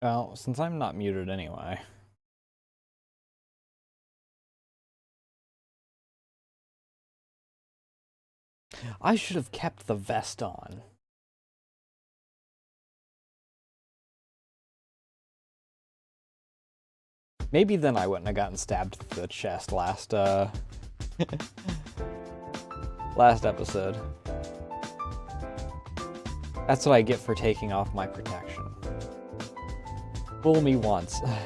Well, since I'm not muted anyway. I should have kept the vest on. Maybe then I wouldn't have gotten stabbed to the chest last last episode. That's what I get for taking off my protection. Fool me once. I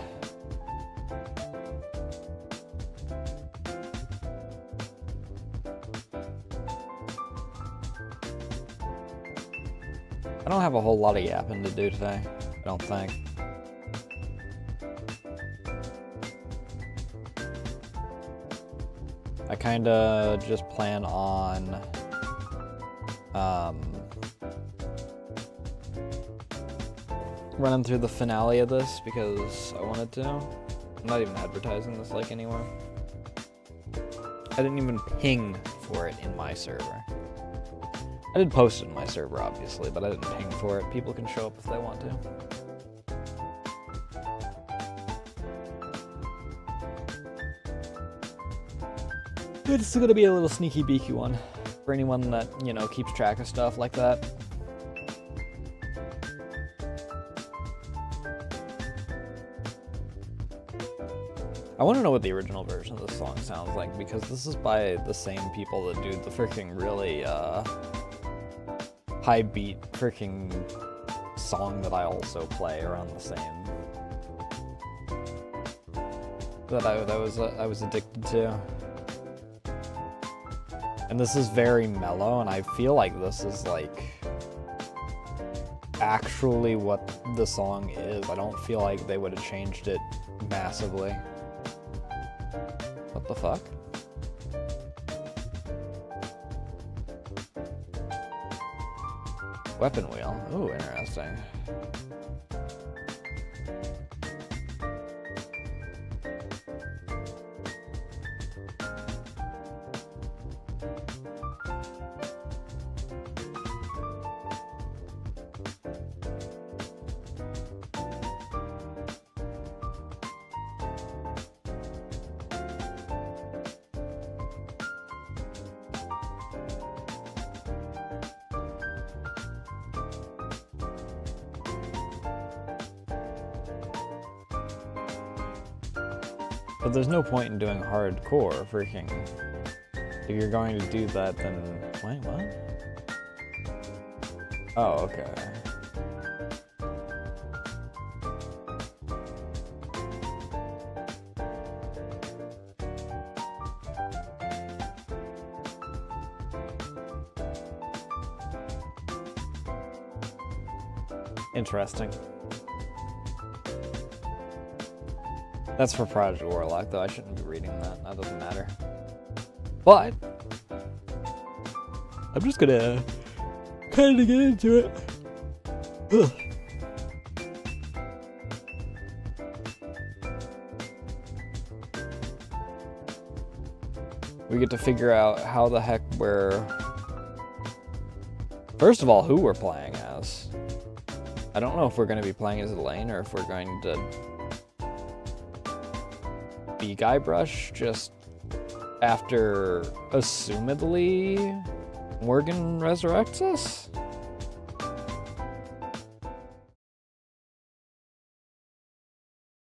don't have a whole lot of yapping to do today, I don't think. I kinda just plan on running through the finale of this because I wanted to. I'm not even advertising this like anywhere. I didn't even ping for it in my server. I did post it in my server, obviously, but I didn't ping for it. People can show up if they want to. It's gonna be a little sneaky beaky one for anyone that, you know, keeps track of stuff like that. I want to know what the original version of this song sounds like, because this is by the same people that do the freaking really high beat freaking song that I also play around the same that I was addicted to. And this is very mellow, and I feel like this is like actually what the song is. I don't feel like they would have changed it massively. What the fuck? Weapon wheel. Ooh, interesting. But there's no point in doing hardcore, freaking. If you're going to do that, then... Wait, what? Oh, okay. Interesting. That's for Project Warlock, though. I shouldn't be reading that. That doesn't matter. But I'm just gonna kind of get into it. Ugh. We get to figure out how the heck we're... First of all, who we're playing as. I don't know if we're going to be playing as Elaine or if we're going to be Guybrush just after, assumedly, Morgan resurrects us?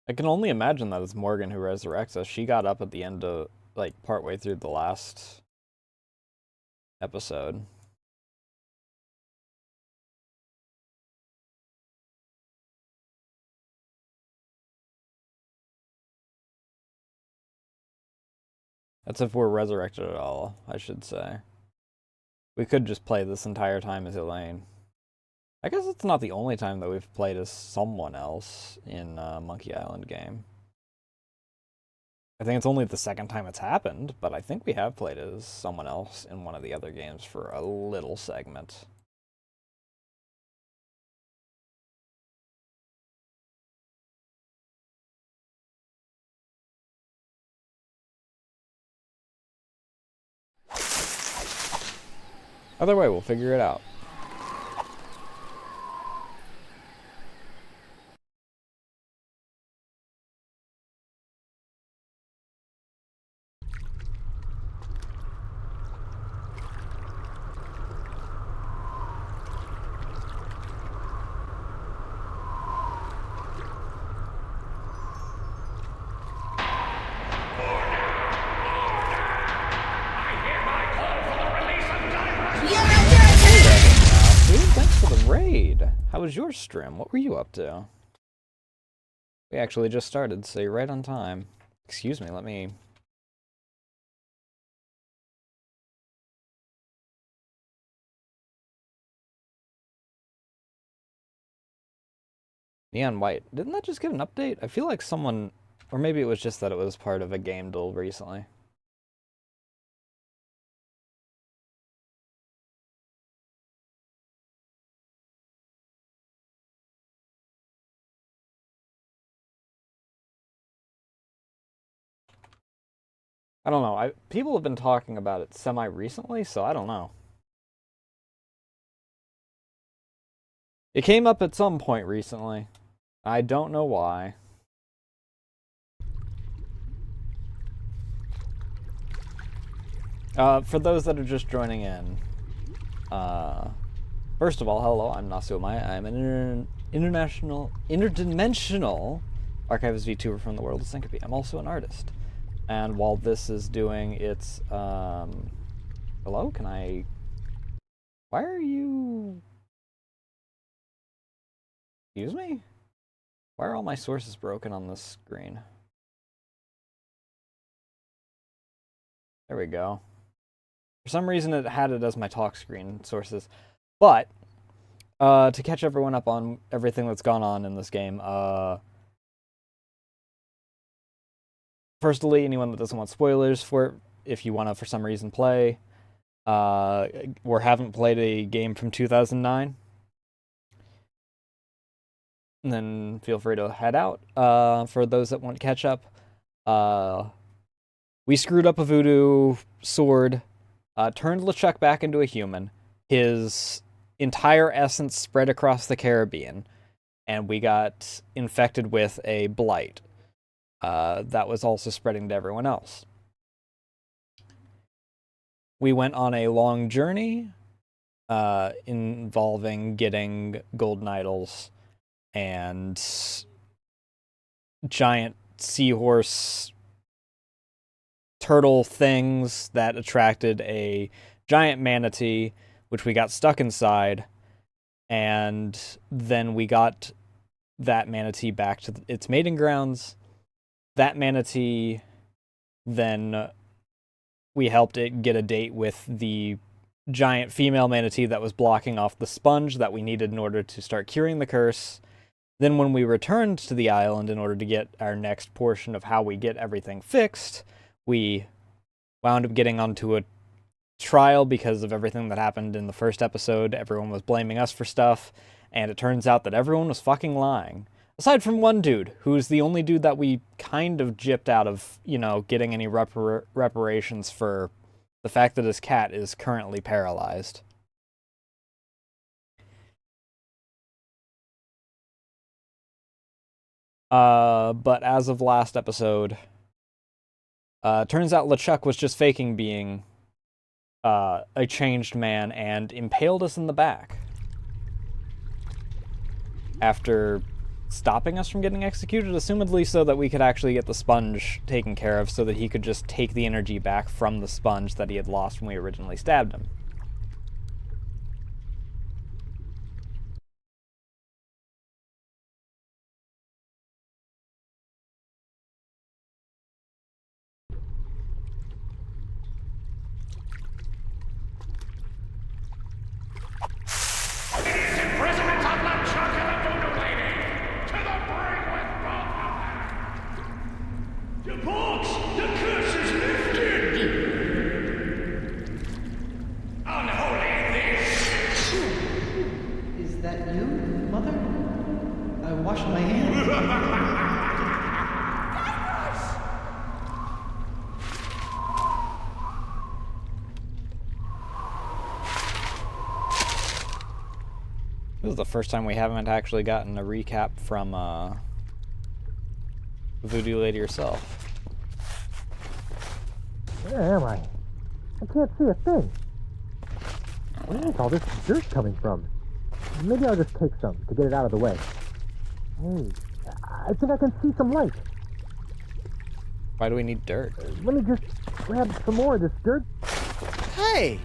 I can only imagine that it's Morgan who resurrects us. She got up at the end of, like, partway through the last episode. That's if we're resurrected at all, I should say. We could just play this entire time as Elaine. I guess it's not the only time that we've played as someone else in a Monkey Island game. I think it's only the second time it's happened, but I think we have played as someone else in one of the other games for a little segment. Either way, we'll figure it out. was your stream? What were you up to? We actually just started, so you're right on time. Excuse me, let me... Neon White. Didn't that just get an update? I feel like someone... Or maybe it was just that it was part of a game duel recently. I don't know. People have been talking about it semi-recently, so I don't know. It came up at some point recently. I don't know why. For those that are just joining in, first of all, hello, I'm Nasu Amaya. I'm an interdimensional archivist VTuber from the world of Syncope. I'm also an artist. And while this is doing its, hello, can I, why are you, excuse me? Why are all my sources broken on this screen? There we go. For some reason it had it as my talk screen sources. But, to catch everyone up on everything that's gone on in this game, firstly, anyone that doesn't want spoilers for it, if you want to, for some reason, play, or haven't played a game from 2009, then feel free to head out. For those that want to catch up, we screwed up a voodoo sword, turned LeChuck back into a human. His entire essence spread across the Caribbean, and we got infected with a blight. That was also spreading to everyone else. We went on a long journey involving getting golden idols and giant seahorse turtle things that attracted a giant manatee, which we got stuck inside, and then we got that manatee back to its mating grounds. That manatee, then we helped it get a date with the giant female manatee that was blocking off the sponge that we needed in order to start curing the curse. Then when we returned to the island in order to get our next portion of how we get everything fixed, we wound up getting onto a trial because of everything that happened in the first episode. Everyone was blaming us for stuff, and it turns out that everyone was fucking lying. Aside from one dude, who's the only dude that we kind of gypped out of, you know, getting any reparations for the fact that his cat is currently paralyzed. But as of last episode, turns out LeChuck was just faking being a changed man and impaled us in the back. After stopping us from getting executed, assumedly so that we could actually get the sponge taken care of so that he could just take the energy back from the sponge that he had lost when we originally stabbed him. This is the first time we haven't actually gotten a recap from the Voodoo Lady herself. Where am I? I can't see a thing. Where is all this dirt coming from? Maybe I'll just take some to get it out of the way. Hey, I think I can see some light. Why do we need dirt? Let me just grab some more of this dirt. Hey!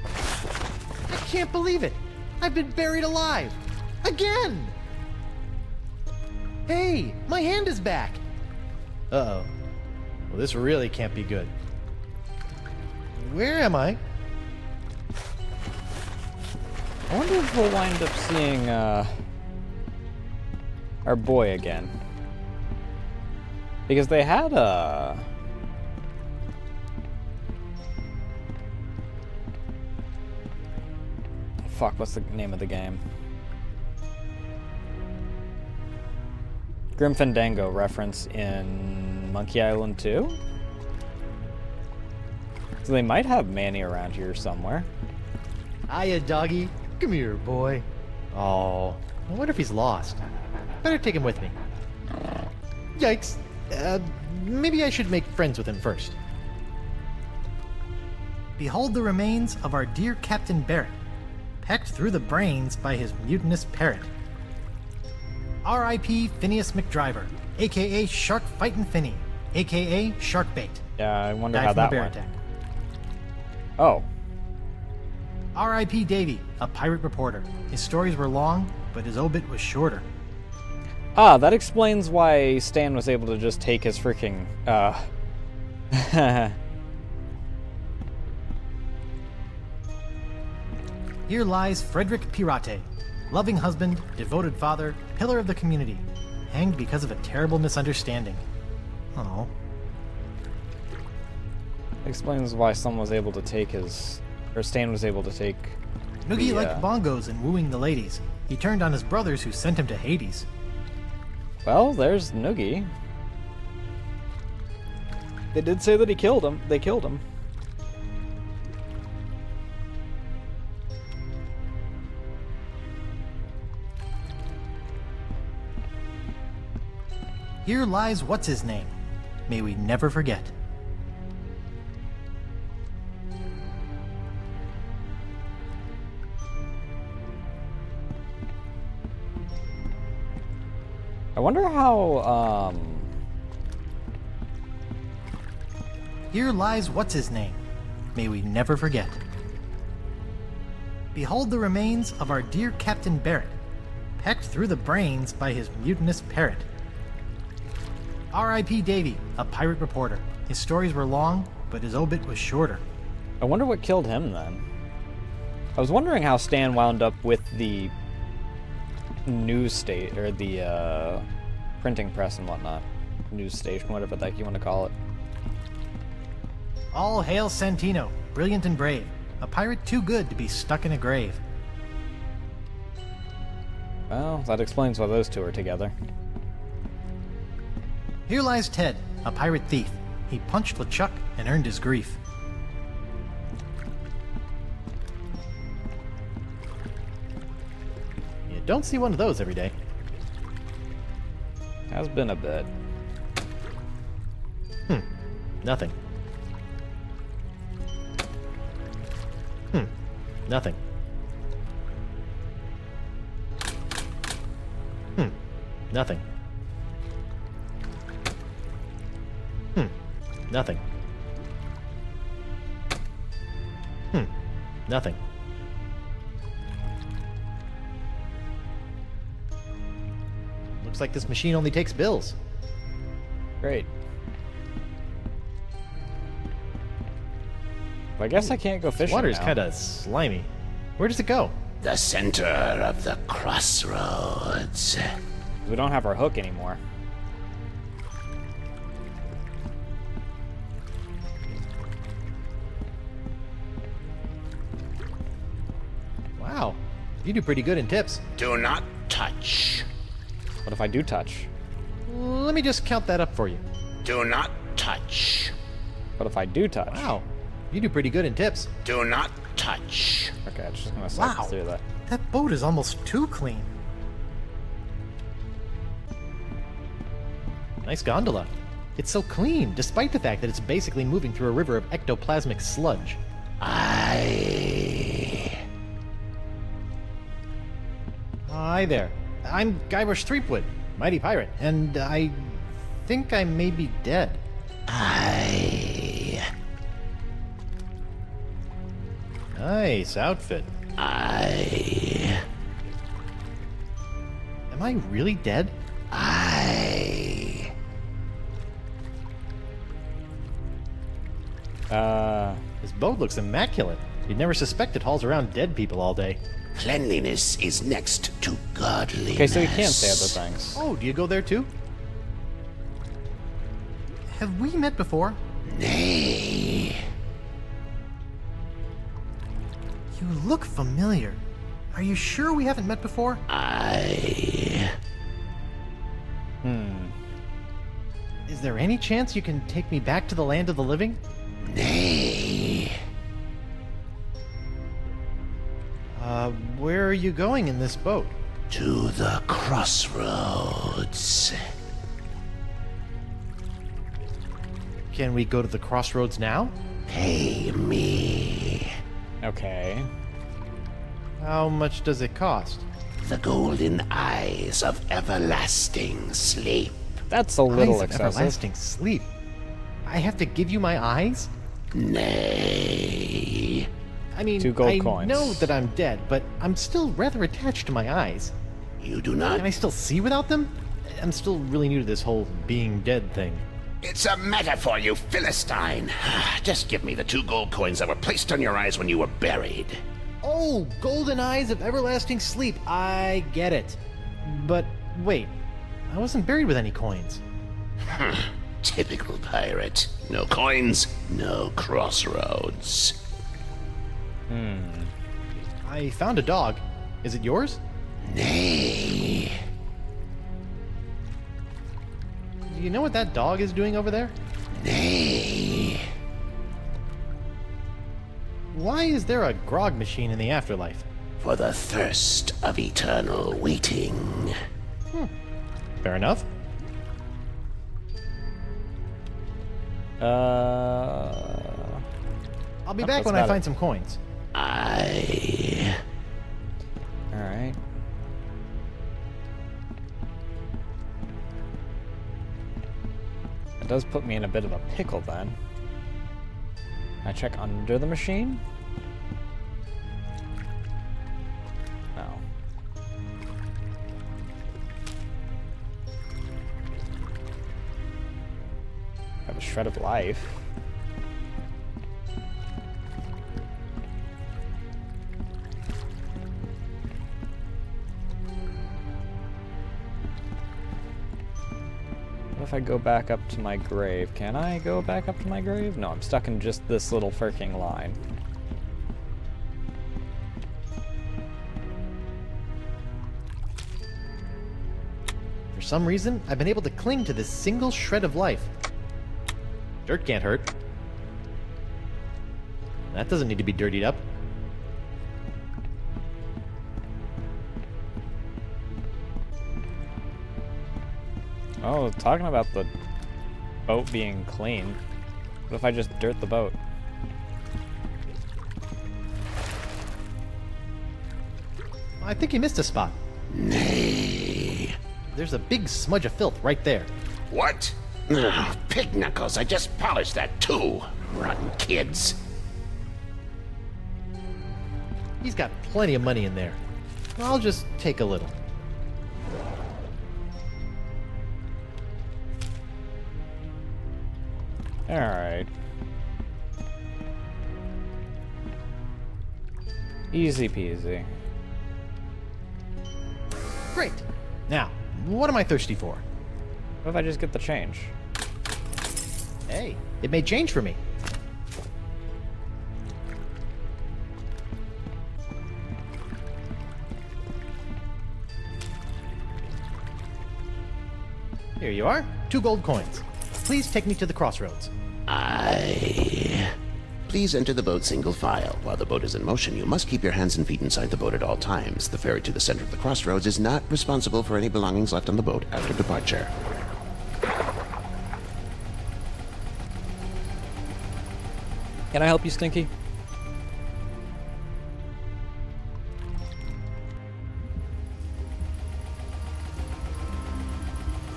I can't believe it. I've been buried alive! Again! Hey, my hand is back! Uh-oh. Well, this really can't be good. Where am I? I wonder if we'll wind up seeing, our boy again. Because they had a... Fuck, what's the name of the game? Grim Fandango reference in Monkey Island 2? So they might have Manny around here somewhere. Hiya, doggy. Come here, boy. Oh, I wonder if he's lost. Better take him with me. Yikes. Maybe I should make friends with him first. Behold the remains of our dear Captain Barrett, pecked through the brains by his mutinous parrot. R.I.P. Phineas McDriver, a.k.a. Shark Fightin' Finny, a.k.a. Sharkbait. Yeah, I wonder Died how from a that bear went. attack. Oh, R.I.P. Davy, a pirate reporter. His stories were long, but his obit was shorter. ah, that explains why Stan was able to just take his freaking, Here lies Frederick Pirate, loving husband, devoted father, pillar of the community, hanged because of a terrible misunderstanding. Oh. explains why someone was able to take his, or Stan was able to take Noogie the, liked bongos and wooing the ladies. He turned on his brothers who sent him to Hades. Well, there's Noogie. They did say that he killed him. They killed him. Here lies what's his name. May we never forget. I wonder how, Here lies what's his name. May we never forget. Behold the remains of our dear Captain Barrett, pecked through the brains by his mutinous parrot. R.I.P. Davy, a pirate reporter. His stories were long, but his obit was shorter. I wonder what killed him then. I was wondering how Stan wound up with the news state or the printing press and whatnot, news station, whatever the heck you want to call it. All hail Santino, brilliant and brave, a pirate too good to be stuck in a grave. Well, that explains why those two are together. Here lies Ted, a pirate thief. He punched LeChuck and earned his grief. You don't see one of those every day. Has been a bit. Nothing. Nothing. Nothing. Nothing. Nothing. Looks like this machine only takes bills. Great. I guess I can't go fishing Water's now. kind of slimy. Where does it go? The center of the crossroads. We don't have our hook anymore. Wow, you do pretty good in tips. Do not touch. What if I do touch? Let me just count that up for you. Do not touch. What if I do touch? Wow, you do pretty good in tips. Do not touch. Okay, I'm just gonna cycle Wow. through that. That boat is almost too clean. Nice gondola. It's so clean, despite the fact that it's basically moving through a river of ectoplasmic sludge. Hi there. I'm Guybrush Threepwood, mighty pirate, and I think I may be dead. Nice outfit. I Am I really dead? I. This boat looks immaculate. You'd never suspect it hauls around dead people all day. Cleanliness is next to godliness. Okay, so you can't say other things. Oh, do you go there too? Have we met before? Nay. You look familiar. Are you sure we haven't met before? I. Is there any chance you can take me back to the land of the living? Nay. Where are you going in this boat? To the crossroads. Can we go to the crossroads now? Pay me. Okay. How much does it cost? The golden eyes of everlasting sleep. That's a little Eyes of excessive. everlasting sleep. I have to give you my eyes? Nay. I mean, 2 gold I coins. know that I'm dead, but I'm still rather attached to my eyes. You do not. Can I still see without them? I'm still really new to this whole being dead thing. It's a metaphor, you Philistine. Just give me the 2 gold coins that were placed on your eyes when you were buried. Oh, golden eyes of everlasting sleep. I get it. But wait, I wasn't buried with any coins. Typical pirate. No coins, no crossroads. I found a dog. Is it yours? Nay. Do you know what that dog is doing over there? Nay. Why is there a grog machine in the afterlife? For the thirst of eternal waiting. Fair enough. I'll be back that's when I about find it. some coins. I. Alright. It does put me in a bit of a pickle then. I check under the machine? No. I have a shred of life. What if I go back up to my grave? Can I go back up to my grave? No, I'm stuck in just this little freaking line. For some reason, I've been able to cling to this single shred of life. Dirt can't hurt. That doesn't need to be dirtied up. Oh, talking about the boat being clean. What if I just dirt the boat? I think you missed a spot. Nay. There's a big smudge of filth right there. What? Oh, pig knuckles, I just polished that too. Rotten kids. He's got plenty of money in there. I'll just take a little. Alright. Easy peasy. Great. Now, what am I thirsty for? What if I just get the change? Hey, it made change for me. Here you are, 2 gold coins. Please take me to the crossroads. Please enter the boat single file. While the boat is in motion, you must keep your hands and feet inside the boat at all times. The ferry to the center of the crossroads is not responsible for any belongings left on the boat after departure. Can I help you, Stinky?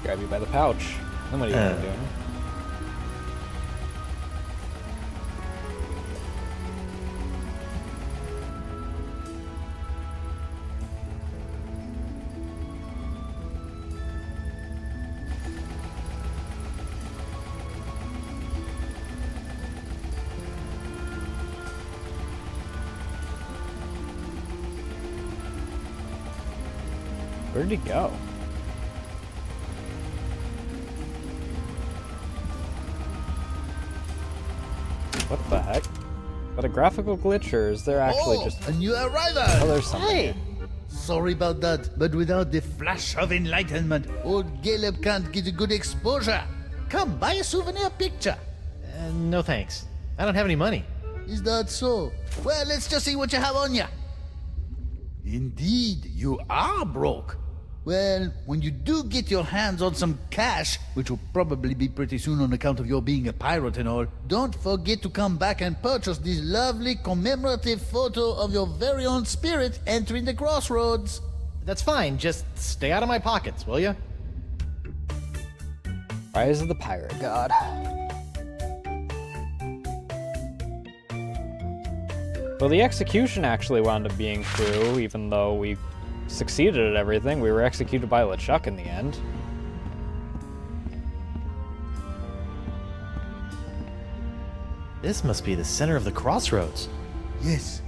Grab you by the pouch. Then what are you gonna do? Where did he go? What the heck? Is that a graphical glitch, or is there actually just... a new arrival! Oh, there's something. Hey! Sorry about that, but without the flash of enlightenment, old Caleb can't get a good exposure. Come, buy a souvenir picture. No thanks. I don't have any money. Is that so? Well, let's just see what you have on you. Indeed, you are broke. Well, when you do get your hands on some cash, which will probably be pretty soon on account of your being a pirate and all, don't forget to come back and purchase this lovely commemorative photo of your very own spirit entering the crossroads. That's fine, just stay out of my pockets, will ya? Rise of the Pirate God. Well, the execution actually wound up being true, even though we succeeded at everything. We were executed by LeChuck in the end. This must be the center of the crossroads. Yes,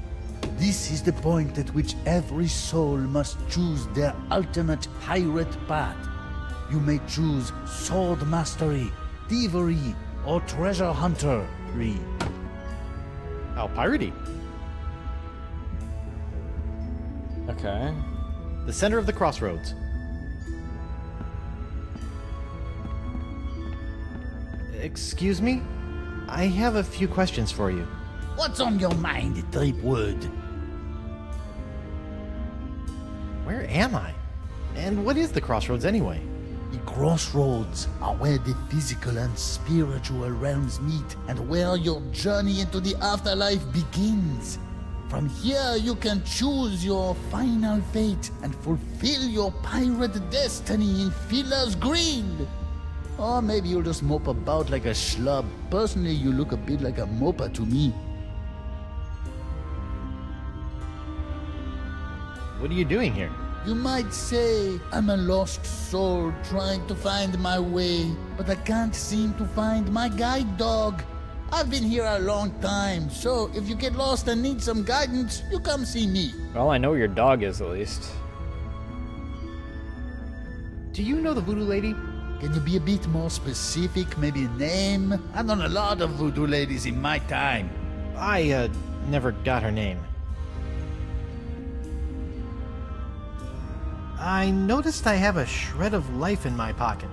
this is the point at which every soul must choose their ultimate pirate path. You may choose sword mastery, thievery, or treasure huntery. How piratey. Okay. The center of the crossroads. Excuse me? I have a few questions for you. What's on your mind, Tripwood? Where am I? And what is the crossroads anyway? The crossroads are where the physical and spiritual realms meet and where your journey into the afterlife begins. From here, you can choose your final fate and fulfill your pirate destiny in Fiddler's Green. Or maybe you'll just mope about like a schlub. Personally, you look a bit like a moper to me. What are you doing here? You might say I'm a lost soul trying to find my way, but I can't seem to find my guide dog. I've been here a long time, so if you get lost and need some guidance, you come see me. Well, I know where your dog is, at least. Do you know the voodoo lady? Can you be a bit more specific? Maybe a name? I've known a lot of voodoo ladies in my time. I, never got her name. I noticed I have a shred of life in my pocket.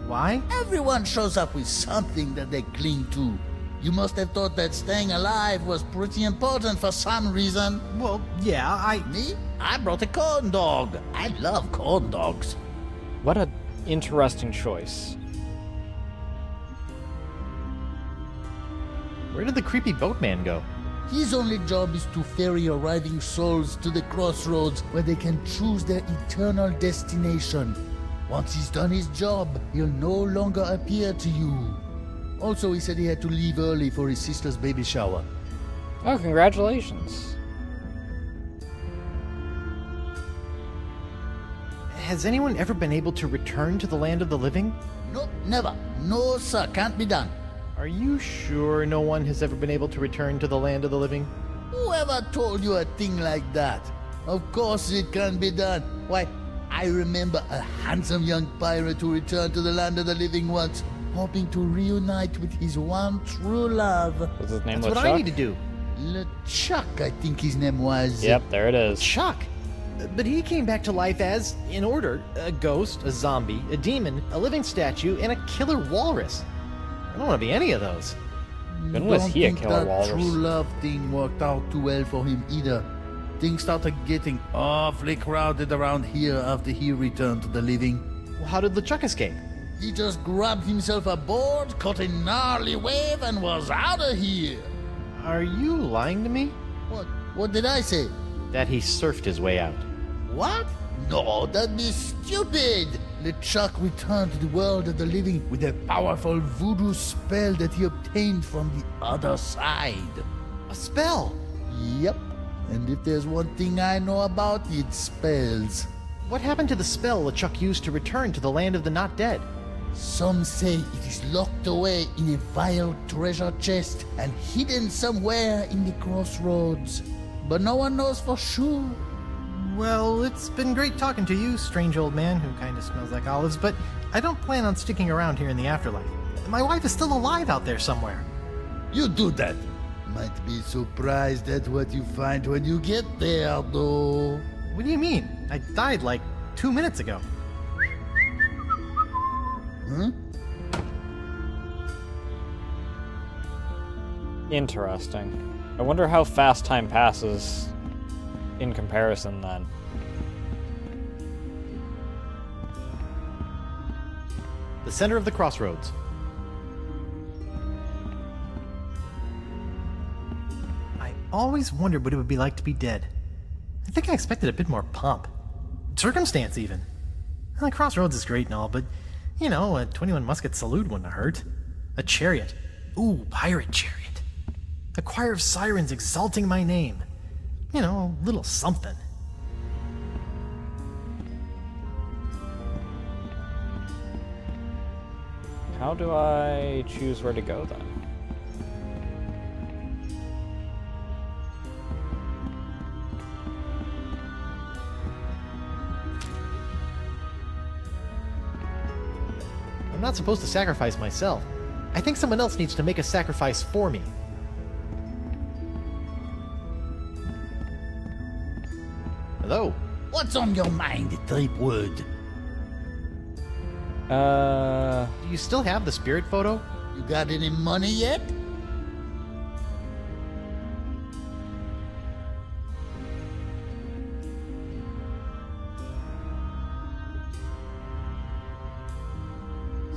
Why? Everyone shows up with something that they cling to. You must have thought that staying alive was pretty important for some reason. Well, yeah, Me? I brought a corn dog. I love corn dogs. What a interesting choice. Where did the creepy boatman go? His only job is to ferry arriving souls to the crossroads where they can choose their eternal destination. Once he's done his job, he'll no longer appear to you. Also, he said he had to leave early for his sister's baby shower. Oh, congratulations. Has anyone ever been able to return to the land of the living? Nope, never. No, sir, can't be done. Are you sure no one has ever been able to return to the land of the living? Whoever told you a thing like that? Of course it can be done. Why, I remember a handsome young pirate who returned to the land of the living once, hoping to reunite with his one true love. Was his name That's LeChuck? what I need to do. LeChuck, I think his name was. Yep, there it is. Chuck! But he came back to life as, in order, a ghost, a zombie, a demon, a living statue, and a killer walrus. I don't want to be any of those. When was Don't he a think killer that walrus? true love thing worked out too well for him either. Things started getting awfully crowded around here after he returned to the living. Well, how did LeChuck escape? He just grabbed himself a board, caught a gnarly wave, and was out of here. Are you lying to me? What did I say? That he surfed his way out. What? No, that'd be stupid. LeChuck returned to the world of the living with a powerful voodoo spell that he obtained from the other side. A spell! Yep. And if there's one thing I know about, it's spells. What happened to the spell LeChuck used to return to the land of the not dead? Some say it is locked away in a vile treasure chest and hidden somewhere in the crossroads. But no one knows for sure. Well, it's been great talking to you, strange old man who kind of smells like olives, but I don't plan on sticking around here in the afterlife. My wife is still alive out there somewhere. You do that. Might be surprised at what you find when you get there, though. What do you mean? I died like 2 minutes ago. Huh? Interesting. I wonder how fast time passes in comparison then. The center of the crossroads. I always wondered what it would be like to be dead. I think I expected a bit more pomp. Circumstance, even. Well, Crossroads is great and all, but, you know, a 21 musket salute wouldn't have hurt. A chariot. Ooh, pirate chariot. A choir of sirens exalting my name. You know, a little something. How do I choose where to go then? I'm not supposed to sacrifice myself. I think someone else needs to make a sacrifice for me. Hello? What's on your mind, Tripwood? Do you still have the spirit photo? You got any money yet?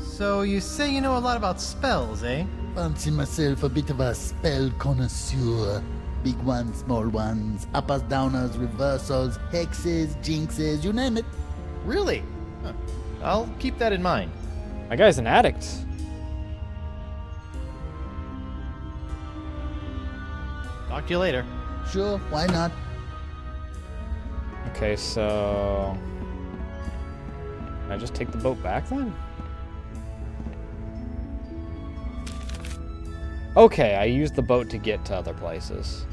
So you say you know a lot about spells, eh? Fancy myself a bit of a spell connoisseur. Big ones, small ones, uppers, downers, reversals, hexes, jinxes, you name it. Really? Huh. I'll keep that in mind. My guy's an addict. Talk to you later. Sure, why not? Okay, so... Can I just take the boat back then? Okay, I used the boat to get to other places.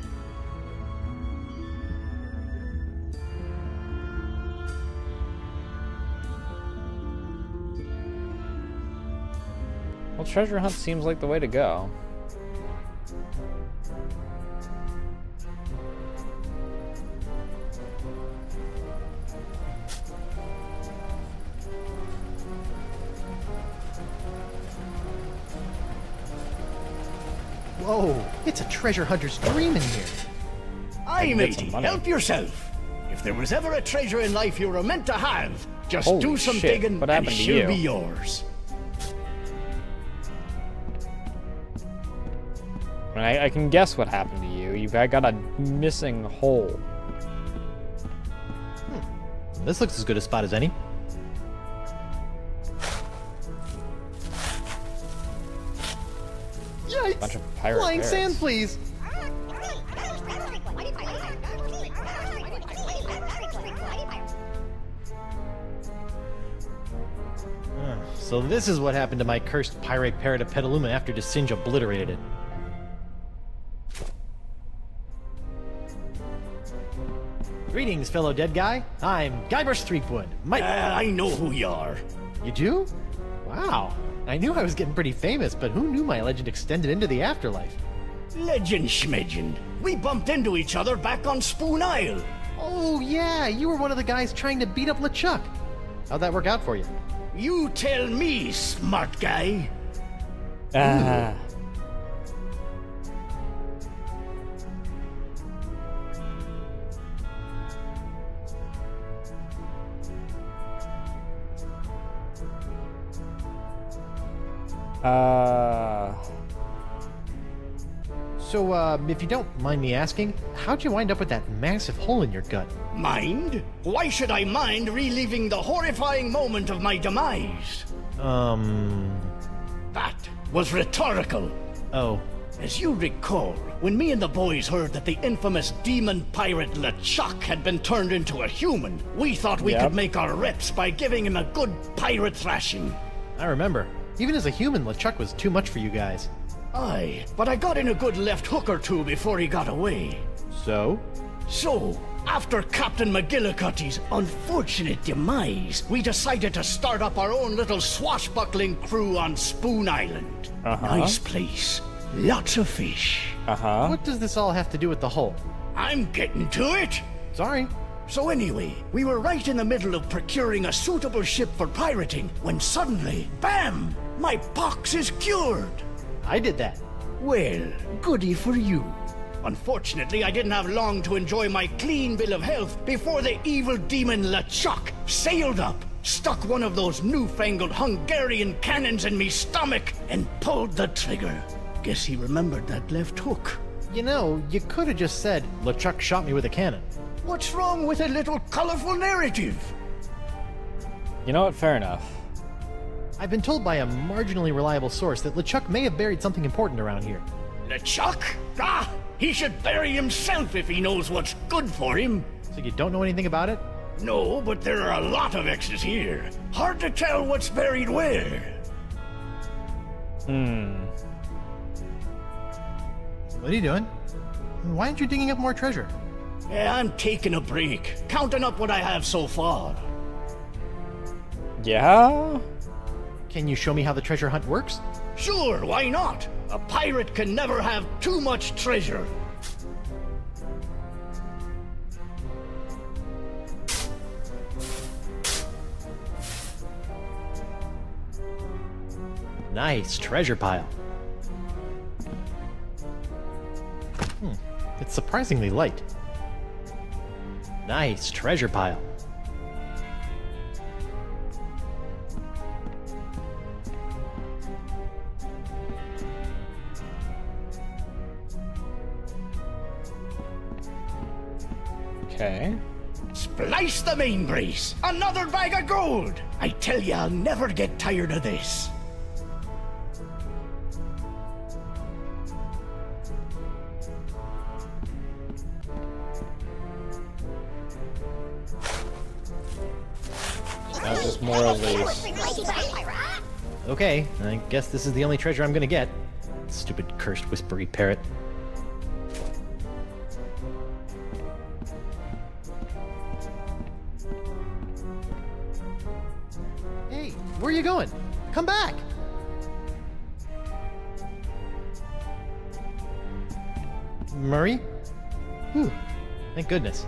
Well, treasure hunt seems like the way to go. Whoa, it's a treasure hunter's dream in here. Aye, can get some matey, money. help yourself. If there was ever a treasure in life you were meant to have, just Holy do some shit, digging what and happened to she'll you? be yours. I can guess what happened to you. You got a missing hole. This looks as good a spot as any. Yikes! Bunch of pirate Flying bears. sand, please! So this is what happened to my cursed pirate parrot of Petaluma after Desinge obliterated it. Greetings, fellow dead guy. I'm Guybrush Threepwood. I know who you are. You do? Wow. I knew I was getting pretty famous, but who knew my legend extended into the afterlife? Legend schmegend. We bumped into each other back on Spoon Isle. Oh yeah, you were one of the guys trying to beat up LeChuck. How'd that work out for you? You tell me, smart guy. Ah. So, if you don't mind me asking, how'd you wind up with that massive hole in your gut? Mind? Why should I mind reliving the horrifying moment of my demise? That was rhetorical. Oh. As you recall, when me and the boys heard that the infamous demon pirate LeChuck had been turned into a human, we thought we Yep. could make our reps by giving him a good pirate thrashing. I remember. Even as a human, LeChuck was too much for you guys. Aye, but I got in a good left hook or two before he got away. So? So, After Captain McGillicuddy's unfortunate demise, we decided to start up our own little swashbuckling crew on Spoon Island. Nice place. Lots of fish. What does this all have to do with the hole? I'm getting to it. Sorry. So anyway, we were right in the middle of procuring a suitable ship for pirating when suddenly, bam! My pox is cured. I did that. Well, goody for you. Unfortunately, I didn't have long to enjoy my clean bill of health before the evil demon LeChuck sailed up, stuck one of those newfangled Hungarian cannons in me stomach, and pulled the trigger. Guess he remembered that left hook. You know, you could have just said, LeChuck shot me with a cannon. What's wrong with a little colorful narrative? You know what? Fair enough. I've been told by a marginally reliable source that LeChuck may have buried something important around here. LeChuck? Ah, he should bury himself if he knows what's good for him. So you don't know anything about it? No, but there are a lot of X's here. Hard to tell what's buried where. What are you doing? Why aren't you digging up more treasure? Yeah, I'm taking a break, counting up what I have so far. Yeah? Can you show me how the treasure hunt works? Sure, why not? A pirate can never have too much treasure. Nice treasure pile. It's surprisingly light. Nice treasure pile. Okay. Splice the main brace! Another bag of gold! I tell you, I'll never get tired of this. Now just more of these. Okay, I guess this is the only treasure I'm gonna get. Stupid cursed whispery parrot. Hey, where are you going? Come back! Murray? Whew, thank goodness.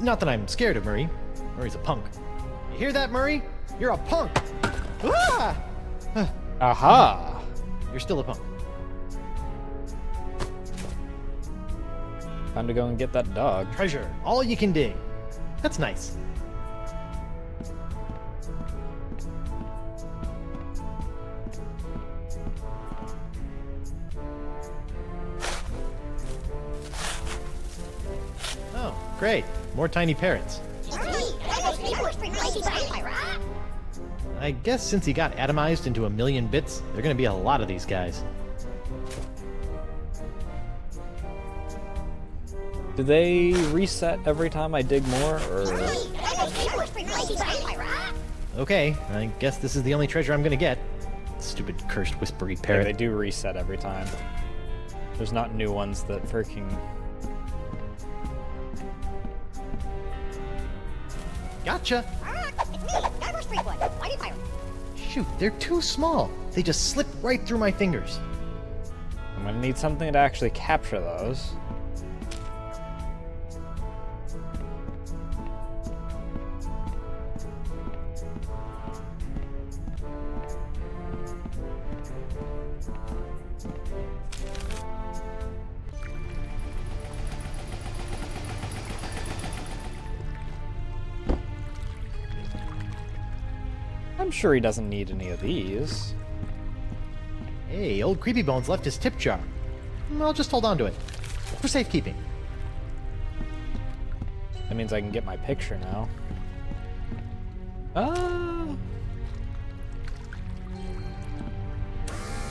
Not that I'm scared of Murray. Murray's a punk. You hear that, Murray? You're a punk! Ah! Aha! You're still a punk. Time to go and get that dog. Treasure, all you can dig. That's nice. Oh, great. More tiny parrots. I guess since he got atomized into a million bits, there are gonna be a lot of these guys. Do they reset every time I dig more, or...? Okay, I guess this is the only treasure I'm gonna get. Stupid cursed whispery Yeah, parrot. they do reset every time. There's not new ones that freaking... Gotcha! Shoot, they're too small. They just slip right through my fingers. I'm gonna need something to actually capture those. I'm sure he doesn't need any of these. Hey, old Creepy Bones left his tip jar. I'll just hold on to it. For safekeeping. That means I can get my picture now.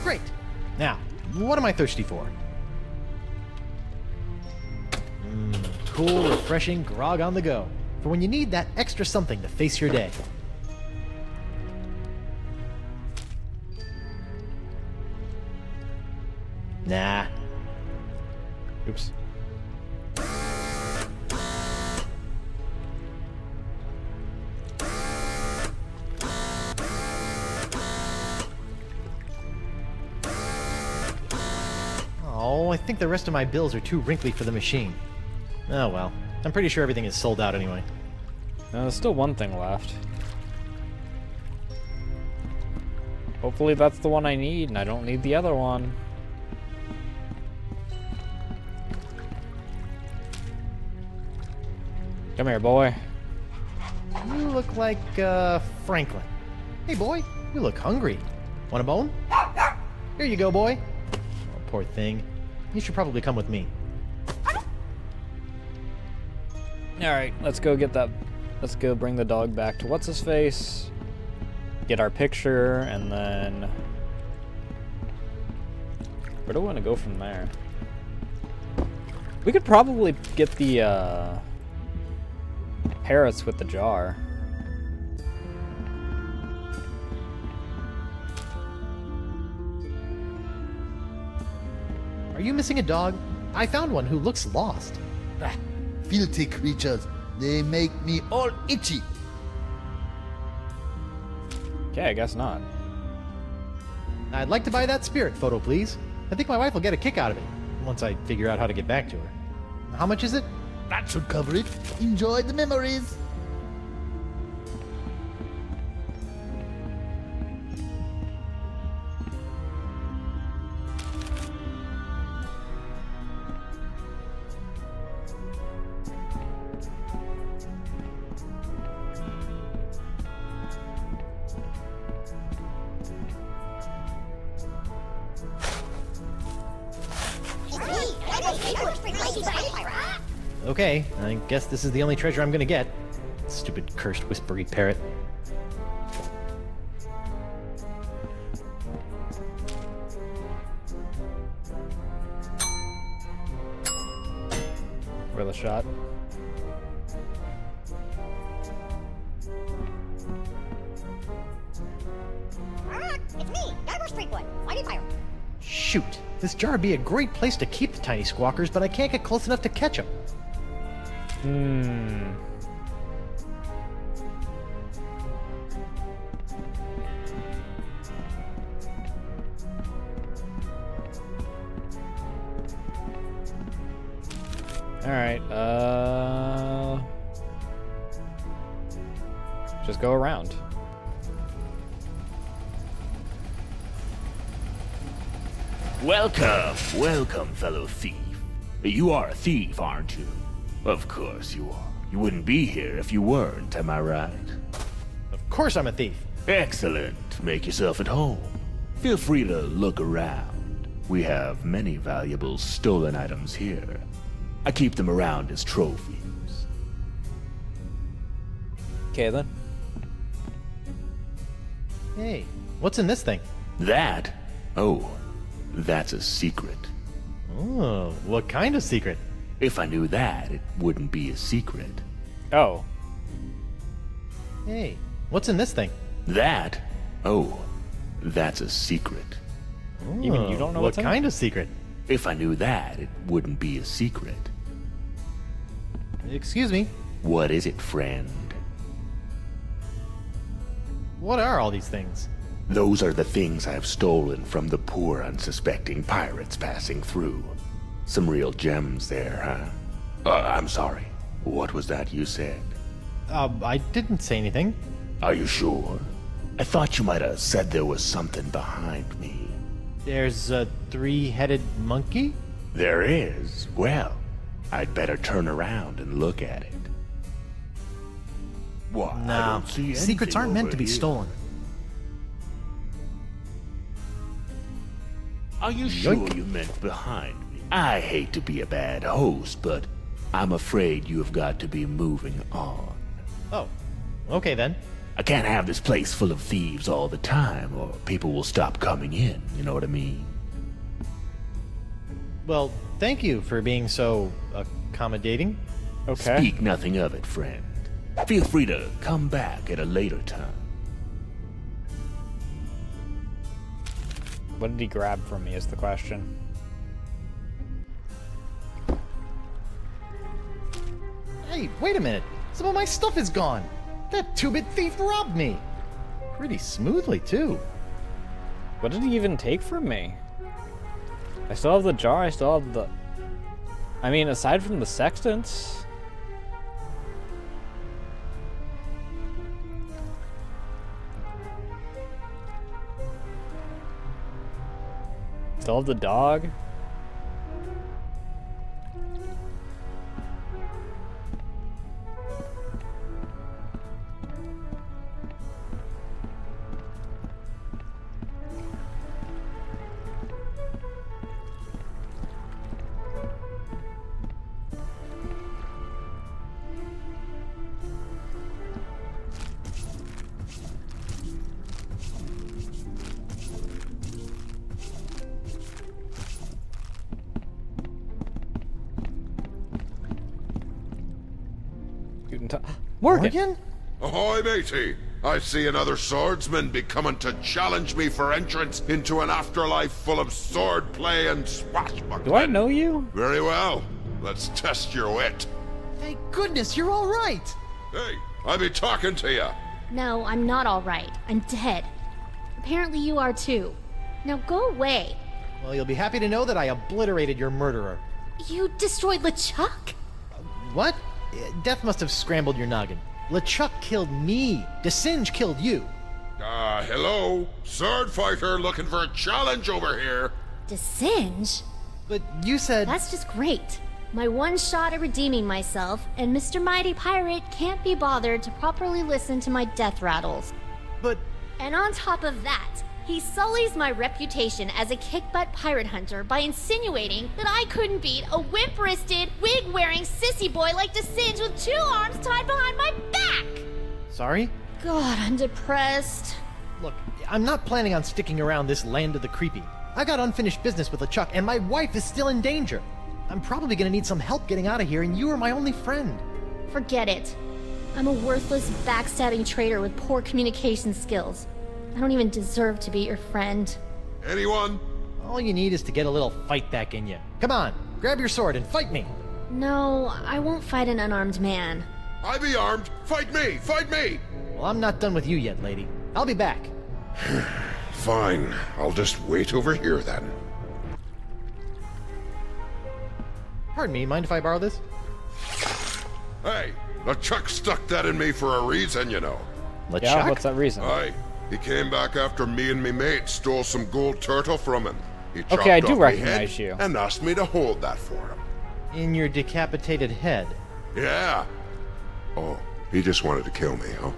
Great! Now, what am I thirsty for? Cool, refreshing grog on the go. For when you need that extra something to face your day. Nah. Oops. I think the rest of my bills are too wrinkly for the machine. Oh well. I'm pretty sure everything is sold out anyway. There's still one thing left. Hopefully that's the one I need, and I don't need the other one. Come here, boy. You look like, Franklin. Hey, boy, you look hungry. Want a bone? Here you go, boy. Oh, poor thing. You should probably come with me. Alright, let's go get that. Let's go bring the dog back to what's-his-face. Get our picture, and then... Where do we want to go from there? We could probably get the, parrots with the jar. Are you missing a dog? I found one who looks lost. Ah, filthy creatures. They make me all itchy. Okay, I guess not. I'd like to buy that spirit photo, please. I think my wife will get a kick out of it, once I figure out how to get back to her. How much is it? That should cover it. Enjoy the memories. Okay, I guess this is the only treasure I'm gonna get. Stupid cursed whispery parrot. Worth a shot. It's me, Diver Streetwood. Mighty Pirate. Shoot, this jar would be a great place to keep the tiny squawkers, but I can't get close enough to catch them. Alright, just go around. Welcome, welcome, fellow thief. You are a thief, aren't you? Of course you are. You wouldn't be here if you weren't, am I right? Of course I'm a thief. Excellent. Make yourself at home. Feel free to look around. We have many valuable stolen items here. I keep them around as trophies. Okay then. Hey, what's in this thing? That? Oh, that's a secret. Oh, what kind of secret? If I knew that, it wouldn't be a secret. Oh. Hey, what's in this thing? That? Oh, that's a secret. Even you don't know what what's in kind of secret? If I knew that, it wouldn't be a secret. Excuse me, What is it, friend? what are all these things? Those are the things I've stolen from the poor, unsuspecting pirates passing through. Some real gems there, huh? I'm sorry. What was that you said? I didn't say anything. Are you sure? I thought you might have said there was something behind me. There's a three-headed monkey? There is? Well, I'd better turn around and look at it. Why, I Nah, don't see secrets anything aren't meant over to be here. stolen. Are you sure Yoink. you meant behind me? I hate to be a bad host, but I'm afraid you have got to be moving on. Oh, okay then. I can't have this place full of thieves all the time, or people will stop coming in, you know what I mean? Well, thank you for being so accommodating. Okay. Speak nothing of it, friend. Feel free to come back at a later time. What did he grab from me is the question. Hey, wait a minute. Some of my stuff is gone. That two-bit thief robbed me. Pretty smoothly, too. What did he even take from me? I still have the jar, I still have the... I mean, aside from the sextants... Still have the dog. Morgan? Ahoy, matey! I see another swordsman be coming to challenge me for entrance into an afterlife full of swordplay and swashbuckling. Do I know you? Very well. Let's test your wit. Thank goodness you're all right. Hey, I be talking to you. No, I'm not all right. I'm dead. Apparently you are too. Now go away. Well, you'll be happy to know that I obliterated your murderer. You destroyed LeChuck? What? Death must have scrambled your noggin. LeChuck killed me. DeSinge killed you. Hello? Sword fighter looking for a challenge over here. DeSinge? But you said... That's just great. My one shot at redeeming myself, and Mr. Mighty Pirate can't be bothered to properly listen to my death rattles. But... And on top of that, he sullies my reputation as a kick-butt pirate hunter by insinuating that I couldn't beat a wimp-wristed, wig-wearing sissy boy like DeSinge with 2 arms tied behind my back! Sorry? God, I'm depressed. Look, I'm not planning on sticking around this land of the creepy. I got unfinished business with LeChuck, and my wife is still in danger. I'm probably gonna need some help getting out of here, and you are my only friend. Forget it. I'm a worthless, backstabbing traitor with poor communication skills. I don't even deserve to be your friend. Anyone? All you need is to get a little fight back in you. Come on, grab your sword and fight me. No, I won't fight an unarmed man. I be armed. Fight me! Fight me! Well, I'm not done with you yet, lady. I'll be back. Fine. I'll just wait over here then. Pardon me, mind if I borrow this? Hey, LeChuck stuck that in me for a reason, you know. LeChuck? Yeah, what's that reason? Aye. He came back after me and me mate stole some gold turtle from him. He chopped Okay, I do off me recognize head you. and asked me to hold that for him. In your decapitated head. Yeah. Oh, he just wanted to kill me, huh?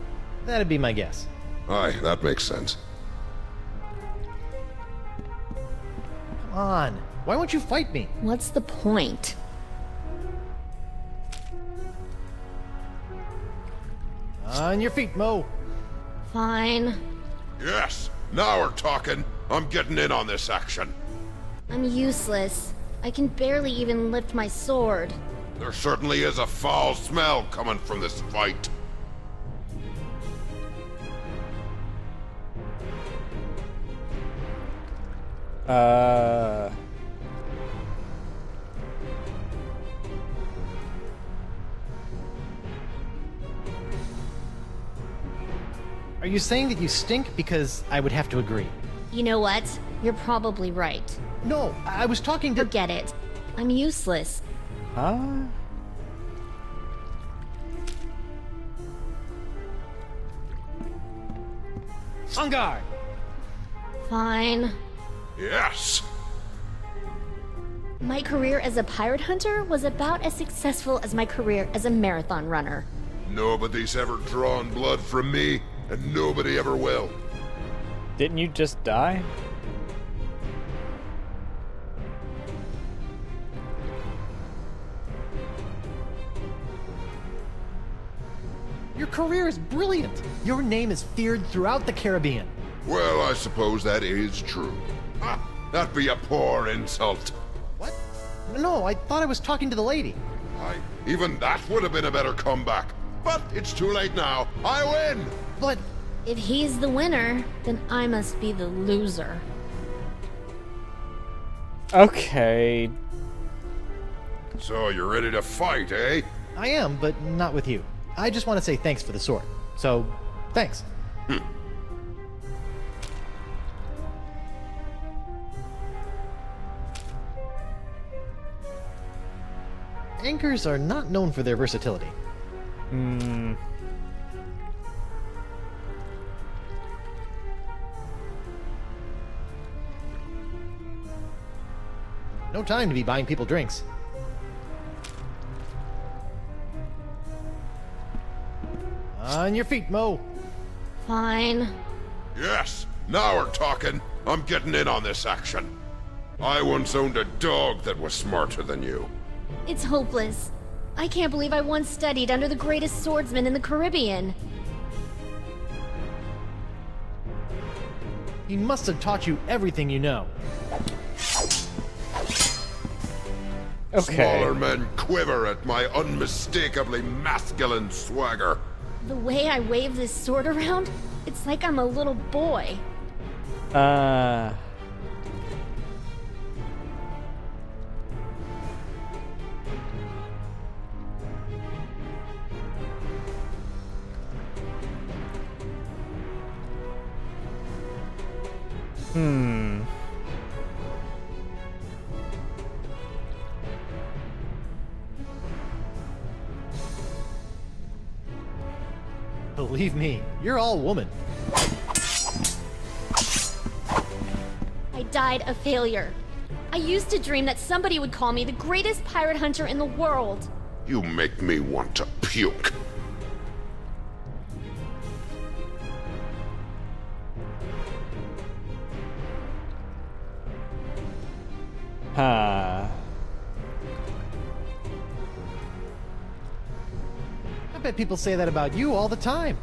That'd be my guess. Aye, that makes sense. Come on, why won't you fight me? What's the point? On your feet, Mo. Fine. Yes, now we're talking. I'm getting in on this action. I'm useless. I can barely even lift my sword. There certainly is a foul smell coming from this fight. Are you saying that you stink? Because I would have to agree. You know what? You're probably right. No, I was talking to... Forget it. I'm useless. Huh? On guard! Fine. Yes. My career as a pirate hunter was about as successful as my career as a marathon runner. Nobody's ever drawn blood from me, and nobody ever will. Didn't you just die? Your career is brilliant. Your name is feared throughout the Caribbean. Well, I suppose that is true. Ah, that'd be a poor insult. What? No, I thought I was talking to the lady. Even that would have been a better comeback. But it's too late now. I win! But... If he's the winner, then I must be the loser. Okay. So you're ready to fight, eh? I am, but not with you. I just want to say thanks for the sword. So, thanks. Anchors are not known for their versatility. Hmm. No time to be buying people drinks. On your feet, Mo. Fine. Yes, now we're talking. I'm getting in on this action. I once owned a dog that was smarter than you. It's hopeless. I can't believe I once studied under the greatest swordsman in the Caribbean. He must have taught you everything you know. Okay. Smaller men quiver at my unmistakably masculine swagger. The way I wave this sword around, it's like I'm a little boy. Hmm. Believe me, you're all woman. I died a failure. I used to dream that somebody would call me the greatest pirate hunter in the world. You make me want to puke. Huh. I bet people say that about you all the time.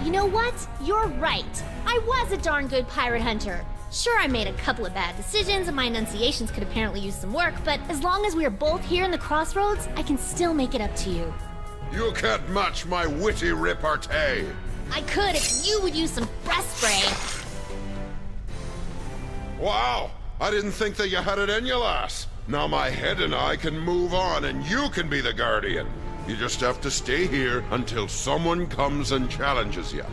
You know what? You're right. I was a darn good pirate hunter. Sure, I made a couple of bad decisions and my enunciations could apparently use some work, but as long as we are both here in the crossroads, I can still make it up to you. You can't match my witty repartee. I could if you would use some breast spray. Wow, I didn't think that you had it in you, lass. Now my head and I can move on and you can be the guardian. You just have to stay here until someone comes and challenges you.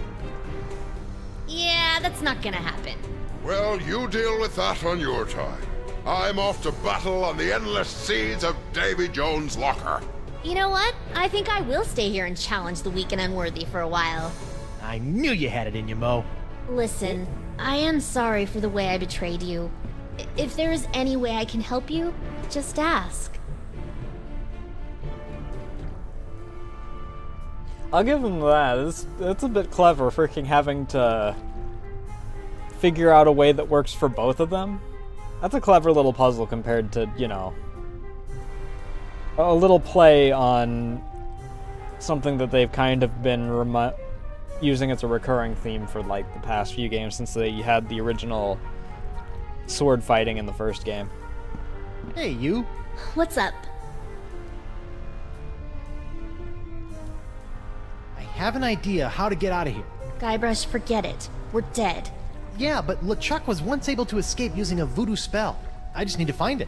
Yeah, that's not gonna happen. Well, you deal with that on your time. I'm off to battle on the endless seas of Davy Jones' locker. You know what? I think I will stay here and challenge the weak and unworthy for a while. I knew you had it in you, Mo. Listen, I am sorry for the way I betrayed you. If there is any way I can help you, just ask. I'll give him that. It's a bit clever, freaking having to figure out a way that works for both of them. That's a clever little puzzle compared to, you know, a little play on something that they've kind of been using as a recurring theme for like the past few games since they had the original sword fighting in the first game. Hey, you. What's up? I have an idea how to get out of here. Guybrush, forget it. We're dead. Yeah, but LeChuck was once able to escape using a voodoo spell. I just need to find it.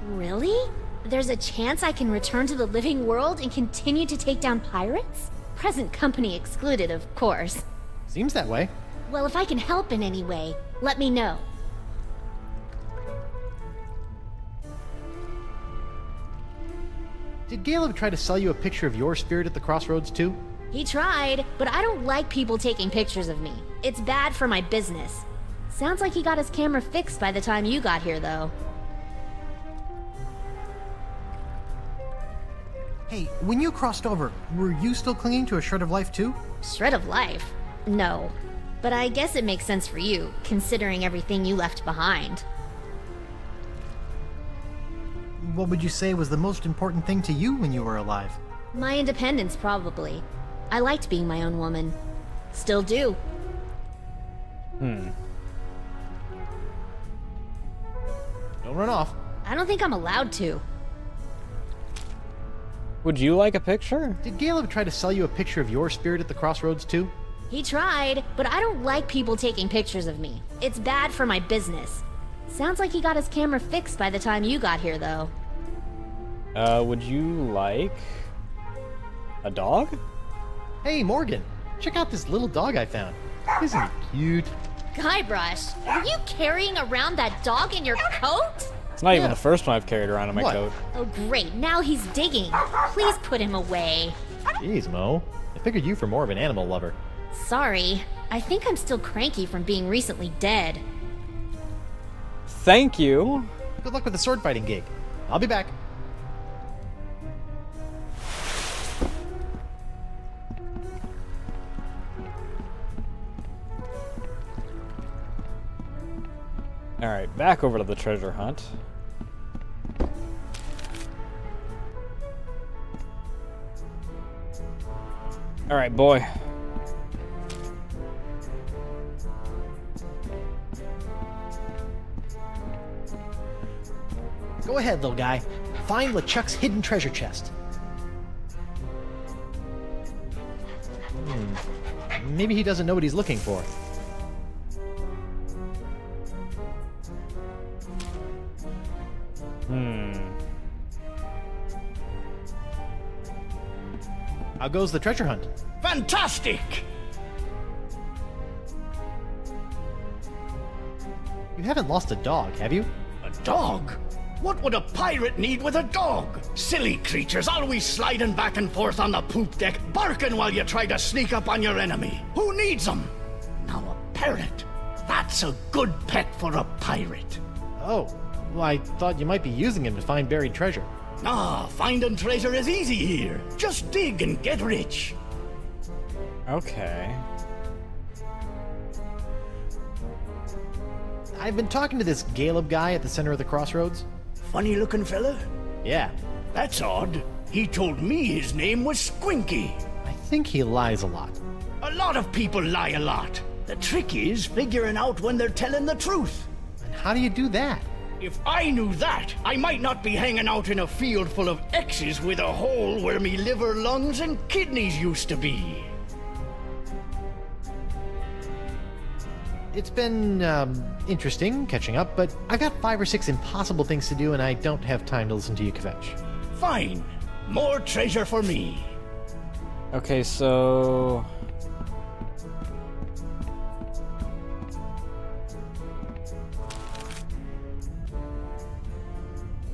Really? There's a chance I can return to the living world and continue to take down pirates? Present company excluded, of course. Seems that way. Well, if I can help in any way, let me know. Did Caleb try to sell you a picture of your spirit at the crossroads too? He tried, but I don't like people taking pictures of me. It's bad for my business. Sounds like he got his camera fixed by the time you got here, though. Hey, when you crossed over, were you still clinging to a shred of life too? Shred of life? No. But I guess it makes sense for you, considering everything you left behind. What would you say was the most important thing to you when you were alive? My independence, probably. I liked being my own woman. Still do. Don't run off. I don't think I'm allowed to. Would you like a picture? Did Caleb try to sell you a picture of your spirit at the crossroads too? He tried, but I don't like people taking pictures of me. It's bad for my business. Sounds like he got his camera fixed by the time you got here, though. Would you like a dog? Hey, Morgan, check out this little dog I found. Isn't he cute? Guybrush, were you carrying around that dog in your coat? It's not even Yeah. the first one I've carried around in my What? coat. Oh, great. Now he's digging. Please put him away. Jeez, Mo. I figured you for more of an animal lover. Sorry. I think I'm still cranky from being recently dead. Thank you. Good luck with the sword fighting gig. I'll be back. Alright, back over to the treasure hunt. Alright, boy. Go ahead, little guy. Find LeChuck's hidden treasure chest. Maybe he doesn't know what he's looking for. How goes the treasure hunt? Fantastic! You haven't lost a dog, have you? A dog? What would a pirate need with a dog? Silly creatures always sliding back and forth on the poop deck, barking while you try to sneak up on your enemy. Who needs them? Now a parrot. That's a good pet for a pirate. Oh, well, I thought you might be using him to find buried treasure. Ah, finding treasure is easy here. Just dig and get rich. Okay. I've been talking to this Caleb guy at the center of the crossroads. Funny looking fella? Yeah, That's odd. He told me his name was Squinky. I think he lies a lot. A lot of people lie a lot. The trick is figuring out when they're telling the truth. And how do you do that? If I knew that, I might not be hanging out in a field full of X's with a hole where me liver, lungs, and kidneys used to be. It's been, interesting catching up, but I've got 5 or 6 impossible things to do and I don't have time to listen to you kvetch. Fine. More treasure for me. Okay, so...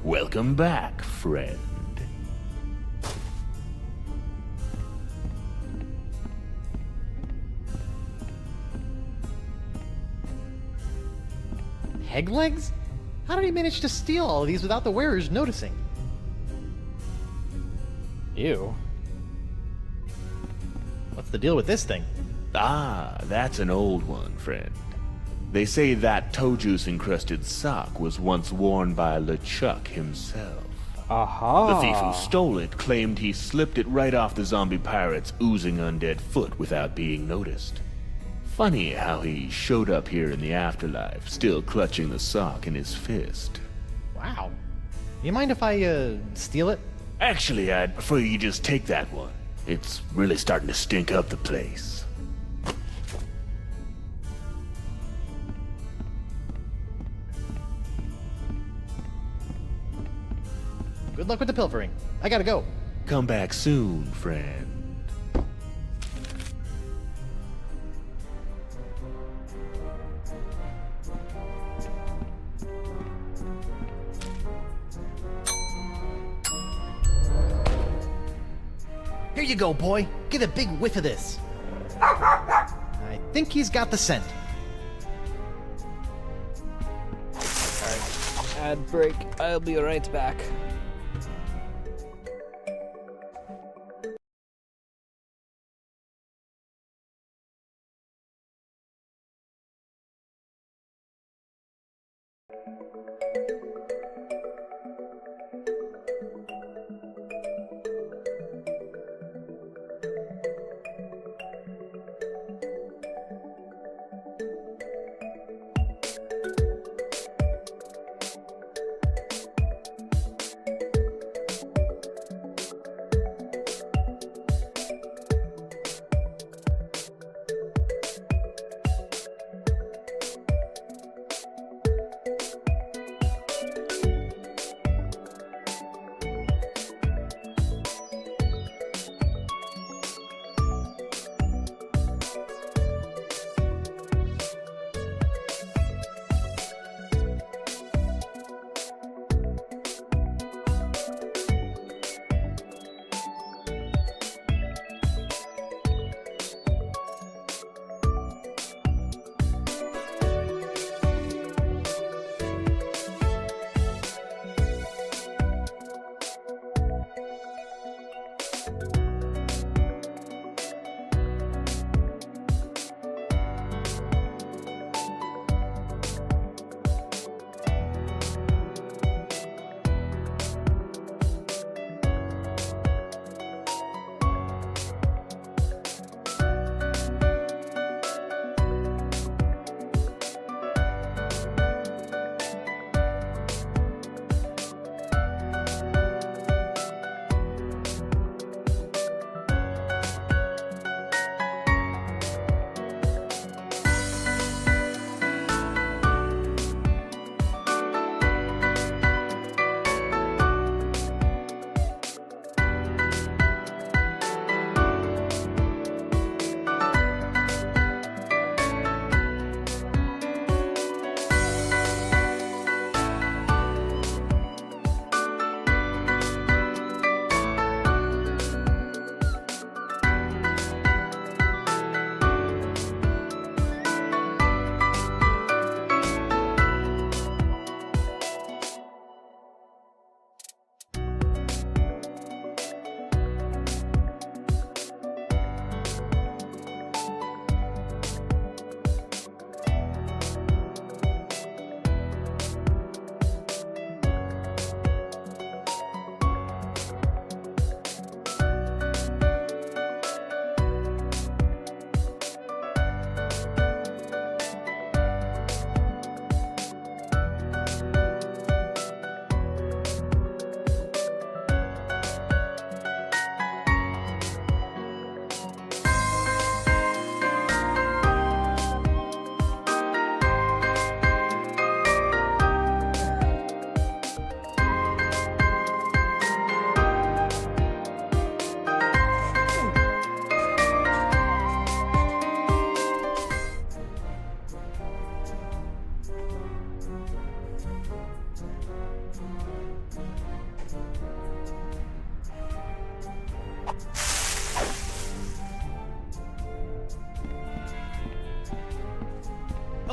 Welcome back, friend. Peg legs? How did he manage to steal all of these without the wearers noticing? Ew. What's the deal with this thing? Ah, that's an old one, friend. They say that toe juice encrusted sock was once worn by LeChuck himself. Aha! The thief who stole it claimed he slipped it right off the zombie pirate's oozing undead foot without being noticed. Funny how he showed up here in the afterlife, still clutching the sock in his fist. Wow. You mind if I, steal it? Actually, I'd prefer you just take that one. It's really starting to stink up the place. Good luck with the pilfering. I gotta go. Come back soon, friend. Here you go, boy. Get a big whiff of this. I think he's got the scent. Ad break. I'll be right back.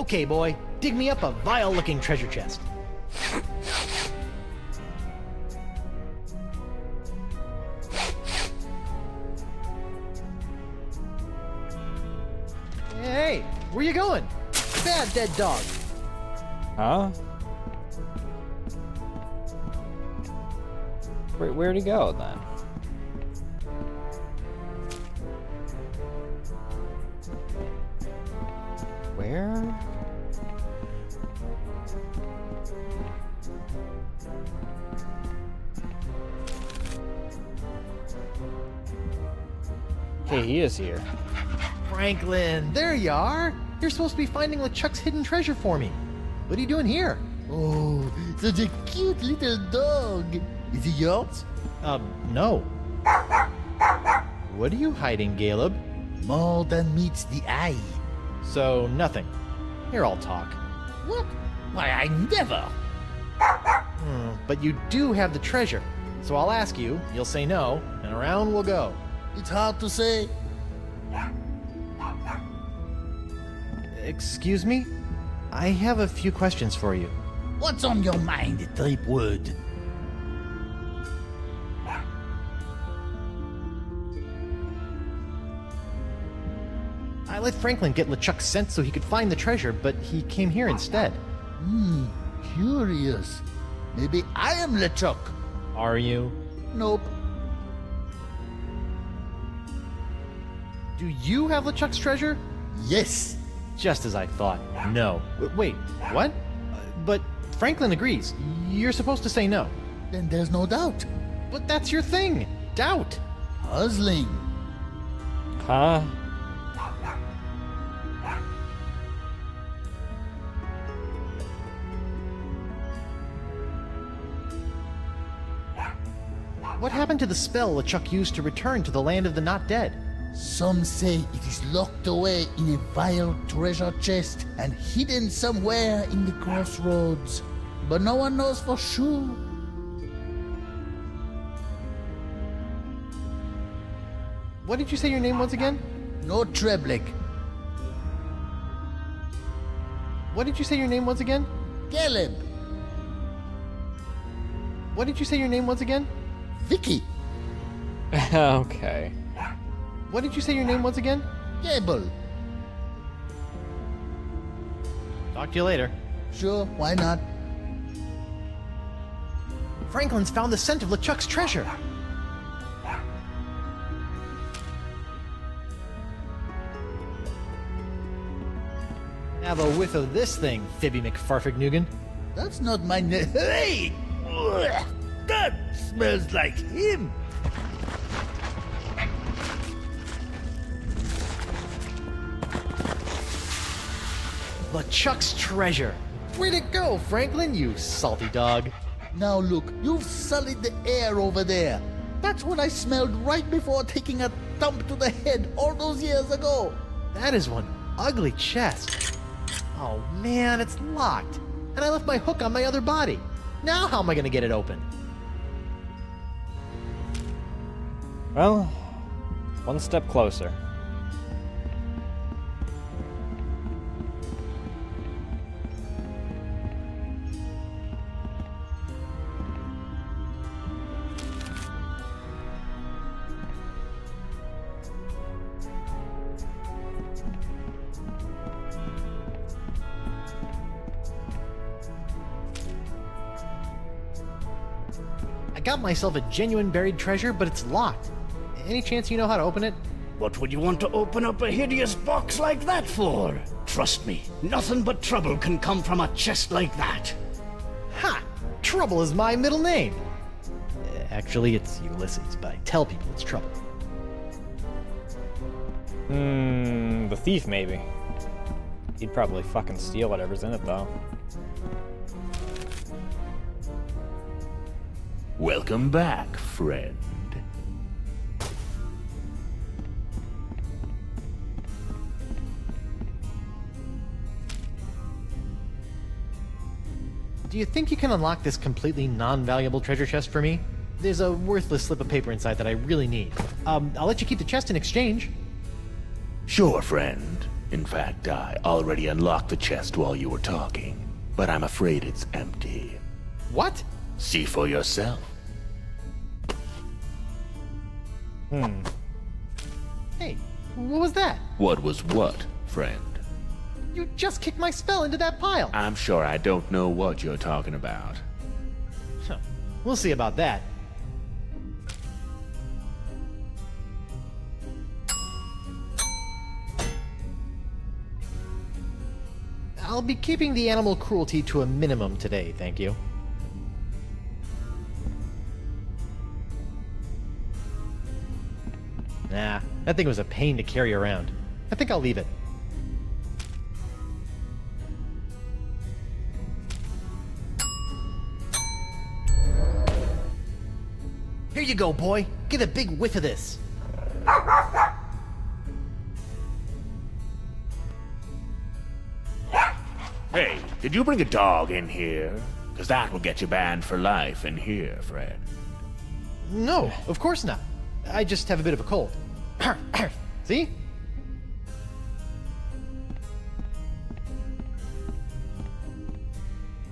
Okay, boy, dig me up a vile-looking treasure chest. Hey, where you going? Bad dead dog. Huh? Where'd he go then? Where? Okay, he is here. Franklin, there you are. You're supposed to be finding LeChuck's hidden treasure for me. What are you doing here? Oh, such a cute little dog. Is he yours? No. What are you hiding, Caleb? More than meets the eye. So, nothing. Here, I'll talk. What? Why, I never. But you do have the treasure. So I'll ask you, you'll say no, and around we'll go. It's hard to say. Excuse me? I have a few questions for you. What's on your mind, Tripwood? I let Franklin get LeChuck's scent so he could find the treasure, but he came here instead. Curious. Maybe I am LeChuck. Are you? Nope. Do you have LeChuck's treasure? Yes. Just as I thought. No. Wait, what? But Franklin agrees. You're supposed to say no. Then there's no doubt. But that's your thing. Doubt. Puzzling. Huh? What happened to the spell LeChuck used to return to the land of the not dead? Some say it is locked away in a vile treasure chest and hidden somewhere in the crossroads. But no one knows for sure. What did you say your name was again? No Treblik. What did you say your name was again? Caleb. What did you say your name was again? Vicky. Okay. What did you say your name was again? Gable. Talk to you later. Sure, why not? Franklin's found the scent of LeChuck's treasure. Have a whiff of this thing, Fibby McFarfignugan. That's not my name. Hey! Ugh, that smells like him. LeChuck's treasure. Where'd it go, Franklin, you salty dog? Now look, you've sullied the air over there. That's what I smelled right before taking a thump to the head all those years ago. That is one ugly chest. Oh man, it's locked. And I left my hook on my other body. Now how am I gonna get it open? Well, one step closer. I got myself a genuine buried treasure, but it's locked. Any chance you know how to open it? What would you want to open up a hideous box like that for? Trust me, nothing but trouble can come from a chest like that. Ha! Trouble is my middle name. Actually, it's Ulysses, but I tell people it's Trouble. The thief, maybe. He'd probably fucking steal whatever's in it, though. Welcome back, friend. Do you think you can unlock this completely non-valuable treasure chest for me? There's a worthless slip of paper inside that I really need. I'll let you keep the chest in exchange. Sure, friend. In fact, I already unlocked the chest while you were talking, but I'm afraid it's empty. What? See for yourself. Hey, what was that? What was what, friend? You just kicked my spell into that pile. I'm sure I don't know what you're talking about. Huh. We'll see about that. I'll be keeping the animal cruelty to a minimum today, thank you. Nah, that thing was a pain to carry around. I think I'll leave it. Here you go, boy. Get a big whiff of this. Hey, did you bring a dog in here? Because that will get you banned for life in here, Fred. No, of course not. I just have a bit of a cold. See?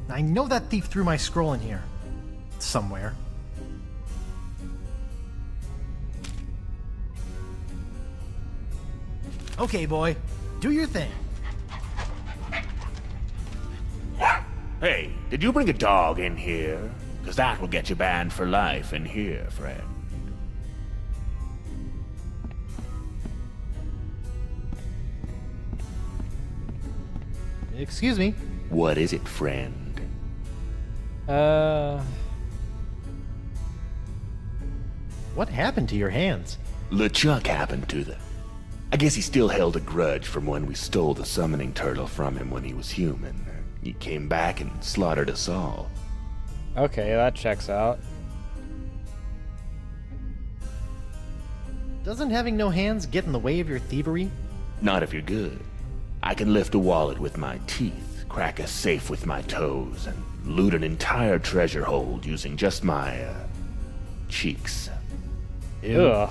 I know that thief threw my scroll in here. Somewhere. Okay, boy. Do your thing. Hey, did you bring a dog in here? Because that will get you banned for life in here, Fred. Excuse me. What is it, friend? What happened to your hands? LeChuck happened to them. I guess he still held a grudge from when we stole the summoning turtle from him when he was human. He came back and slaughtered us all. Okay, that checks out. Doesn't having no hands get in the way of your thievery? Not if you're good. I can lift a wallet with my teeth, crack a safe with my toes, and loot an entire treasure hold using just my, cheeks. Ugh.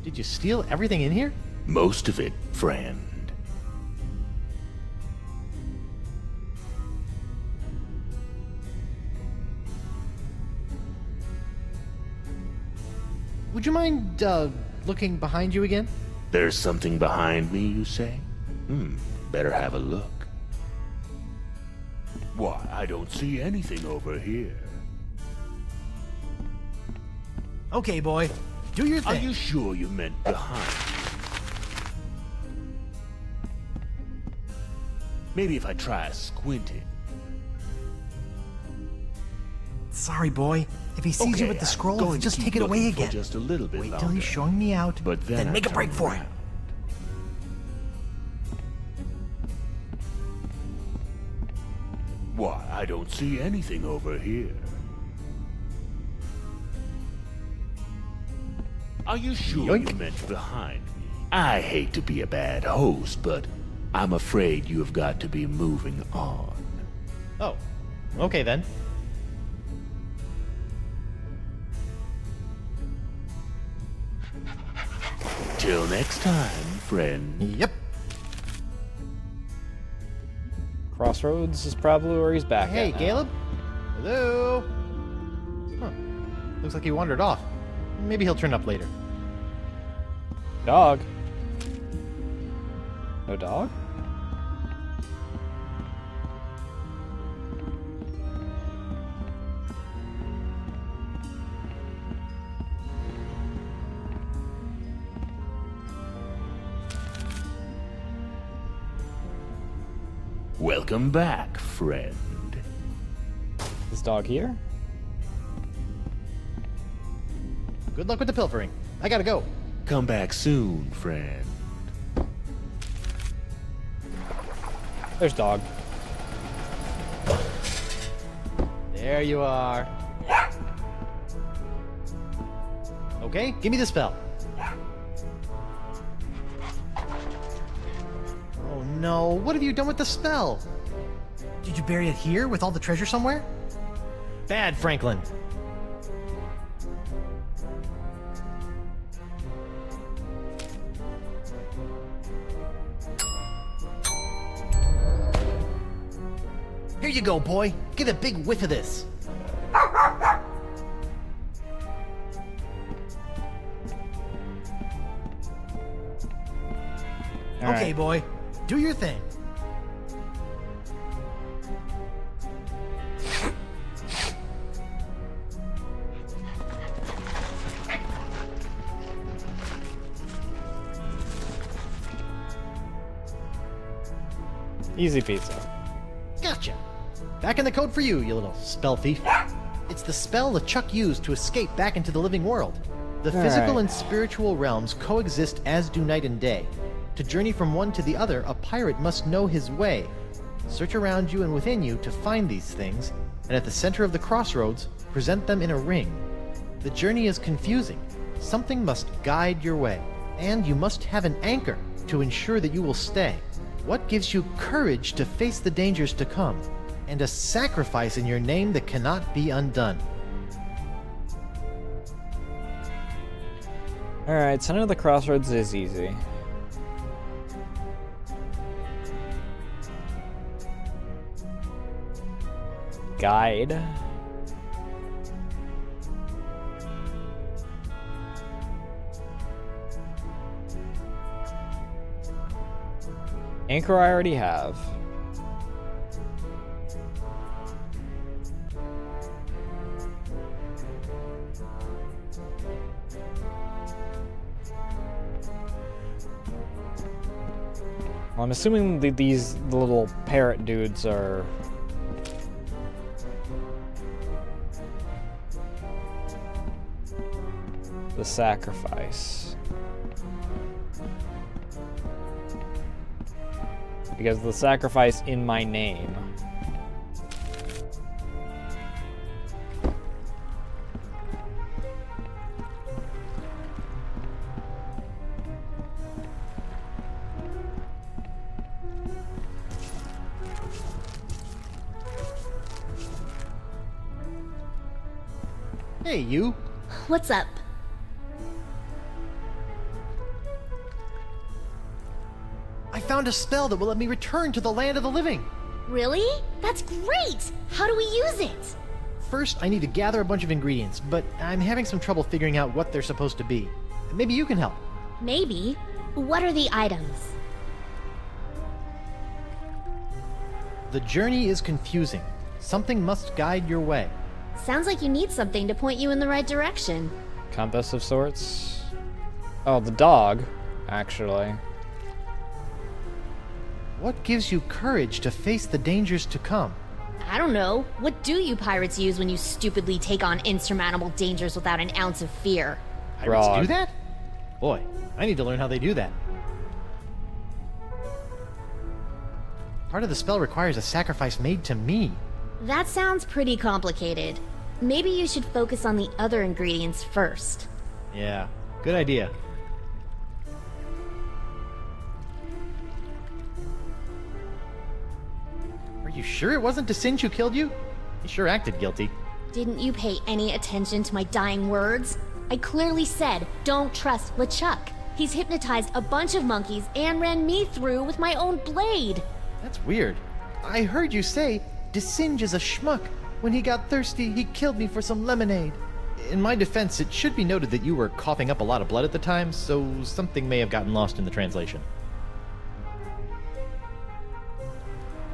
Did you steal everything in here? Most of it, friend. Would you mind, looking behind you again? There's something behind me, you say? Better have a look. Why, I don't see anything over here. Okay, boy. Do your Are thing. you sure you meant behind? Maybe if I try squinting. Sorry, boy. If he sees you with the I'm scroll, going he'll to just keep take it away looking for again. Just a little bit Wait longer. till he's showing me out, But then make a I break turn for it. around. Why, I don't see anything over here. Are you sure Yoink. you meant behind me? I hate to be a bad host, but I'm afraid you have got to be moving on. Oh, okay then. Till next time, friend. Yep. Crossroads is probably where he's back Hey, at now. Caleb? Hello? Huh. Looks like he wandered off. Maybe he'll turn up later. Dog. No dog? Welcome back, friend. Is dog here? Good luck with the pilfering. I gotta go. Come back soon, friend. There's dog. There you are. Okay, give me the spell. Oh no, what have you done with the spell? Did you bury it here with all the treasure somewhere? Bad, Franklin. you go, boy. Get a big whiff of this. All Okay, right. boy. Do your thing. Easy pizza. Gotcha. Back in the code for you, you little spell thief. It's the spell LeChuck used to escape back into the living world. The physical Alright. and spiritual realms coexist as do night and day. To journey from one to the other, a pirate must know his way. Search around you and within you to find these things, and at the center of the crossroads, present them in a ring. The journey is confusing. Something must guide your way, and you must have an anchor to ensure that you will stay. What gives you courage to face the dangers to come, and a sacrifice in your name that cannot be undone? Alright, center of the crossroads is easy. Guide. Anchor I already have. Well, I'm assuming that these little parrot dudes are... the sacrifice. Because the sacrifice in my name. Hey, you. What's up? I found a spell that will let me return to the land of the living. Really? That's great! How do we use it? First, I need to gather a bunch of ingredients, but I'm having some trouble figuring out what they're supposed to be. Maybe you can help. Maybe. What are the items? The journey is confusing. Something must guide your way. Sounds like you need something to point you in the right direction. Compass of sorts. Oh, the dog, actually. What gives you courage to face the dangers to come? I don't know. What do you pirates use when you stupidly take on insurmountable dangers without an ounce of fear? Pirates Grog. do that? Boy, I need to learn how they do that. Part of the spell requires a sacrifice made to me. That sounds pretty complicated. Maybe you should focus on the other ingredients first. Yeah, good idea. Are you sure it wasn't Desinge who killed you? He sure acted guilty. Didn't you pay any attention to my dying words? I clearly said, don't trust LeChuck. He's hypnotized a bunch of monkeys and ran me through with my own blade. That's weird. I heard you say Desinge is a schmuck. When he got thirsty, he killed me for some lemonade. In my defense, it should be noted that you were coughing up a lot of blood at the time, so something may have gotten lost in the translation.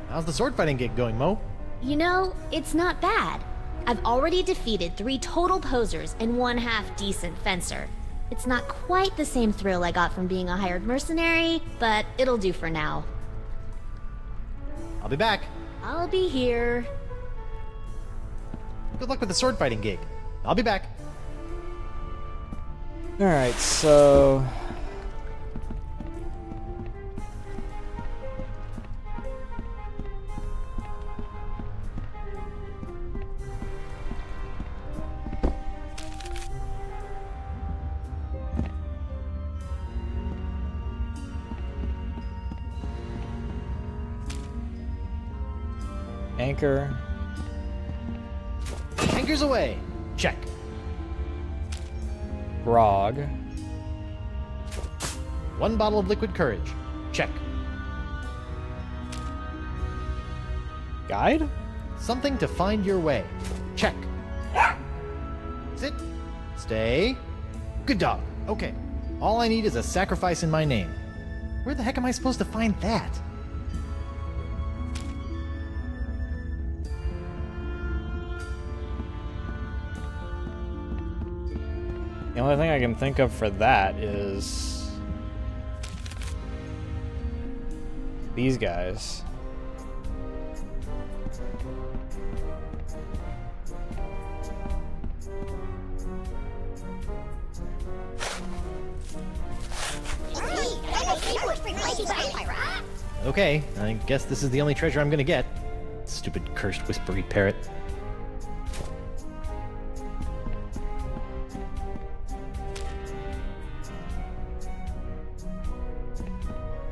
How's the sword fighting gig going, Mo? You know, it's not bad. I've already defeated 3 total posers and 1 half-decent fencer. It's not quite the same thrill I got from being a hired mercenary, but it'll do for now. I'll be back. I'll be here. Good luck with the sword fighting gig. I'll be back. Alright, so... Anchor. Anchors away. Check. Grog. 1 bottle of liquid courage. Check. Guide? Something to find your way. Check. Sit. Stay. Good dog. Okay. All I need is a sacrifice in my name. Where the heck am I supposed to find that? The only thing I can think of for that is these guys. Okay, I guess this is the only treasure I'm gonna get. Stupid cursed whispery parrot.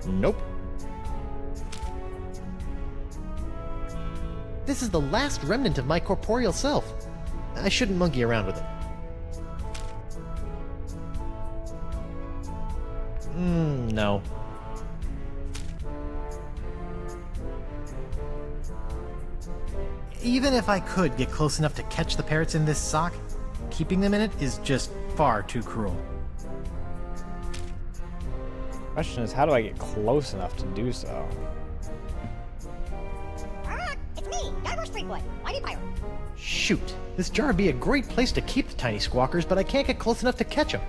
Nope. This is the last remnant of my corporeal self. I shouldn't monkey around with it. No. Even if I could get close enough to catch the parrots in this sock, keeping them in it is just far too cruel. Question is, how do I get close enough to do so? It's me, Diverse Freakwood. Mighty Pirate. Shoot, this jar would be a great place to keep the tiny squawkers, but I can't get close enough to catch them.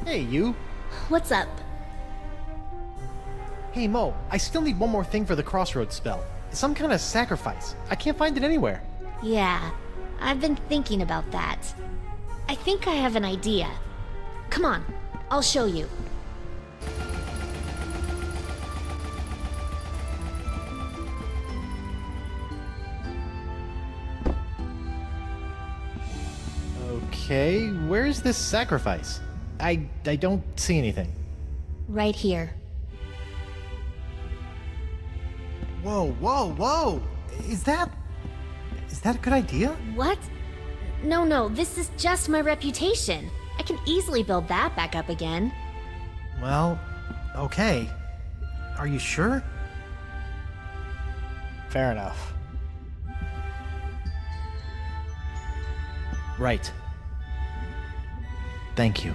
Hey, you. What's up? Hey, Mo, I still need one more thing for the Crossroads spell. Some kind of sacrifice. I can't find it anywhere. Yeah, I've been thinking about that. I think I have an idea. Come on, I'll show you. Okay, where's this sacrifice? I don't see anything. Right here. Whoa, whoa, whoa! Is that a good idea? What? No, this is just my reputation. I can easily build that back up again. Well, okay. Are you sure? Fair enough. Right. Thank you.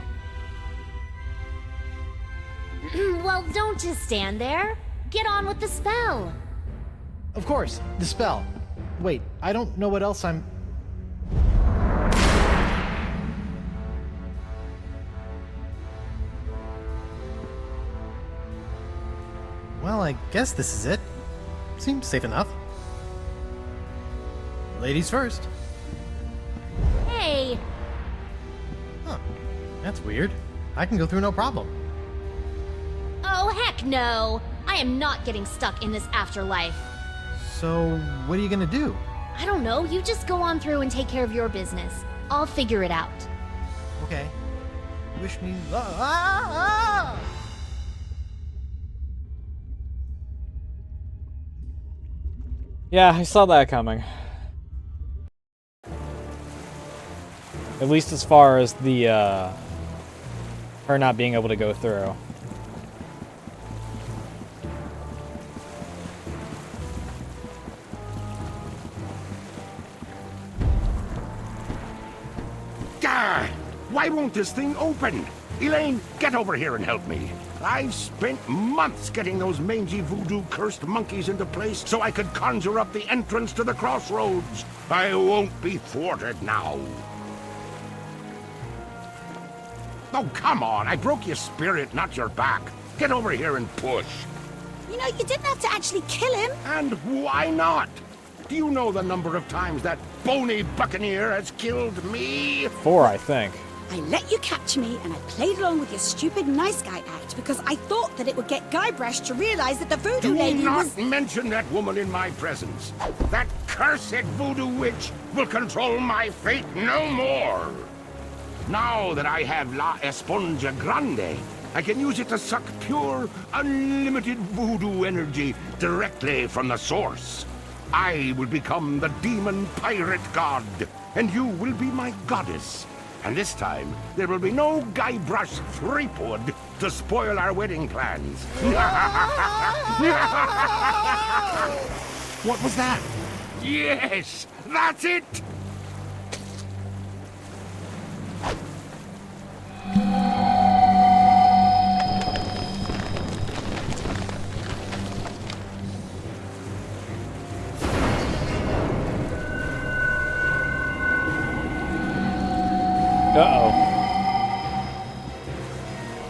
Well, don't just stand there. Get on with the spell. Of course, the spell. Wait, I don't know what else I'm... Well, I guess this is it. Seems safe enough. Ladies first. Hey! Huh. That's weird. I can go through no problem. Oh, heck no! I am not getting stuck in this afterlife. So, what are you gonna do? I don't know, you just go on through and take care of your business. I'll figure it out. Okay. Wish me luck. Yeah, I saw that coming. At least as far as the, her not being able to go through. Gah! Why won't this thing open? Elaine, get over here and help me. I've spent months getting those mangy voodoo-cursed monkeys into place so I could conjure up the entrance to the crossroads. I won't be thwarted now. Oh, come on. I broke your spirit, not your back. Get over here and push. You know, you didn't have to actually kill him. And why not? Do you know the number of times that bony buccaneer has killed me? 4, I think. I let you capture me, and I played along with your stupid nice guy act because I thought that it would get Guybrush to realize that the voodoo Do lady not was... mention that woman in my presence. That cursed voodoo witch will control my fate no more. Now that I have La Esponja Grande, I can use it to suck pure, unlimited voodoo energy directly from the source. I will become the demon pirate god, and you will be my goddess. And this time, there will be no Guybrush Threepwood to spoil our wedding plans. What was that? Yes, that's it! Uh-oh.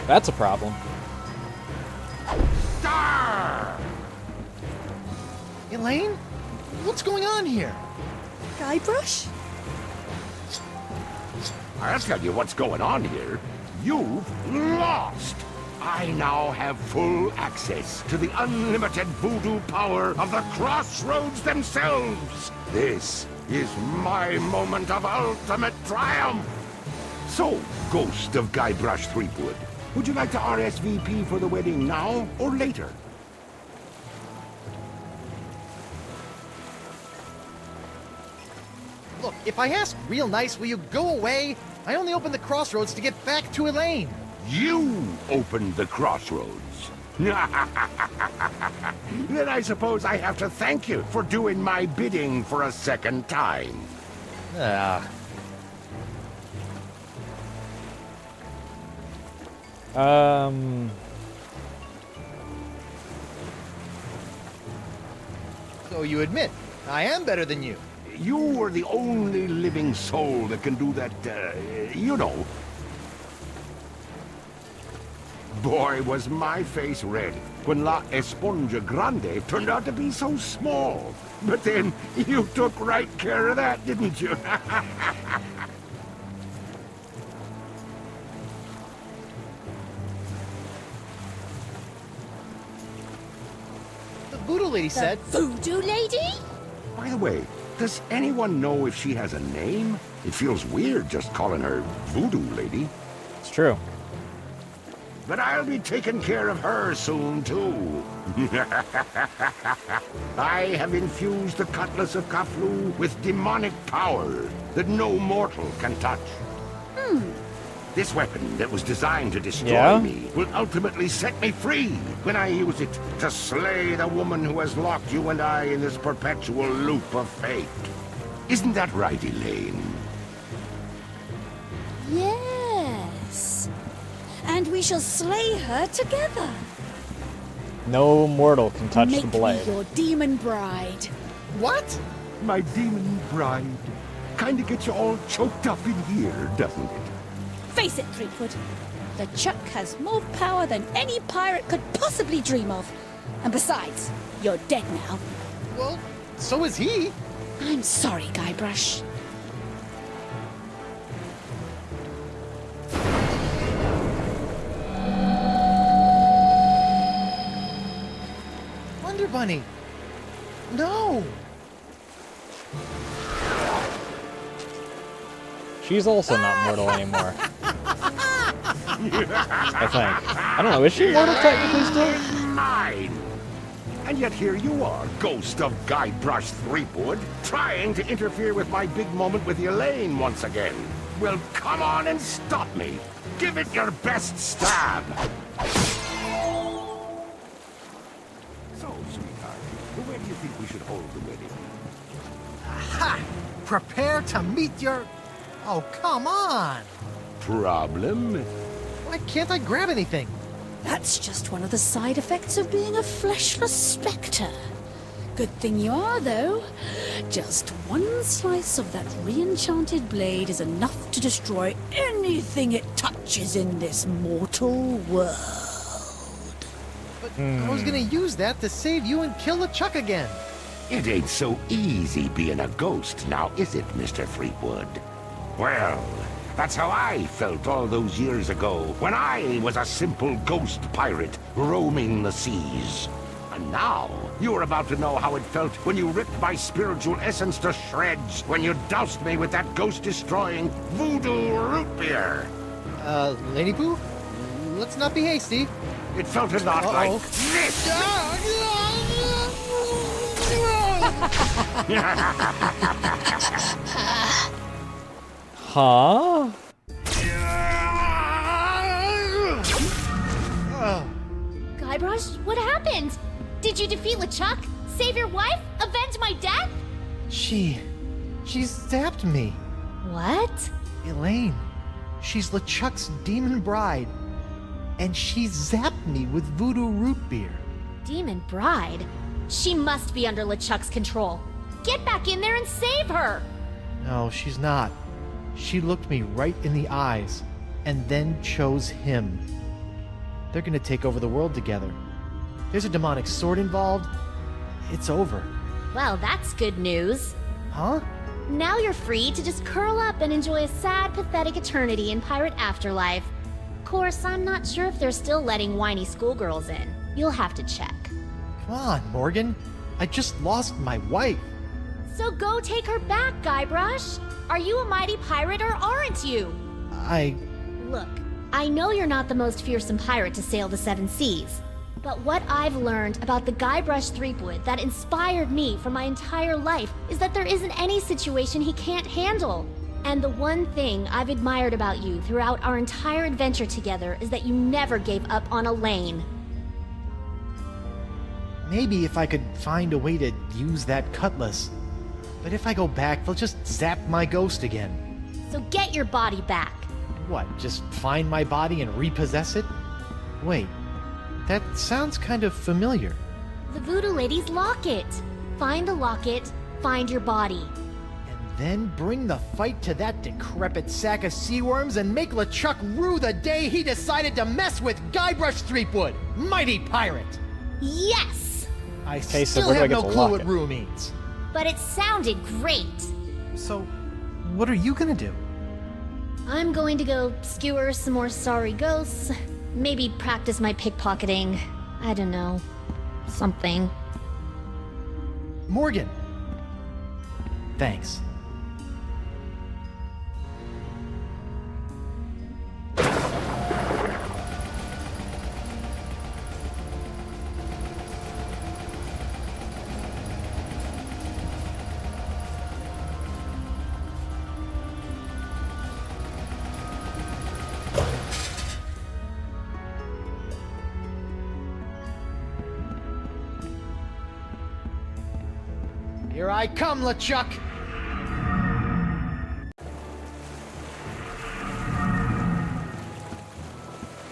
That's a problem. Star! Elaine? What's going on here? Guybrush? I'll tell you what's going on here. You've lost! I now have full access to the unlimited voodoo power of the Crossroads themselves. This is my moment of ultimate triumph. So, Ghost of Guybrush Threepwood, would you like to RSVP for the wedding now or later? Look, if I ask real nice, will you go away? I only opened the crossroads to get back to Elaine. You opened the crossroads. Then I suppose I have to thank you for doing my bidding for a second time. So you admit, I am better than you. You are the only living soul that can do that, you know. Boy, was my face red when La Esponja Grande turned out to be so small. But then, you took right care of that, didn't you? The voodoo lady said... Voodoo lady? By the way, does anyone know if she has a name? It feels weird just calling her Voodoo Lady. It's true. But I'll be taking care of her soon, too. I have infused the Cutlass of Kaflu with demonic power that no mortal can touch. This weapon that was designed to destroy me will ultimately set me free when I use it to slay the woman who has locked you and I in this perpetual loop of fate. Isn't that right, Elaine? Yes. And we shall slay her together. No mortal can touch Make the blade. me your demon bride. What? My demon bride. Kinda gets you all choked up in here, doesn't it? Face it, Threepwood. The Chuck has more power than any pirate could possibly dream of. And besides, you're dead now. Well, so is he. I'm sorry, Guybrush. Wonder Bunny. No. She's also not mortal anymore. I think. I don't know, is she mortal technically still? Mine! And yet here you are, Ghost of Guybrush Threepwood, trying to interfere with my big moment with Elaine once again. Well, come on and stop me. Give it your best stab. So, sweetheart, where do you think we should hold the wedding? Ha! Prepare to meet your... Oh, come on! Problem? Why can't I grab anything? That's just one of the side effects of being a fleshless spectre. Good thing you are, though. Just one slice of that re-enchanted blade is enough to destroy anything it touches in this mortal world. But I was gonna use that to save you and kill the Chuck again. It ain't so easy being a ghost now, is it, Mr. Fleetwood? Well, that's how I felt all those years ago, when I was a simple ghost pirate roaming the seas. And now, you're about to know how it felt when you ripped my spiritual essence to shreds, when you doused me with that ghost-destroying voodoo root beer. Lady Pooh? Let's not be hasty. It felt a lot like this. Huh? Guybrush, what happened? Did you defeat LeChuck? Save your wife? Avenge my death? She zapped me. What? Elaine, she's LeChuck's demon bride. And she zapped me with voodoo root beer. Demon bride? She must be under LeChuck's control. Get back in there and save her! No, she's not. She looked me right in the eyes and then chose him. They're gonna take over the world together. There's a demonic sword involved. It's over. Well, that's good news. Huh? Now you're free to just curl up and enjoy a sad, pathetic eternity in Pirate Afterlife. Of course, I'm not sure if they're still letting whiny schoolgirls in. You'll have to check. Come on, Morgan. I just lost my wife. So go take her back, Guybrush. Are you a mighty pirate or aren't you? Look, I know you're not the most fearsome pirate to sail the seven seas. But what I've learned about the Guybrush Threepwood that inspired me for my entire life is that there isn't any situation he can't handle. And the one thing I've admired about you throughout our entire adventure together is that you never gave up on Elaine. maybe if I could find a way to use that cutlass. But if I go back, they'll just zap my ghost again. So get your body back. What, just find my body and repossess it? Wait, that sounds kind of familiar. The Voodoo Lady's locket. Find the locket, find your body. And then bring the fight to that decrepit sack of sea worms and make LeChuck rue the day he decided to mess with Guybrush Threepwood, mighty pirate! Yes! I Okay, so still where do I have get no the clue what locket? rue means. But it sounded great. So, what are you gonna do? I'm going to go skewer some more sorry ghosts. Maybe practice my pickpocketing. I don't know. Something. Morgan! Thanks. Here I come, LeChuck!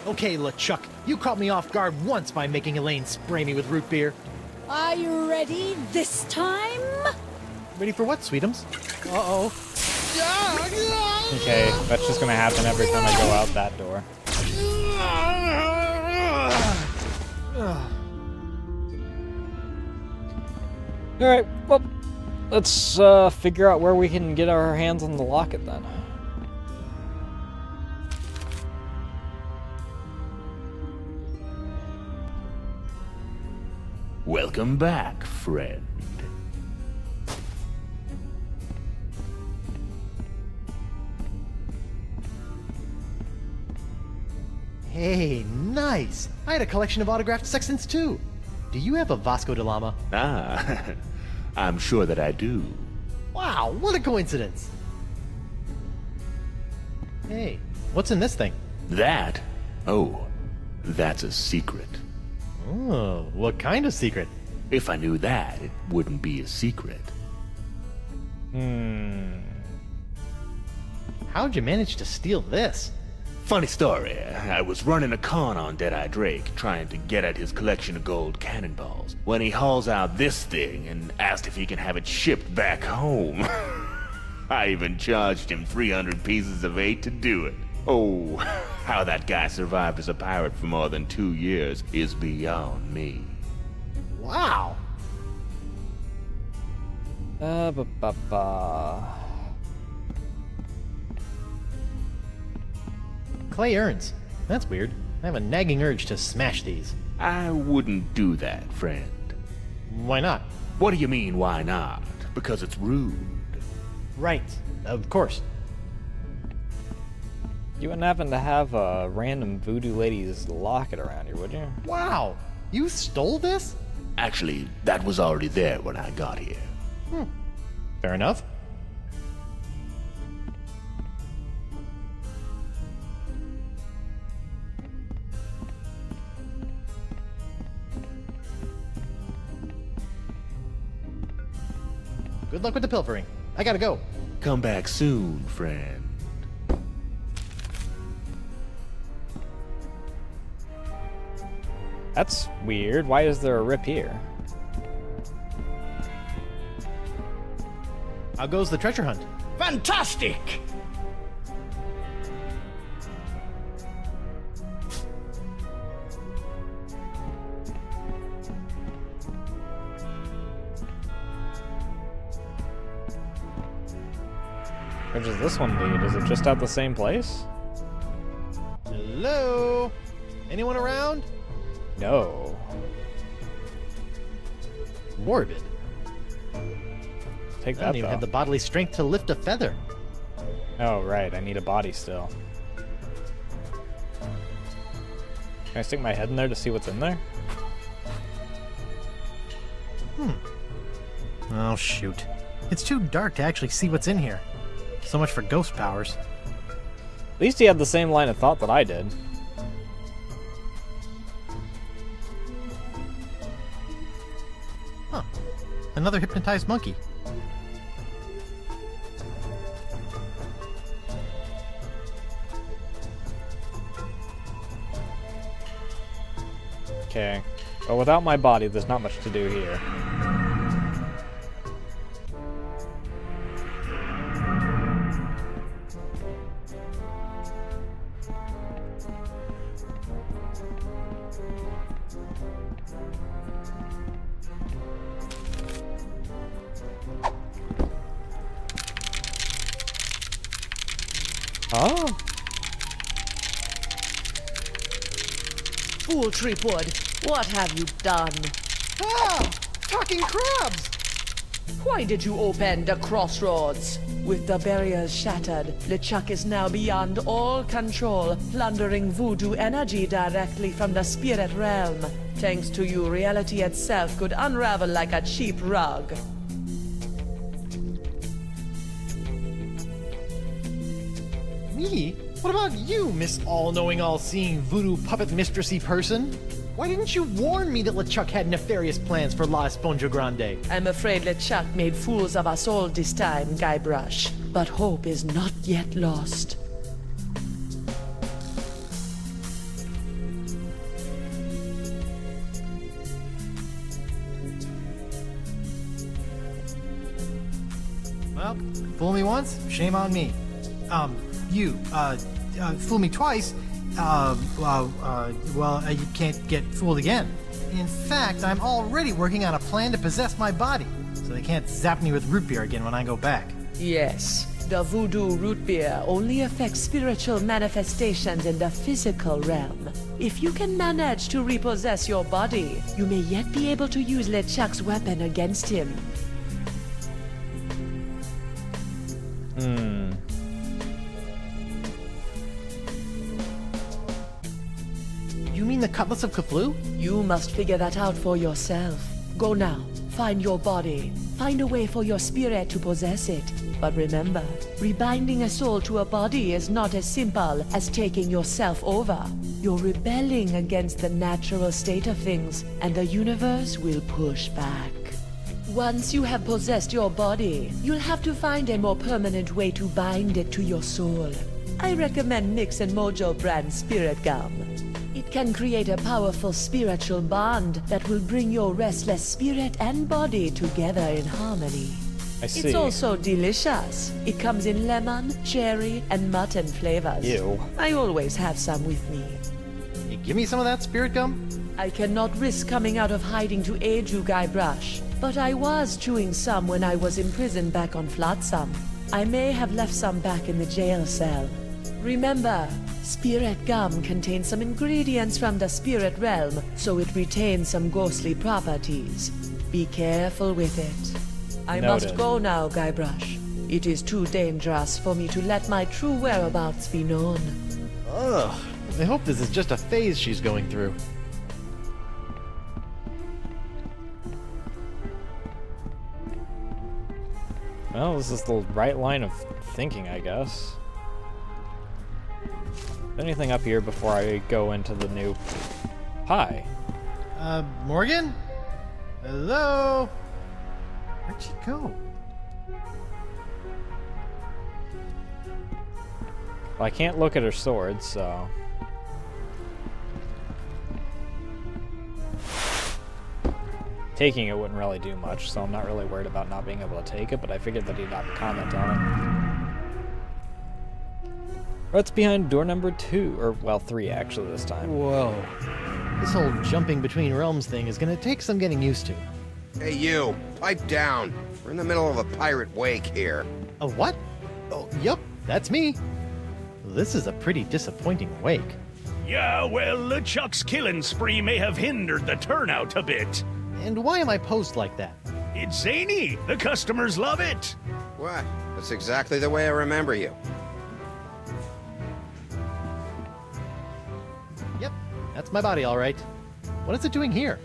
Okay, LeChuck, you caught me off guard once by making Elaine spray me with root beer. Are you ready this time? Ready for what, Sweetums? Uh-oh. Okay, that's just gonna happen every time I go out that door. Alright, well, let's figure out where we can get our hands on the locket then. Welcome back, friend. Hey, nice! I had a collection of autographed sextants too. Do you have a Vasco da Lama? Ah, I'm sure that I do. Wow, what a coincidence! Hey, what's in this thing? That? Oh, that's a secret. Oh, what kind of secret? If I knew that, it wouldn't be a secret. How'd you manage to steal this? Funny story, I was running a con on Deadeye Drake, trying to get at his collection of gold cannonballs, when he hauls out this thing and asked if he can have it shipped back home. I even charged him 300 pieces of 8 to do it. Oh, how that guy survived as a pirate for more than 2 years is beyond me. Wow! Ba-ba-ba. Clay urns. That's weird. I have a nagging urge to smash these. I wouldn't do that, friend. Why not? What do you mean, why not? Because it's rude. Right. Of course. You wouldn't happen to have a random voodoo lady's locket around here, would you? Wow. You stole this? Actually, that was already there when I got here. Fair enough. Good luck with the pilfering. I gotta go. Come back soon, friend. That's weird. Why is there a rip here? How goes the treasure hunt? Fantastic! Where does this one lead? Is it just at the same place? Hello? Anyone around? No. Morbid. Take I that, don't even though. have the bodily strength to lift a feather. Oh, right. I need a body still. Can I stick my head in there to see what's in there? Oh, shoot. It's too dark to actually see what's in here. So much for ghost powers. At least he had the same line of thought that I did. Huh. Another hypnotized monkey. Okay. But without my body, there's not much to do here. Oh. Fool Tripwood, what have you done? Ah! Talking crabs! Why did you open the crossroads? With the barriers shattered, LeChuck is now beyond all control, plundering voodoo energy directly from the spirit realm. Thanks to you, reality itself could unravel like a cheap rug. Me? What about you, Miss All-Knowing, All-Seeing, Voodoo Puppet Mistressy person? Why didn't you warn me that LeChuck had nefarious plans for La Esponja Grande? I'm afraid LeChuck made fools of us all this time, Guybrush. But hope is not yet lost. Well, fool me once, shame on me. Fool me twice, you can't get fooled again. In fact, I'm already working on a plan to possess my body, so they can't zap me with root beer again when I go back. Yes, the voodoo root beer only affects spiritual manifestations in the physical realm. If you can manage to repossess your body, you may yet be able to use LeChuck's weapon against him. You mean the Cutlass of Cthulhu? You must figure that out for yourself. Go now, find your body. Find a way for your spirit to possess it. But remember, rebinding a soul to a body is not as simple as taking yourself over. You're rebelling against the natural state of things, and the universe will push back. Once you have possessed your body, you'll have to find a more permanent way to bind it to your soul. I recommend Mix and Mojo brand Spirit Gum. It can create a powerful spiritual bond that will bring your restless spirit and body together in harmony. I see. It's also delicious. It comes in lemon, cherry, and mutton flavors. Ew. I always have some with me. You give me some of that spirit gum? I cannot risk coming out of hiding to aid you, Guybrush. But I was chewing some when I was imprisoned back on Flotsam. I may have left some back in the jail cell. Remember, spirit gum contains some ingredients from the spirit realm, so it retains some ghostly properties. Be careful with it. I must Noted. go now, Guybrush. It is too dangerous for me to let my true whereabouts be known. Ugh. I hope this is just a phase she's going through. Well, this is the right line of thinking, I guess. Anything up here before I go into the new... Hi. Morgan? Hello? Where'd she go? Well, I can't look at her sword, so... Taking it wouldn't really do much, so I'm not really worried about not being able to take it, but I figured that he'd have a comment on it. What's behind door number 2? Or, well, 3 actually this time. Whoa. This whole jumping between realms thing is gonna take some getting used to. Hey, you! Pipe down! We're in the middle of a pirate wake here. A what? Oh, yup, that's me. This is a pretty disappointing wake. Yeah, well, LeChuck's killing spree may have hindered the turnout a bit. And why am I posed like that? It's zany. The customers love it. What? That's exactly the way I remember you. Yep, that's my body, all right. What is it doing here?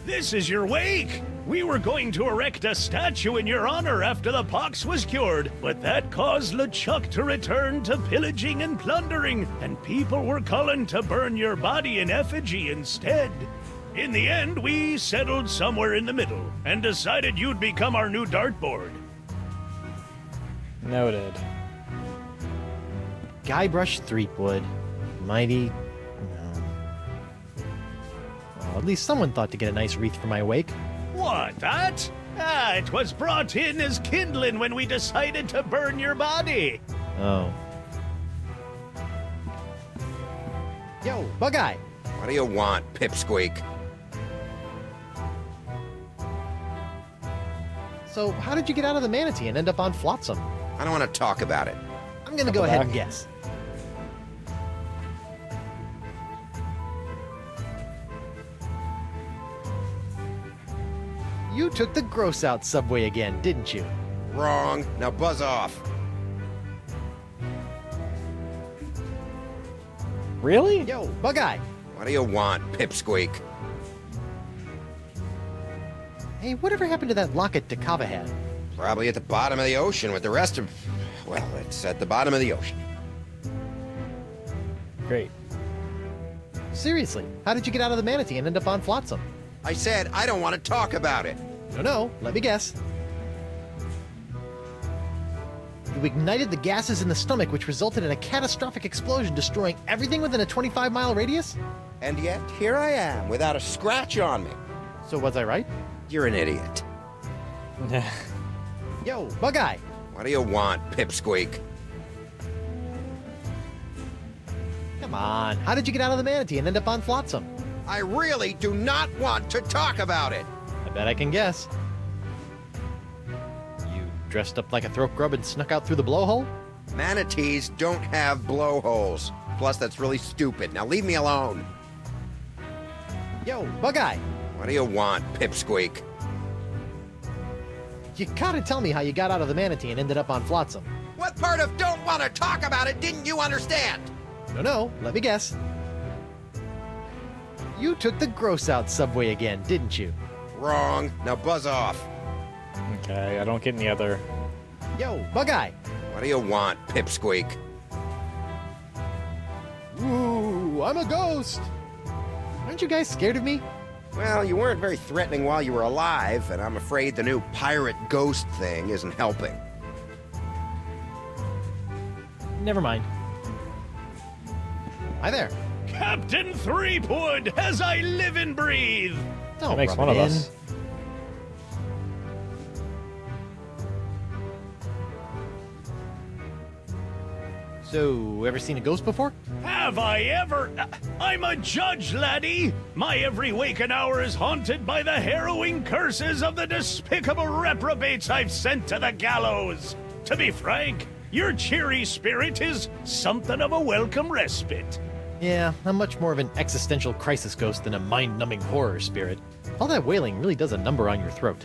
This is your wake. We were going to erect a statue in your honor after the pox was cured, but that caused LeChuck to return to pillaging and plundering, and people were calling to burn your body in effigy instead. In the end, we settled somewhere in the middle, and decided you'd become our new dartboard. Noted. Guybrush Threepwood. Mighty... no. Well, at least someone thought to get a nice wreath for my wake. What, that? Ah, it was brought in as kindling when we decided to burn your body. Oh. Yo, Bug-Eye! What do you want, Pipsqueak? So, how did you get out of the manatee and end up on Flotsam? I don't want to talk about it. I'm gonna go ahead and guess. You took the gross out subway again, didn't you? Wrong. Now buzz off. Really? Yo, Bug-Eye! What do you want, Pipsqueak? Hey, whatever happened to that locket Dakava had? Probably at the bottom of the ocean with the rest of... Well, it's at the bottom of the ocean. Great. Seriously, how did you get out of the manatee and end up on Flotsam? I said I don't want to talk about it. No, let me guess. You ignited the gases in the stomach, which resulted in a catastrophic explosion, destroying everything within a 25-mile radius? And yet, here I am, without a scratch on me. So was I right? You're an idiot. Yo, Bug-Eye! What do you want, Pipsqueak? Come on, how did you get out of the manatee and end up on Flotsam? I really do not want to talk about it. I bet I can guess. You dressed up like a throat grub and snuck out through the blowhole? Manatees don't have blowholes. Plus, that's really stupid. Now leave me alone. Yo, Bug-Eye! What do you want, Pipsqueak? You gotta tell me how you got out of the manatee and ended up on Flotsam. What part of don't want to talk about it didn't you understand? No, let me guess. You took the gross out subway again, didn't you? Wrong. Now buzz off. Okay, I don't get any other... Yo, Bug-Eye! What do you want, Pipsqueak? Ooh, I'm a ghost! Aren't you guys scared of me? Well, you weren't very threatening while you were alive, and I'm afraid the new pirate ghost thing isn't helping. Never mind. Hi there. Captain Threepwood, as I live and breathe. Don't That makes rub one it of in. us. So, ever seen a ghost before? How Have I ever? I'm a judge, laddie. My every waking hour is haunted by the harrowing curses of the despicable reprobates I've sent to the gallows. To be frank, your cheery spirit is something of a welcome respite. Yeah, I'm much more of an existential crisis ghost than a mind-numbing horror spirit. All that wailing really does a number on your throat.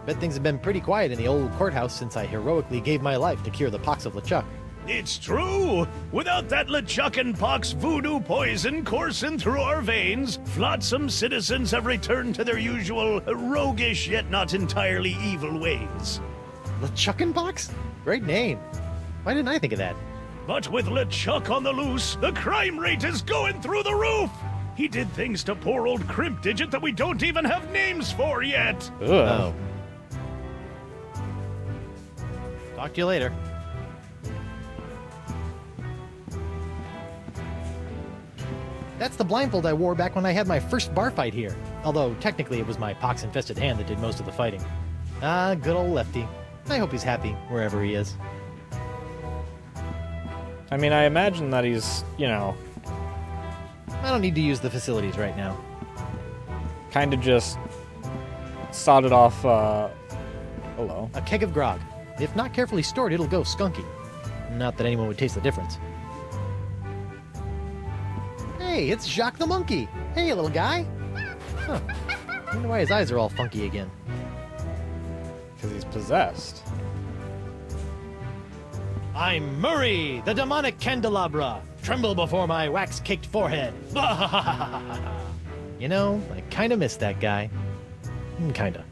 Bet things have been pretty quiet in the old courthouse since I heroically gave my life to cure the pox of LeChuck. It's true! Without that LeChuck and pox voodoo poison coursing through our veins, flotsam citizens have returned to their usual roguish yet not entirely evil ways. LeChuck and pox? Great name. Why didn't I think of that? But with LeChuck on the loose, the crime rate is going through the roof! He did things to poor old Crimp Digit that we don't even have names for yet! Ugh. Oh. Talk to you later. That's the blindfold I wore back when I had my first bar fight here. Although, technically, it was my pox-infested hand that did most of the fighting. Ah, good old Lefty. I hope he's happy, wherever he is. I mean, I imagine that he's, you know... I don't need to use the facilities right now. Kind of just... sodded off, hello. A keg of grog. If not carefully stored, it'll go skunky. Not that anyone would taste the difference. Hey, it's Jacques the Monkey! Hey, little guy! Huh. I wonder why his eyes are all funky again. Because he's possessed. I'm Murray, the demonic candelabra! Tremble before my wax-caked forehead! You know, I kinda miss that guy. Kinda.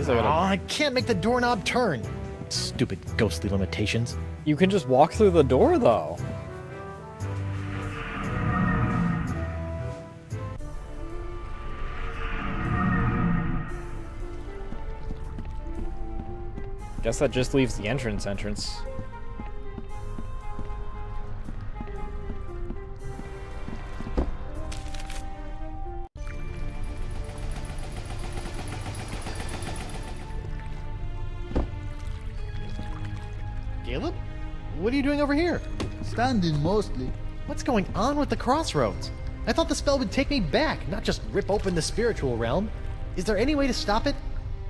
I can't make the doorknob turn. Stupid ghostly limitations. You can just walk through the door, though. Guess that just leaves the entrance. Caleb? What are you doing over here? Standing mostly. What's going on with the crossroads? I thought the spell would take me back, not just rip open the spiritual realm. Is there any way to stop it?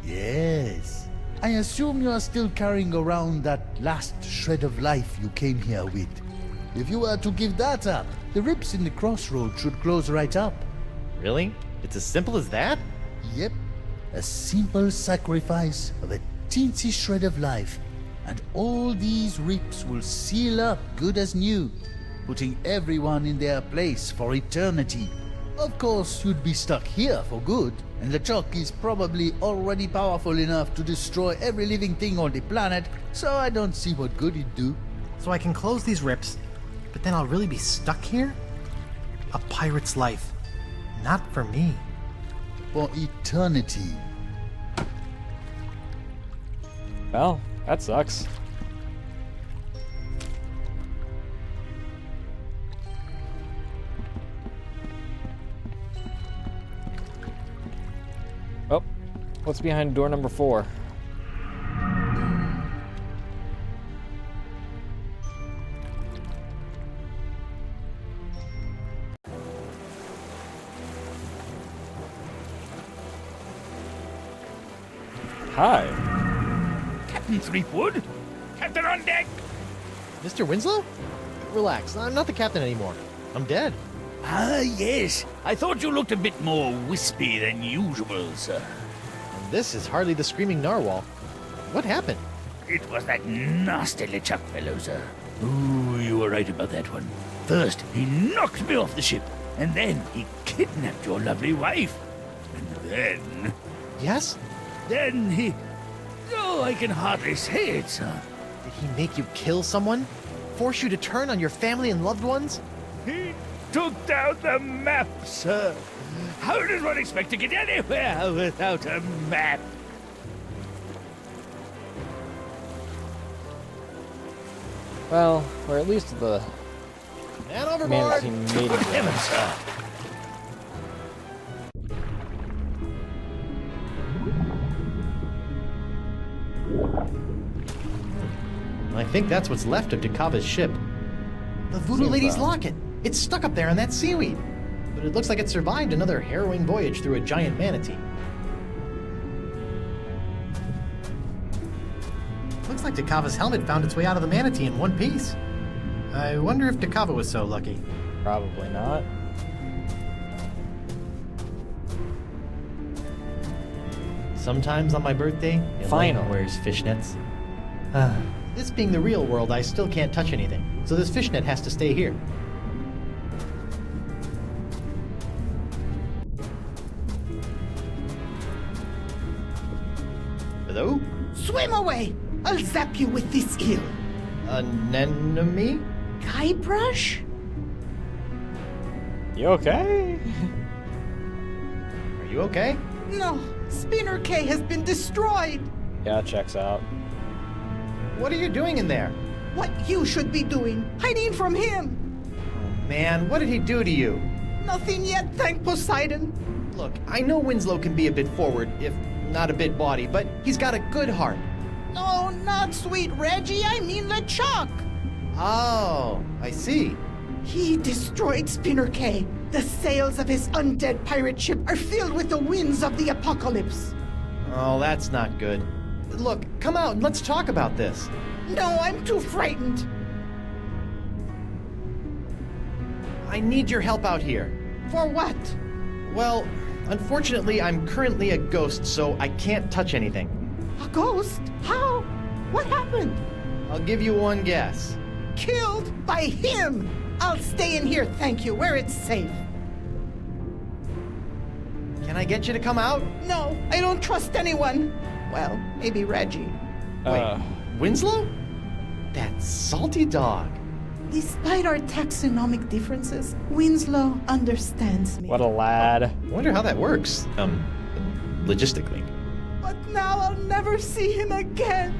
Yes. I assume you are still carrying around that last shred of life you came here with. If you were to give that up, the rips in the crossroads should close right up. Really? It's as simple as that? Yep. A simple sacrifice of a teensy shred of life, and all these rips will seal up good as new, putting everyone in their place for eternity. Of course, you'd be stuck here for good, and LeChuck is probably already powerful enough to destroy every living thing on the planet, so I don't see what good it'd do. So I can close these rips, but then I'll really be stuck here? A pirate's life. Not for me. For eternity. Well, that sucks. Oh, what's behind door number 4? Hi. Captain Threepwood? Captain on deck! Mr. Winslow? Relax, I'm not the captain anymore. I'm dead. Ah, yes. I thought you looked a bit more wispy than usual, sir. And this is hardly the screaming narwhal. What happened? It was that nasty LeChuck fellow, sir. Ooh, you were right about that one. First, he knocked me off the ship, and then he kidnapped your lovely wife. And then... Yes? Then he... Oh, I can hardly say it, sir. Did he make you kill someone? Force you to turn on your family and loved ones? He took down the map, sir. How does one expect to get anywhere without a map? Well, or at least the Man overboard! man he made it. Heavens, sir. I think that's what's left of Dakava's ship. The Voodoo Seems Lady's so. locket. It's stuck up there in that seaweed. But it looks like it survived another harrowing voyage through a giant manatee. Looks like Dakava's helmet found its way out of the manatee in one piece. I wonder if Dakava was so lucky. Probably not. Sometimes on my birthday, Elaine Finally. wears fishnets. This being the real world, I still can't touch anything, so this fishnet has to stay here. Hello? Swim away! I'll zap you with this eel. Anemone? Guybrush? You okay? Are you okay? No, Spinner K has been destroyed. Yeah, checks out. What are you doing in there? What you should be doing, hiding from him. Oh man, what did he do to you? Nothing yet, thank Poseidon. Look, I know Winslow can be a bit forward, if not a bit bawdy, but he's got a good heart. No, not sweet Reggie, I mean LeChuck. Oh, I see. He destroyed Spinner K. The sails of his undead pirate ship are filled with the winds of the apocalypse. Oh, that's not good. Look, come out and let's talk about this. No, I'm too frightened. I need your help out here. For what? Well, unfortunately, I'm currently a ghost, so I can't touch anything. A ghost? How? What happened? I'll give you one guess. Killed by him! I'll stay in here, thank you, where it's safe. Can I get you to come out? No, I don't trust anyone. Well, maybe Reggie. Wait, Winslow? That salty dog. Despite our taxonomic differences, Winslow understands me. What a lad. I wonder how that works. Logistically. But now I'll never see him again.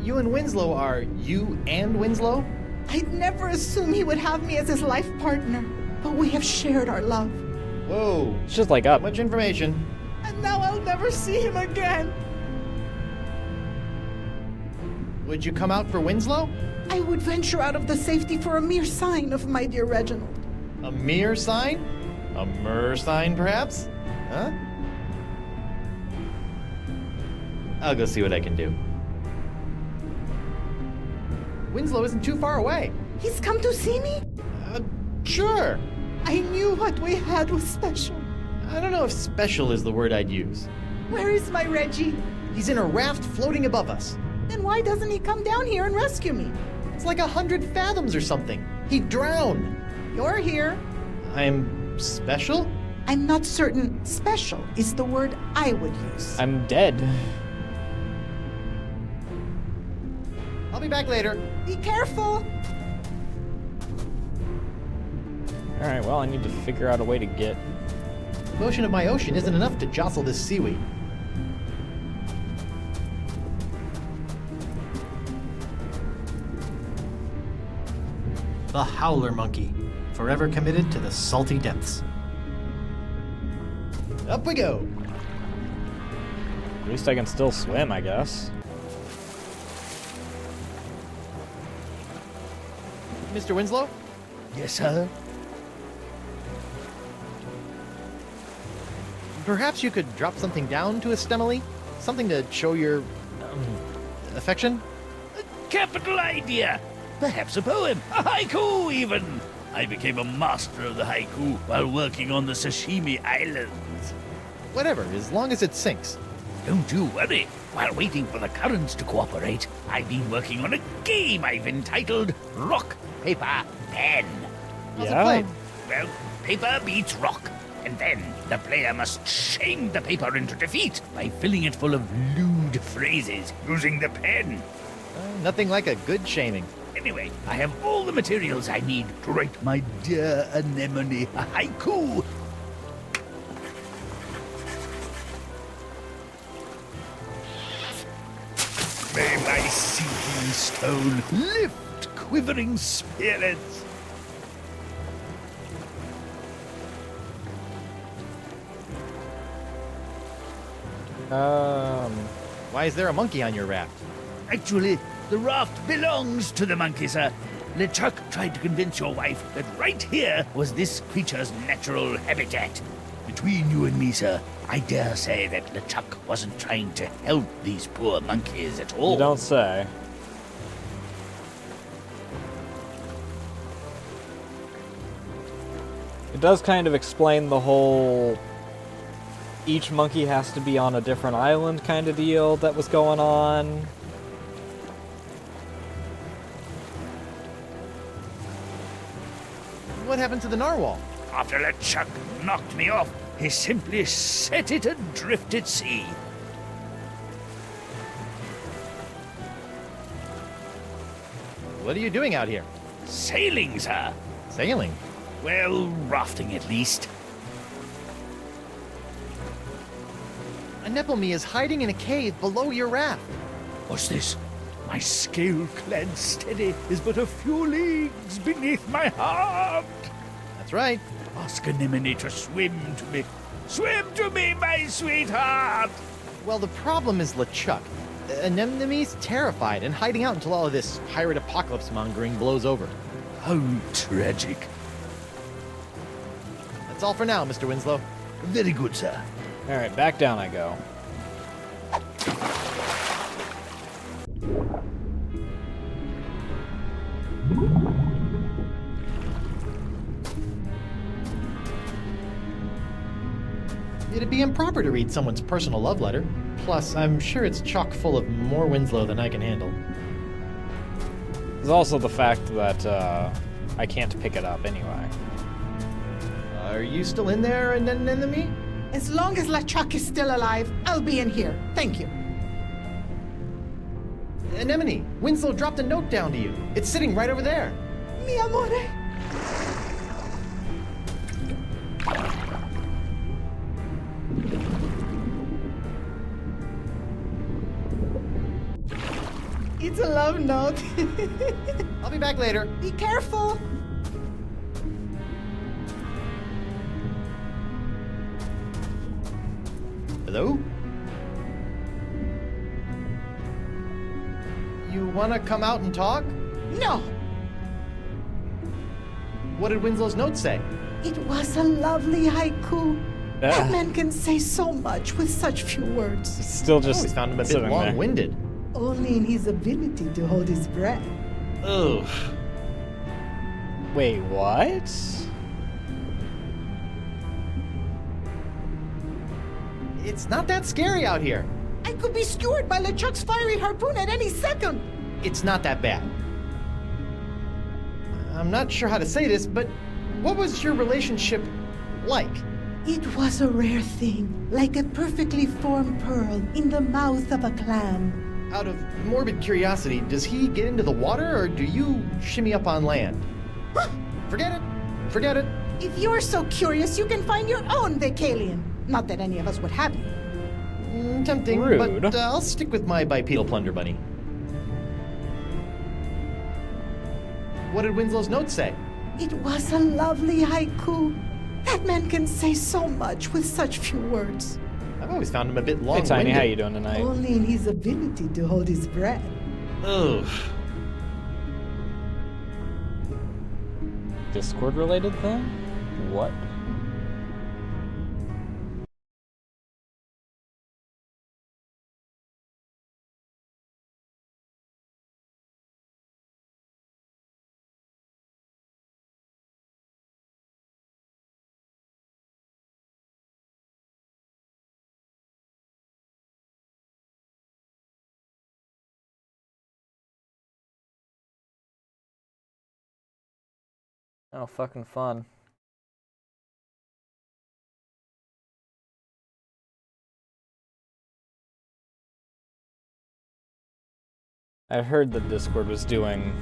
You and Winslow are you and Winslow? I'd never assume he would have me as his life partner, but we have shared our love. Whoa. It's just like up. Much information. And now I'll never see him again. Would you come out for Winslow? I would venture out of the safety for a mere sign of my dear Reginald. A mere sign? A mer sign, perhaps? Huh? I'll go see what I can do. Winslow isn't too far away. He's come to see me? Sure. I knew what we had was special. I don't know if special is the word I'd use. Where is my Reggie? He's in a raft floating above us. Then why doesn't he come down here and rescue me? It's like 100 fathoms or something. He'd drown. You're here. I'm special? I'm not certain special is the word I would use. I'm dead. I'll be back later. Be careful. Alright, well, I need to figure out a way to get... The motion of my ocean isn't enough to jostle this seaweed. The Howler Monkey, forever committed to the salty depths. Up we go. At least I can still swim, I guess. Mr. Winslow? Yes, sir? Perhaps you could drop something down to Estemily? Something to show your... affection? Capital idea! Perhaps a poem, a haiku even! I became a master of the haiku while working on the Sashimi Islands. Whatever, as long as it sinks. Don't you worry. While waiting for the currents to cooperate, I've been working on a game I've entitled Rock, Paper, Pen. How's it played? Well, paper beats rock, and then the player must shame the paper into defeat by filling it full of lewd phrases using the pen. Nothing like a good shaming. Anyway, I have all the materials I need to write my dear anemone a haiku. May my sinking stone lift quivering spirits. Why is there a monkey on your raft? Actually, the raft belongs to the monkey, sir. LeChuck tried to convince your wife that right here was this creature's natural habitat. Between you and me, sir, I dare say that LeChuck wasn't trying to help these poor monkeys at all. You don't say. It does kind of explain the whole each monkey has to be on a different island kind of deal that was going on. What happened to the narwhal? After LeChuck knocked me off, he simply set it adrift at sea. What are you doing out here? Sailing, sir. Sailing? Well, rafting at least. Anemone is hiding in a cave below your raft. What's this? My scale-clad steady is but a few leagues beneath my heart. That's right. Ask Anemone to swim to me. Swim to me, my sweetheart! Well, the problem is LeChuck. Anemone's terrified and hiding out until all of this pirate apocalypse mongering blows over. How tragic. That's all for now, Mr. Winslow. Very good, sir. Alright, back down I go. It'd be improper to read someone's personal love letter. Plus, I'm sure it's chock full of more Winslow than I can handle. There's also the fact that I can't pick it up anyway. Are you still in there, Anemone? As long as LeChuck is still alive, I'll be in here. Thank you. Anemone, Winslow dropped a note down to you. It's sitting right over there. Mi amore. It's a love note. I'll be back later. Be careful. Hello? You wanna come out and talk? No. What did Winslow's note say? It was a lovely haiku. That man can say so much with such few words. It's still just I always found him a bit sitting there. long-winded. Only in his ability to hold his breath. Ugh. Wait, what? It's not that scary out here. I could be skewered by LeChuck's fiery harpoon at any second. It's not that bad. I'm not sure how to say this, but what was your relationship like? It was a rare thing, like a perfectly formed pearl in the mouth of a clam. Out of morbid curiosity, does he get into the water or do you shimmy up on land? Forget it. Forget it. If you're so curious, you can find your own Vacalian. Not that any of us would have you. Tempting, Rude. but I'll stick with my bipedal plunder bunny. What did Winslow's note say? It was a lovely haiku. That man can say so much with such few words. I've always found him a bit Hey long-winded. Tiny, how you doing tonight? Only in his ability to hold his breath. Ugh. Discord related thing? What? Oh, fucking fun. I heard that Discord was doing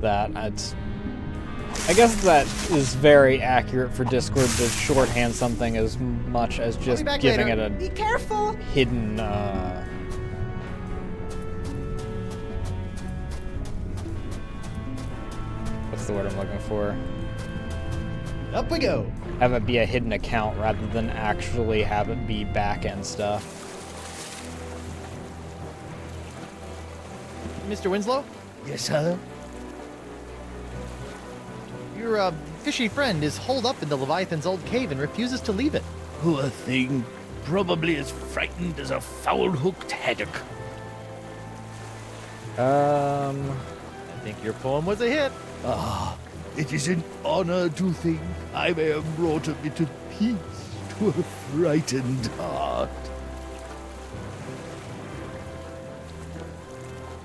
that. I guess that is very accurate for Discord to shorthand something as much as just giving it a Be careful. hidden, what's the word I'm looking for? Up we go. Have it be a hidden account rather than actually have it be back-end stuff. Mr. Winslow? Yes, sir? Your fishy friend is holed up in the Leviathan's old cave and refuses to leave it. Poor thing. Probably as frightened as a foul-hooked haddock. I think your poem was a hit. Ah, it is an honor to think I may have brought a bit of peace to a frightened heart.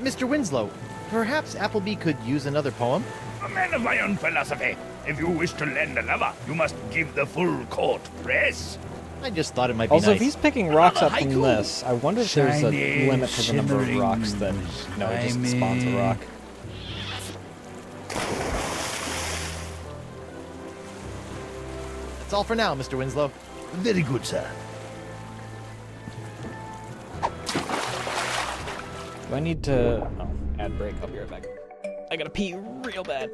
Mr. Winslow, perhaps Appleby could use another poem? A man of my own philosophy. If you wish to lend a lover, you must give the full court press. I just thought it might be Also, nice. if he's picking rocks up Another from haiku. this, I wonder if there's a Shiny, limit to the number of shimmering, rocks that, no, it just spawns a rock. That's all for now, Mr. Winslow. Very good, sir. Do I need to... Oh, ad break. I'll be right back. I gotta pee real bad.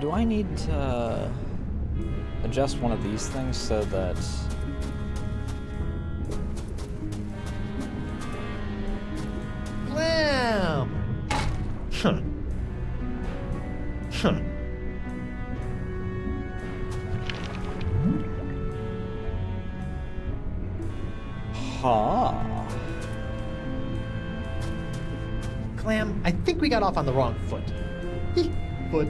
Do I need to adjust one of these things so that... Lamb! Huh. Huh. Huh. Clam, I think we got off on the wrong foot. Foot.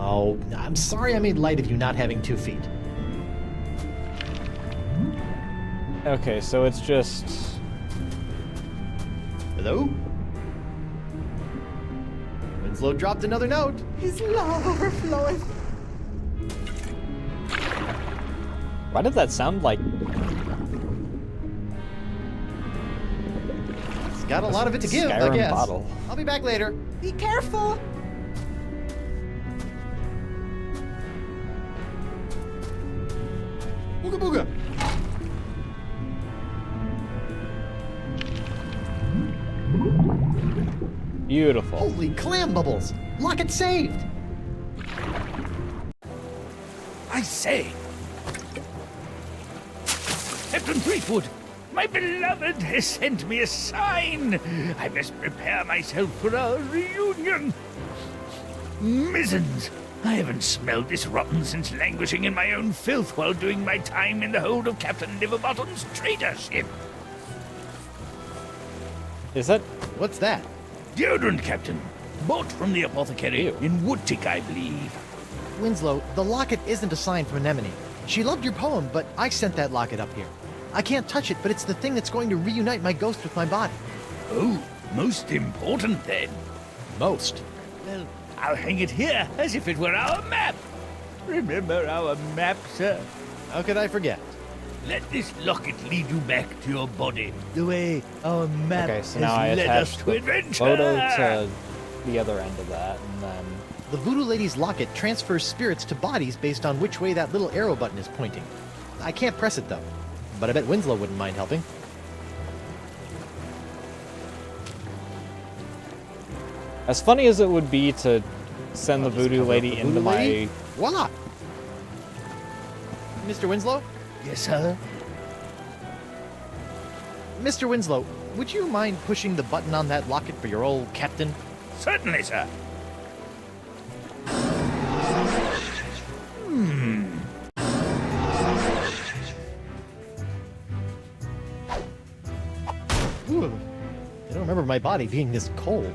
Oh, I'm sorry I made light of you not having 2 feet. Okay, so it's just... Hello? Winslow dropped another note. His love overfloweth. Why did that sound like... It's got a lot of it to give, I Skyrim guess. bottle. I'll be back later. Be careful. Booga booga! Beautiful. Holy clam bubbles! Locket saved! I say, Captain Threepwood, my beloved has sent me a sign. I must prepare myself for our reunion. Mizzens, I haven't smelled this rotten since languishing in my own filth while doing my time in the hold of Captain Liverbottom's trader ship. Is that? What's that? Deodorant, Captain. Bought from the apothecary in Woodtick, I believe. Winslow, the locket isn't a sign from Anemone. She loved your poem, but I sent that locket up here. I can't touch it, but it's the thing that's going to reunite my ghost with my body. Oh, most important then. Most. Well, I'll hang it here as if it were our map. Remember our map, sir? How could I forget? Let this locket lead you back to your body, the way our map Okay, so has now I led us attached to the adventure. photo to the other end of that, and then The Voodoo Lady's locket transfers spirits to bodies based on which way that little arrow button is pointing. I can't press it though, but I bet Winslow wouldn't mind helping. as funny as it would be to send the I'll just voodoo cover up lady the into Voodoo my Lady. Voila! Mr. Winslow? Yes, sir? Mr. Winslow, would you mind pushing the button on that locket for your old captain? Certainly, sir. Ooh, I don't remember my body being this cold.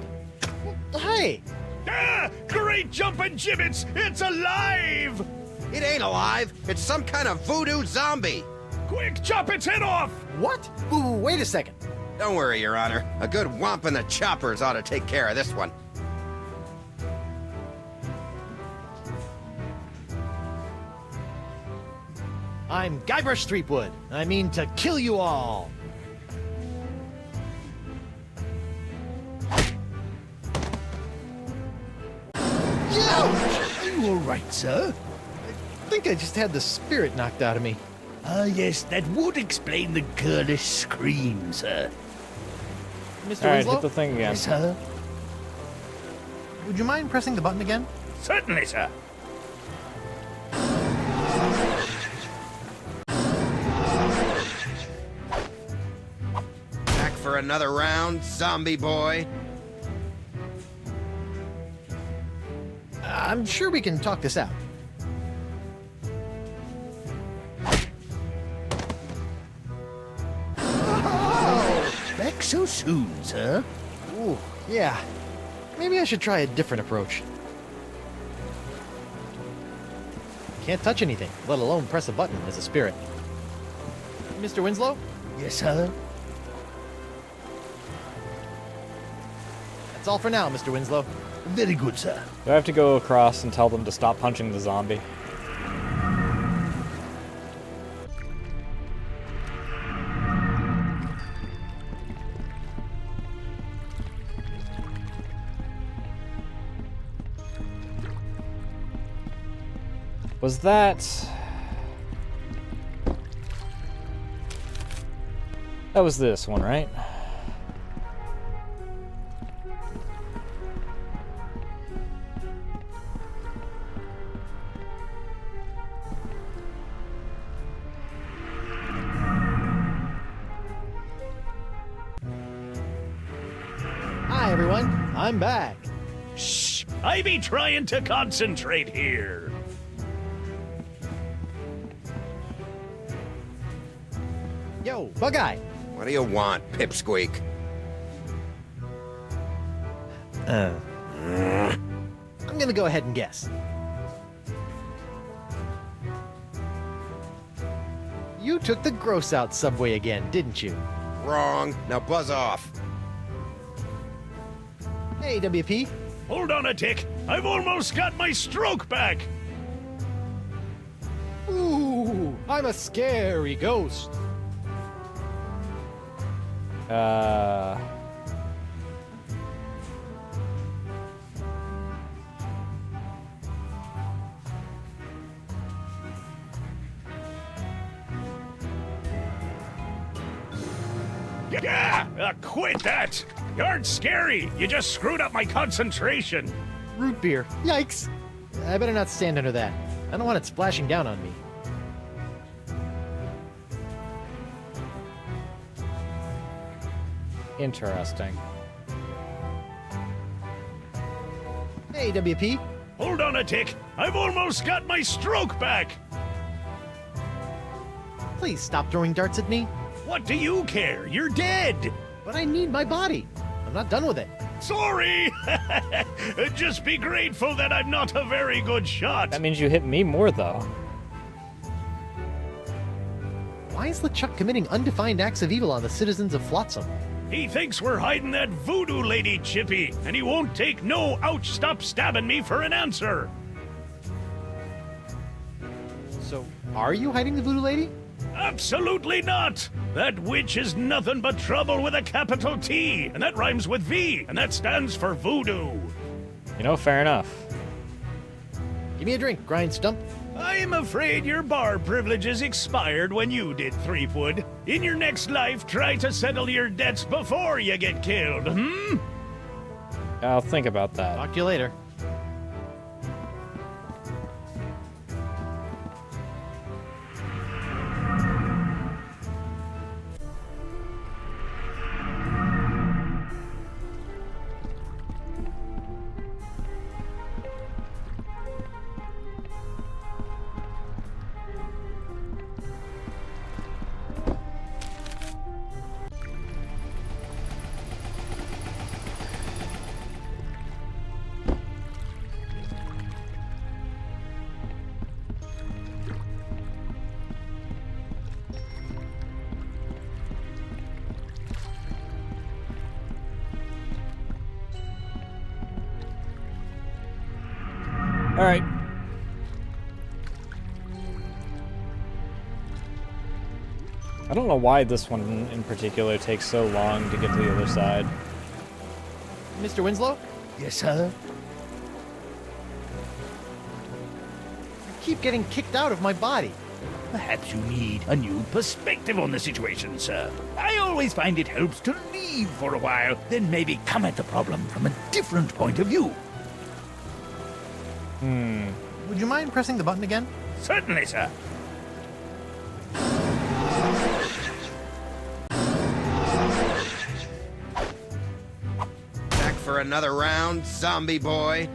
Hey! Ah! Great jumping gibbets! It's alive! It ain't alive. It's some kind of voodoo zombie. Quick, chop its head off! What? Ooh, wait a second. Don't worry, Your Honor. A good whomp in the choppers ought to take care of this one. I'm Guybrush Threepwood. I mean to kill you all. Are you all right, sir? I think I just had the spirit knocked out of me. Ah, yes, that would explain the girlish scream, sir. Mr. All right, Winslow? hit the thing again. Yes, sir? Would you mind pressing the button again? Certainly, sir. Back for another round, zombie boy. I'm sure we can talk this out. Back so soon, sir? Ooh, yeah. Maybe I should try a different approach. Can't touch anything, let alone press a button as a spirit. Mr. Winslow? Yes, sir? That's all for now, Mr. Winslow. Very good, sir. Do I have to go across and tell them to stop punching the zombie? Was that... That was this one, right? Hi, everyone. I'm back. Shh! I be trying to concentrate here. Yo, Bug-Eye. What do you want, Pipsqueak? I'm gonna go ahead and guess. You took the gross out subway again, didn't you? Wrong. Now buzz off. Hey, WP. Hold on a tick. I've almost got my stroke back. Ooh, I'm a scary ghost. Yeah, quit that. You aren't scary. You just screwed up my concentration. Root beer. Yikes. I better not stand under that. I don't want it splashing down on me. Interesting. Hey, WP. Hold on a tick. I've almost got my stroke back. Please stop throwing darts at me. What do you care? You're dead. But I need my body. I'm not done with it. Sorry. Just be grateful that I'm not a very good shot. That means you hit me more, though. Why is LeChuck committing undefined acts of evil on the citizens of Flotsam? He thinks we're hiding that voodoo lady, Chippy, and he won't take no ouch stop stabbing me for an answer. So, are you hiding the voodoo lady? Absolutely not! That witch is nothing but trouble with a capital T, and that rhymes with V, and that stands for voodoo. You know, fair enough. Give me a drink, Grind Stump. I'm afraid your bar privileges expired when you did, Threepwood. In your next life, try to settle your debts before you get killed, hmm? I'll think about that. Talk to you later. All right. I don't know why this one in particular takes so long to get to the other side. Mr. Winslow? Yes, sir? I keep getting kicked out of my body. Perhaps you need a new perspective on the situation, sir. I always find it helps to leave for a while, then maybe come at the problem from a different point of view. Would you mind pressing the button again? Certainly, sir. Back for another round, zombie boy.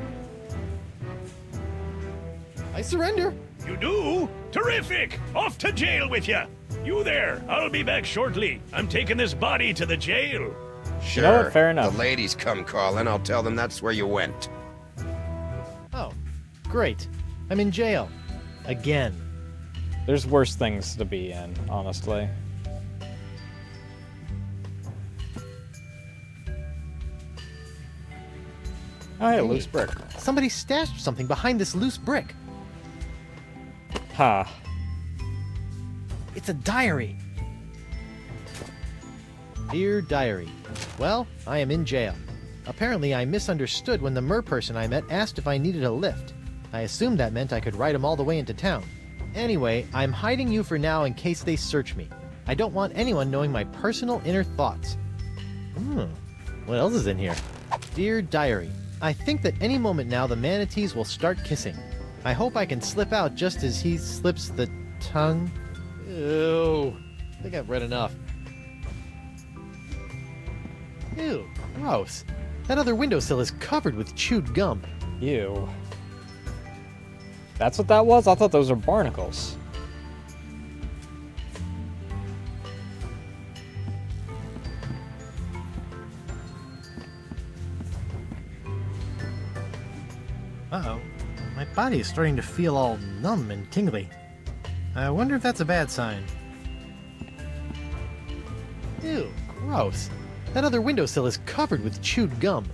I surrender. You do? Terrific! Off to jail with you! You there, I'll be back shortly. I'm taking this body to the jail. Sure. You know what? Fair enough. The ladies come calling. I'll tell them that's where you went. Oh, great. I'm in jail. Again. There's worse things to be in, honestly. Oh, hey, loose brick. Somebody stashed something behind this loose brick. Ha. It's a diary. Dear Diary. Well, I am in jail. Apparently, I misunderstood when the merperson I met asked if I needed a lift. I assumed that meant I could ride him all the way into town. Anyway, I'm hiding you for now in case they search me. I don't want anyone knowing my personal inner thoughts. What else is in here? Dear Diary. I think that any moment now the manatees will start kissing. I hope I can slip out just as he slips the tongue. Ew. I think I've read enough. Ew, gross. That other windowsill is covered with chewed gum. Ew. That's what that was? I thought those were barnacles. Uh-oh. My body is starting to feel all numb and tingly. I wonder if that's a bad sign. Ew, gross. That other windowsill is covered with chewed gum.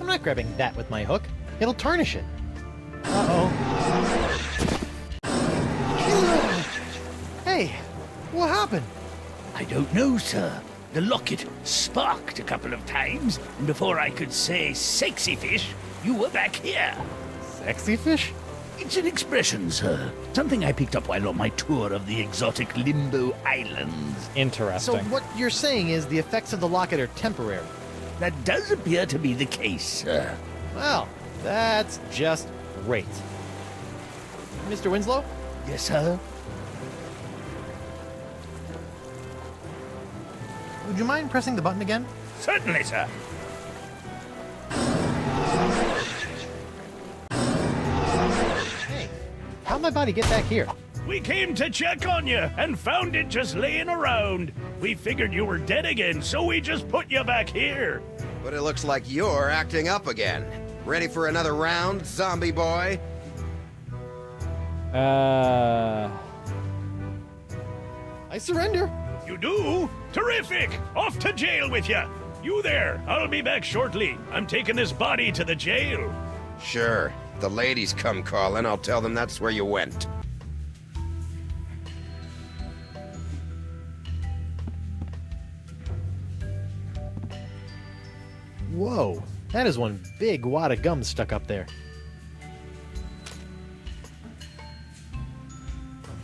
I'm not grabbing that with my hook. It'll tarnish it. Uh-oh. Hey, what happened? I don't know, sir. The locket sparked a couple of times, and before I could say sexy fish, you were back here. Sexy fish? It's an expression, sir. Something I picked up while on my tour of the exotic Limbo Islands. Interesting. So what you're saying is the effects of the locket are temporary. That does appear to be the case, sir. Well, that's just great. Mr. Winslow? Yes, sir? Would you mind pressing the button again? Certainly, sir. Hey, how'd my body get back here? We came to check on you and found it just laying around. We figured you were dead again, so we just put you back here. But it looks like you're acting up again. Ready for another round, zombie boy? I surrender. You do? Terrific! Off to jail with you. You there. I'll be back shortly. I'm taking this body to the jail. Sure. If the ladies come calling, I'll tell them that's where you went. Whoa, that is one big wad of gum stuck up there.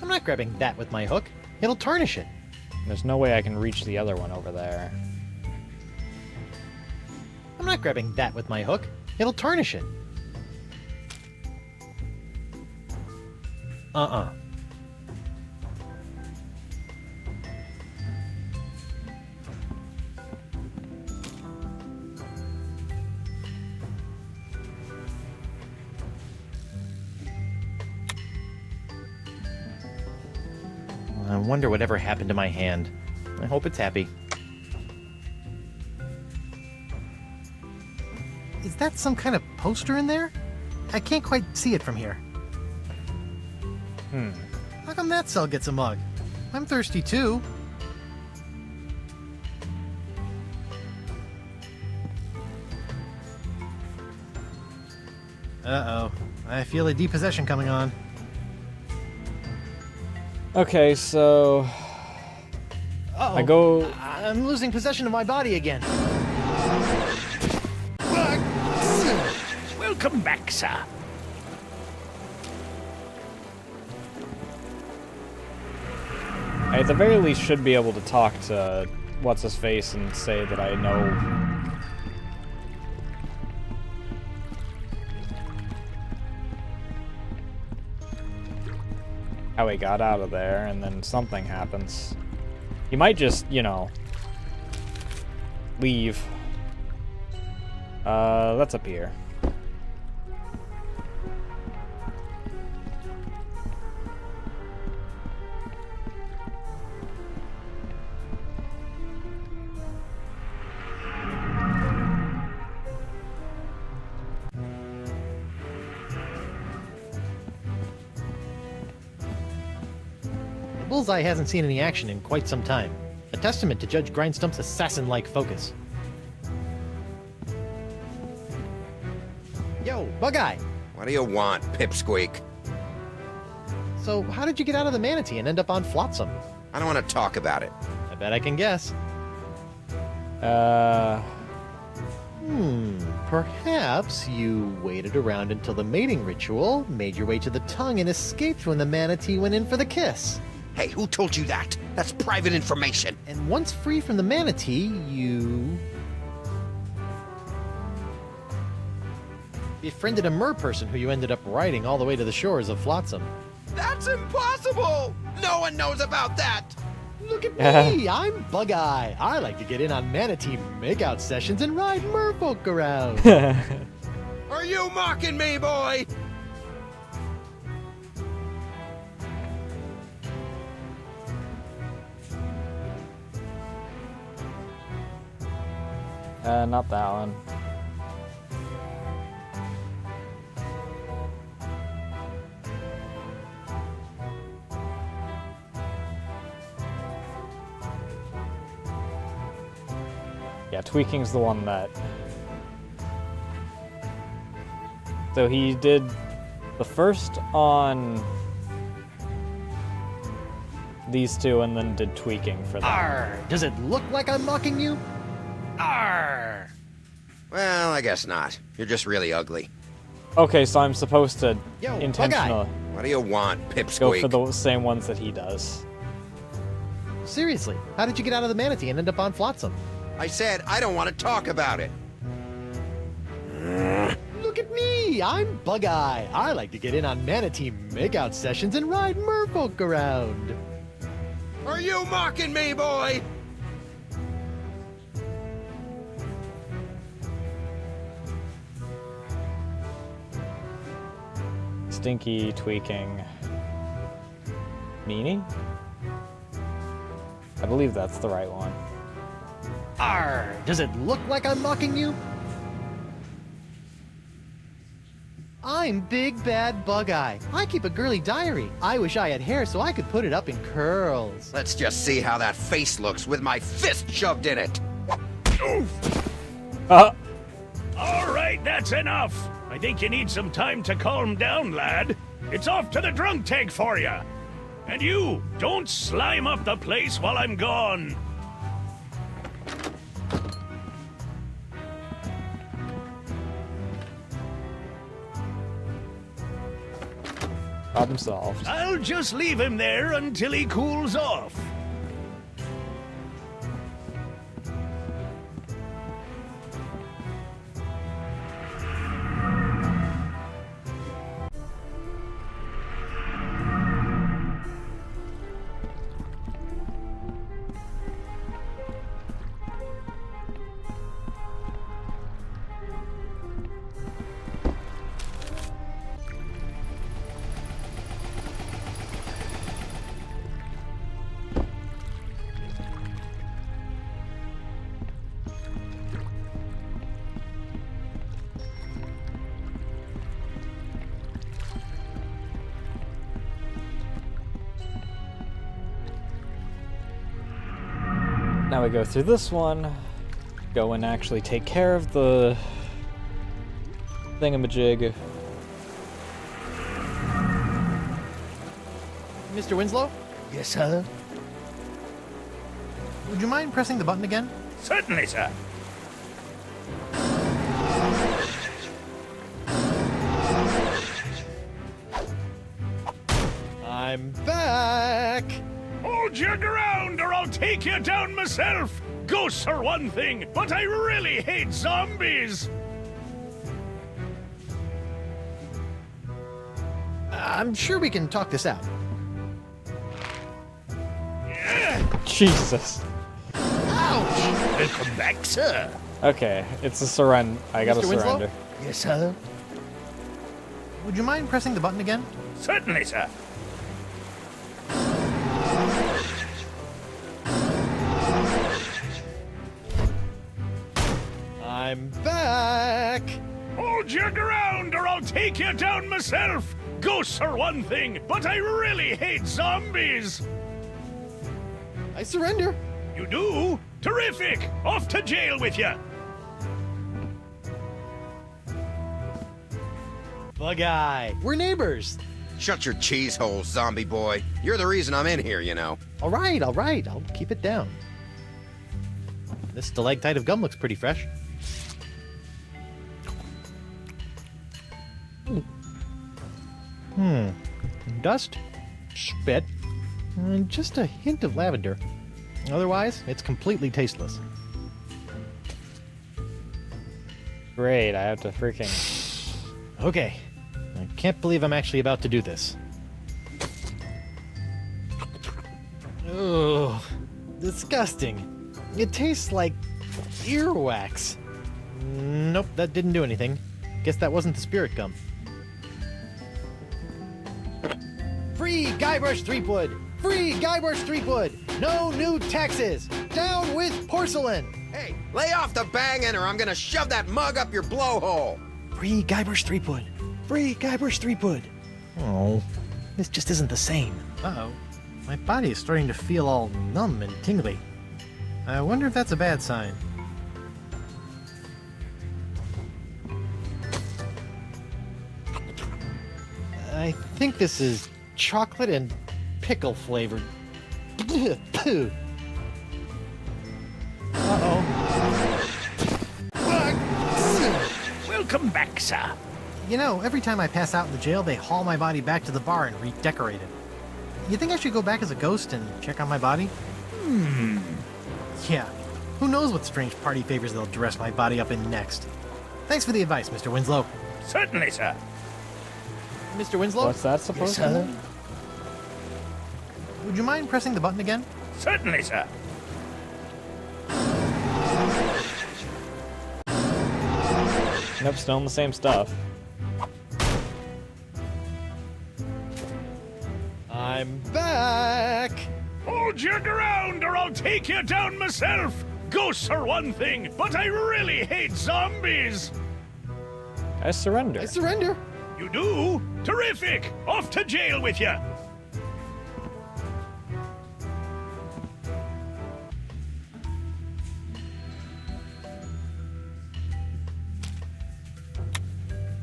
I'm not grabbing that with my hook. It'll tarnish it. There's no way I can reach the other one over there. I'm not grabbing that with my hook. It'll tarnish it. Uh-uh. I wonder whatever happened to my hand. I hope it's happy. Is that some kind of poster in there? I can't quite see it from here. How come that cell gets a mug? I'm thirsty too. Uh-oh. I feel a depossession coming on. Okay, so Uh-oh. I go. I'm losing possession of my body again. Welcome back, sir. I at the very least should be able to talk to what's-his-face and say that I know. How he got out of there, and then something happens. He might just, you know, leave. That's up here. Bullseye hasn't seen any action in quite some time. A testament to Judge Grindstump's assassin-like focus. Yo, Bug-Eye! What do you want, Pipsqueak? So, how did you get out of the manatee and end up on Flotsam? I don't want to talk about it. I bet I can guess. Perhaps you waited around until the mating ritual, made your way to the tongue, and escaped when the manatee went in for the kiss. Hey, who told you that? That's private information. And once free from the manatee, you befriended a mer person who you ended up riding all the way to the shores of Flotsam. That's impossible! No one knows about that! Look at me! I'm Bug-Eye. I like to get in on manatee makeout sessions and ride merfolk around. Are you mocking me, boy? Not that one. Yeah, tweaking's the one that... So he did the first on these two and then did tweaking for them. Arr! Does it look like I'm mocking you? Arr! Well, I guess not. You're just really ugly. Okay, so I'm supposed to Yo, intentionally What do you want, go Pipsqueak? for the same ones that he does. Seriously, how did you get out of the manatee and end up on Flotsam? I said I don't want to talk about it. Look at me! I'm Bug-Eye. I like to get in on manatee makeout sessions and ride merfolk around. Are you mocking me, boy? Stinky tweaking. Meanie? I believe that's the right one. Arr! Does it look like I'm mocking you? I'm Big Bad Bug-Eye. I keep a girly diary. I wish I had hair so I could put it up in curls. Let's just see how that face looks with my fist shoved in it. All right, that's enough. I think you need some time to calm down, lad. It's off to the drunk tank for you. And you, don't slime up the place while I'm gone. Problem solved. I'll just leave him there until he cools off. Now we go through this one, go and actually take care of the thingamajig. Mr. Winslow? Yes, sir? Would you mind pressing the button again? Certainly, sir. I'm back! Hold your ground or I'll take you down myself! Ghosts are one thing, but I really hate zombies! I'm sure we can talk this out. Jesus. Ouch! Welcome back, sir. Okay, it's a surrender. I gotta Mr. Winslow? surrender. Yes, sir? Would you mind pressing the button again? Certainly, sir. I'm back! Hold your ground or I'll take you down myself! Ghosts are one thing, but I really hate zombies! I surrender. You do? Terrific! Off to jail with you! Bug-Eye, we're neighbors. Shut your cheese hole, zombie boy. You're the reason I'm in here, you know. All right, I'll keep it down. This stalactite of gum looks pretty fresh. Dust, spit, and just a hint of lavender. Otherwise, it's completely tasteless. Great, I have to freaking... Okay, I can't believe I'm actually about to do this. Ugh, disgusting. It tastes like earwax. Nope, that didn't do anything. Guess that wasn't the spirit gum. Free Guybrush Threepwood! Free Guybrush Threepwood! No new taxes! Down with porcelain! Hey, lay off the banging or I'm gonna shove that mug up your blowhole! Free Guybrush Threepwood! Free Guybrush Threepwood! Oh, this just isn't the same. Uh-oh. My body is starting to feel all numb and tingly. I wonder if that's a bad sign. I think this is chocolate and pickle flavored. Pooh. Welcome back, sir. You know, every time I pass out in the jail, they haul my body back to the bar and redecorate it. You think I should go back as a ghost and check on my body? Yeah. Who knows what strange party favors they'll dress my body up in next. Thanks for the advice, Mr. Winslow. Certainly, sir. Mr. Winslow? What's that supposed to mean? Would you mind pressing the button again? Certainly, sir. Nope, still in the same stuff. I'm back! Hold your ground or I'll take you down myself! Ghosts are one thing, but I really hate zombies! I surrender. I surrender! You do? Terrific! Off to jail with you!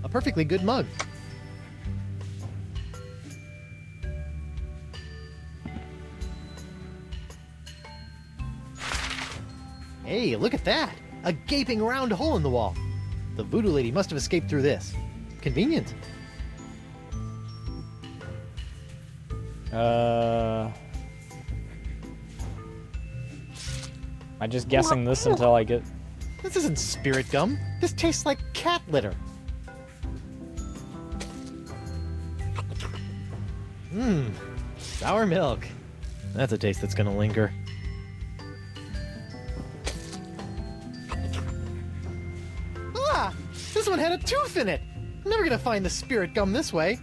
A perfectly good mug. Hey, look at that! A gaping round hole in the wall. The voodoo lady must have escaped through this. Convenient. Am I just guessing this until I get... This isn't spirit gum. This tastes like cat litter. Mmm, sour milk. That's a taste that's gonna linger. Ah! This one had a tooth in it! I'm never gonna find the spirit gum this way.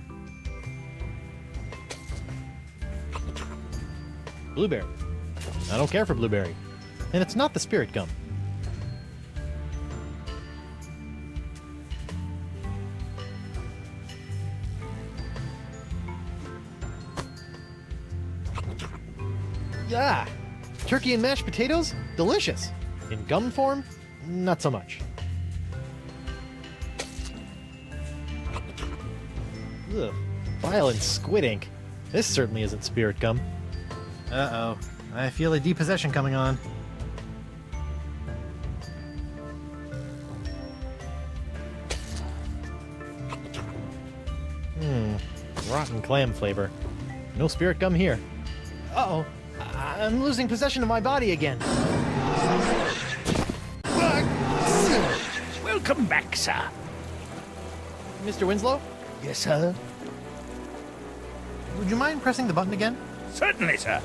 Blueberry. I don't care for blueberry. And it's not the spirit gum. Ah! Turkey and mashed potatoes? Delicious. In gum form? Not so much. Ugh. Bile and squid ink. This certainly isn't spirit gum. Uh-oh. I feel a depossession coming on. Rotten clam flavor. No spirit gum here. Uh-oh. I'm losing possession of my body again. Welcome back, sir. Mr. Winslow? Yes, sir? Would you mind pressing the button again? Certainly, sir.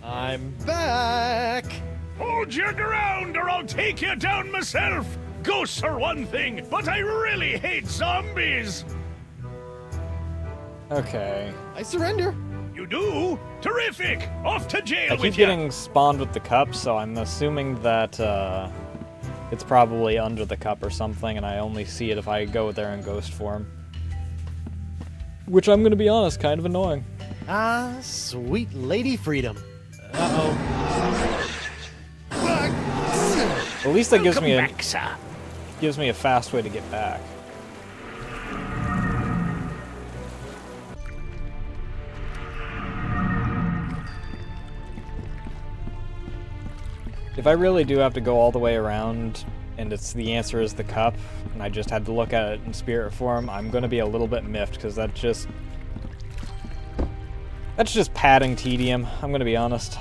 I'm back! Hold your ground or I'll take you down myself! Ghosts are one thing, but I really hate zombies! Okay. I surrender! You do? Terrific! Off to jail I with keep you! getting spawned with the cup, so I'm assuming that it's probably under the cup or something, and I only see it if I go there in ghost form. Which, I'm gonna be honest, kind of annoying. Ah, sweet lady freedom. Uh-oh. At least that gives me back, sir. gives me a fast way to get back. If I really do have to go all the way around, and the answer is the cup, and I just had to look at it in spirit form, I'm gonna be a little bit miffed, because that's just padding tedium, I'm gonna be honest.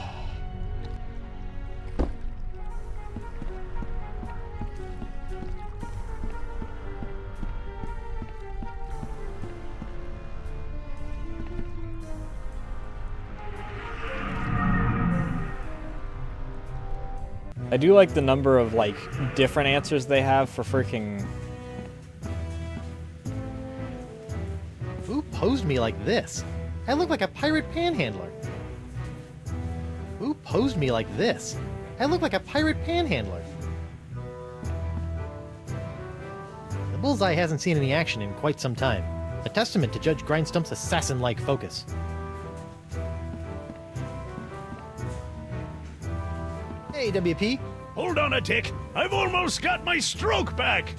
I do like the number of, like, different answers they have for freaking... Who posed me like this? I look like a pirate panhandler. Who posed me like this? I look like a pirate panhandler. The bullseye hasn't seen any action in quite some time. A testament to Judge Grindstump's assassin-like focus. Hey, WP. Hold on a tick. I've almost got my stroke back.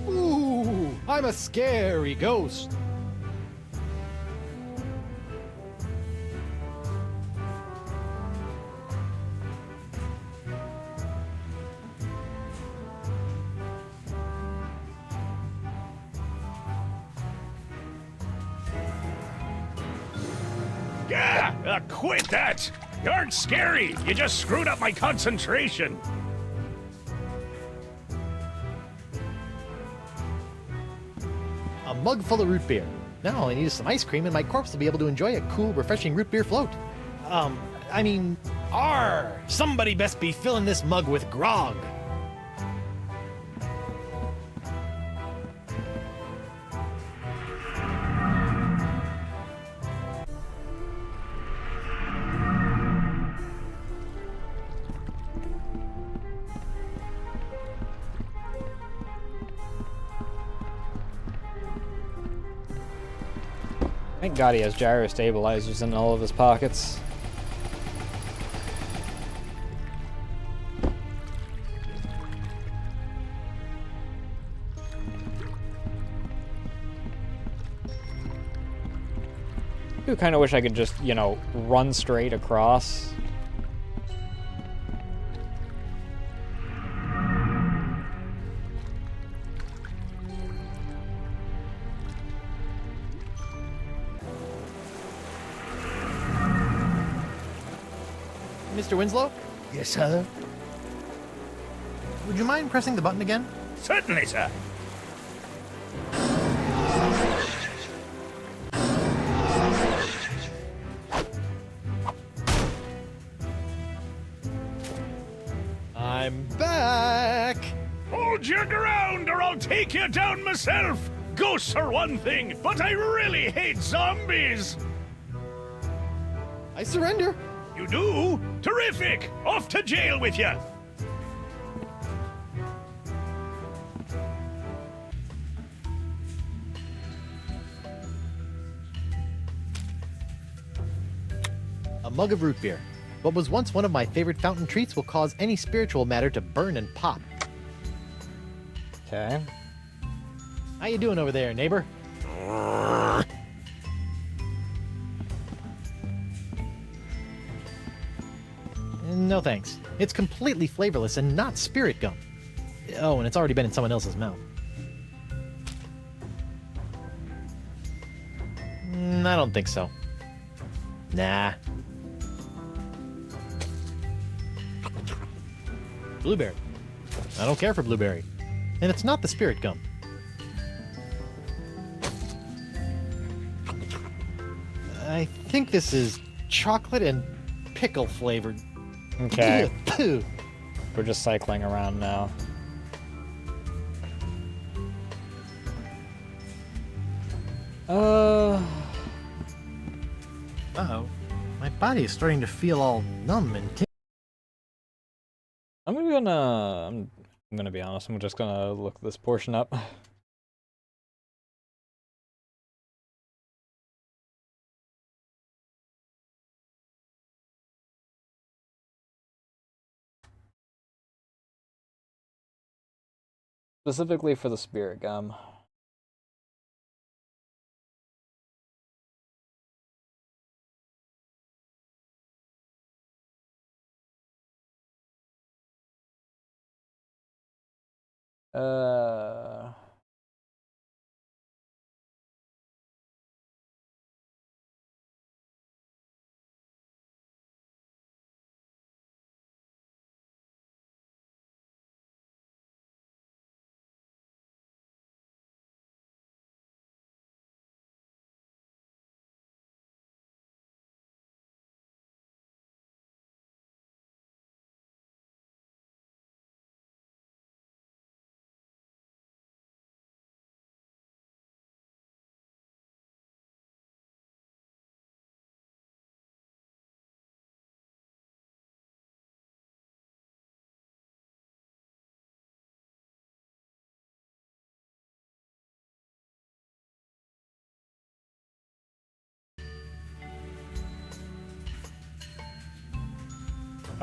Ooh, I'm a scary ghost. Quit that! You aren't scary! You just screwed up my concentration! A mug full of root beer. Now all I need is some ice cream and my corpse will be able to enjoy a cool, refreshing root beer float. Somebody best be filling this mug with grog. Thank God he has gyro stabilizers in all of his pockets. I do kind of wish I could just, you know, run straight across. Mr. Winslow? Yes, sir? Would you mind pressing the button again? Certainly, sir. I'm back! Hold your ground or I'll take you down myself! Ghosts are one thing, but I really hate zombies! I surrender! You do? Terrific! Off to jail with you! A mug of root beer. What was once one of my favorite fountain treats will cause any spiritual matter to burn and pop. Okay. How you doing over there, neighbor? No thanks. It's completely flavorless and not spirit gum. Oh, and it's already been in someone else's mouth. I don't think so. Nah. Blueberry. I don't care for blueberry. And it's not the spirit gum. I think this is chocolate and pickle flavored. Okay. Pooh. We're just cycling around now. Uh-oh. My body is starting to feel all numb and I'm gonna be honest, I'm just gonna look this portion up. Specifically for the spirit gum.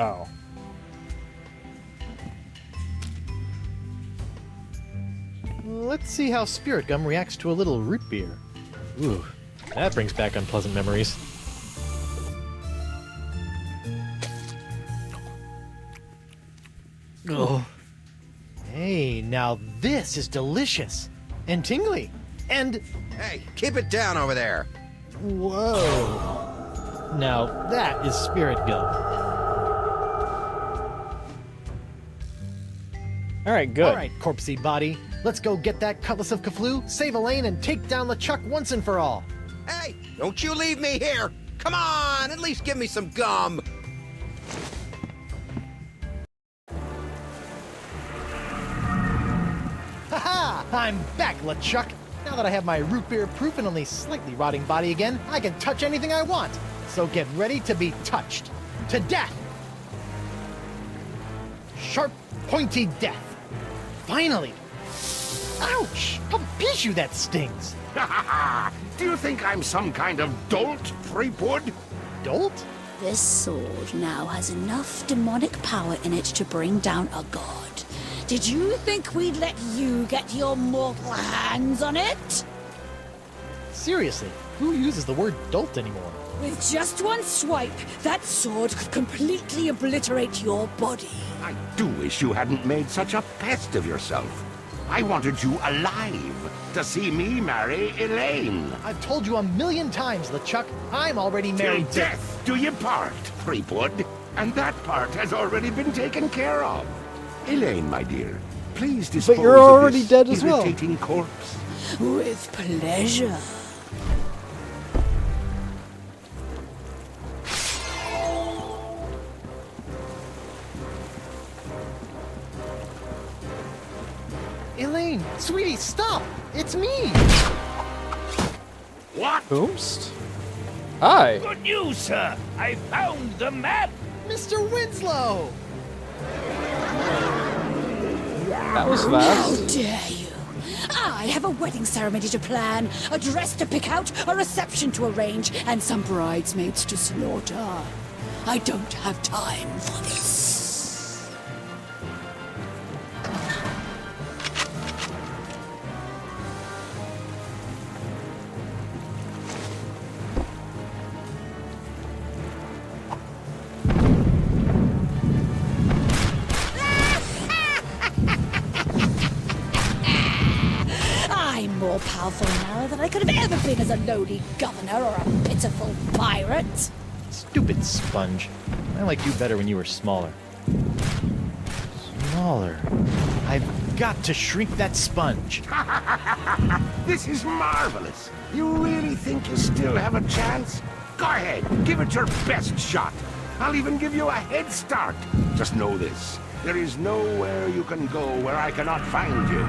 Oh. Let's see how spirit gum reacts to a little root beer. Ooh, that brings back unpleasant memories. Oh. Hey, now this is delicious. And tingly. And... Hey, keep it down over there. Whoa. Now, that is spirit gum. Alright, good. Alright, corpsey body. Let's go get that Cutlass of Kaflu, save Elaine, and take down LeChuck once and for all. Hey, don't you leave me here! Come on, at least give me some gum! Haha! I'm back, LeChuck! Now that I have my root beer proof and only slightly rotting body again, I can touch anything I want! So get ready to be touched! To death! Sharp, pointy death! Finally! Ouch! How piece you that stings! Do you think I'm some kind of dolt, Threepwood? Dolt? This sword now has enough demonic power in it to bring down a god. Did you think we'd let you get your mortal hands on it? Seriously, who uses the word dolt anymore? With just one swipe, that sword could completely obliterate your body. I do wish you hadn't made such a pest of yourself. I wanted you alive to see me marry Elaine. I've told you a million times, LeChuck, I'm already married Till death do you part, Threepwood. And that part has already been taken care of. Elaine, my dear, please dispose But you're already of this dead as well. irritating corpse. With pleasure. Elaine, sweetie, stop! It's me! What? Boomst? Hi. Good news, sir! I found the map! Mr. Winslow! That was How fast. dare you? I have a wedding ceremony to plan, a dress to pick out, a reception to arrange, and some bridesmaids to slaughter. I don't have time for this. I'm more powerful now than I could have ever been as a lowly governor or a pitiful pirate. Stupid sponge. I liked you better when you were smaller. Smaller. I've got to shrink that sponge. This is marvelous. You really think you still have a chance? Go ahead, give it your best shot. I'll even give you a head start. Just know this. There is nowhere you can go where I cannot find you.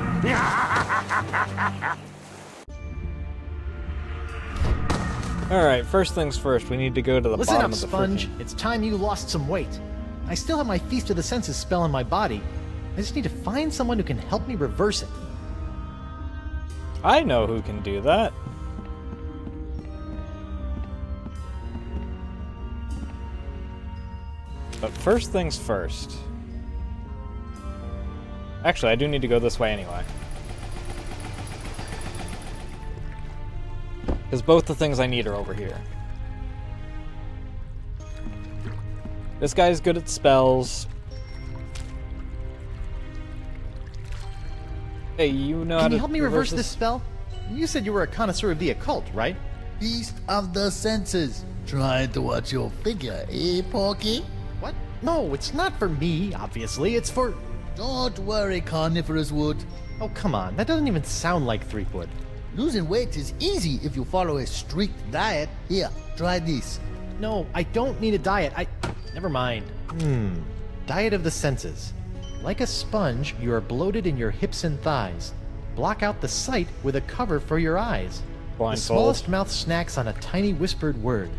Alright, first things first, we need to go to the Listen bottom up, of the Sponge. freaking... It's time you lost some weight. I still have my Feast of the Senses spell in my body. I just need to find someone who can help me reverse it. I know who can do that. But first things first. Actually, I do need to go this way anyway. Because both the things I need are over here. This guy's good at spells. Hey, you know how Can to you help me reverse this spell? You said you were a connoisseur of the occult, right? Feast of the senses. Trying to watch your figure, eh, Porky? What? No, it's not for me, obviously. It's for... Don't worry, Carnivorous Wood. Oh, come on. That doesn't even sound like Threepwood. Losing weight is easy if you follow a strict diet. Here, try this. No, I don't need a diet. Never mind. Diet of the senses. Like a sponge, you are bloated in your hips and thighs. Block out the sight with a cover for your eyes. Blindfold. The smallest mouth snacks on a tiny whispered word.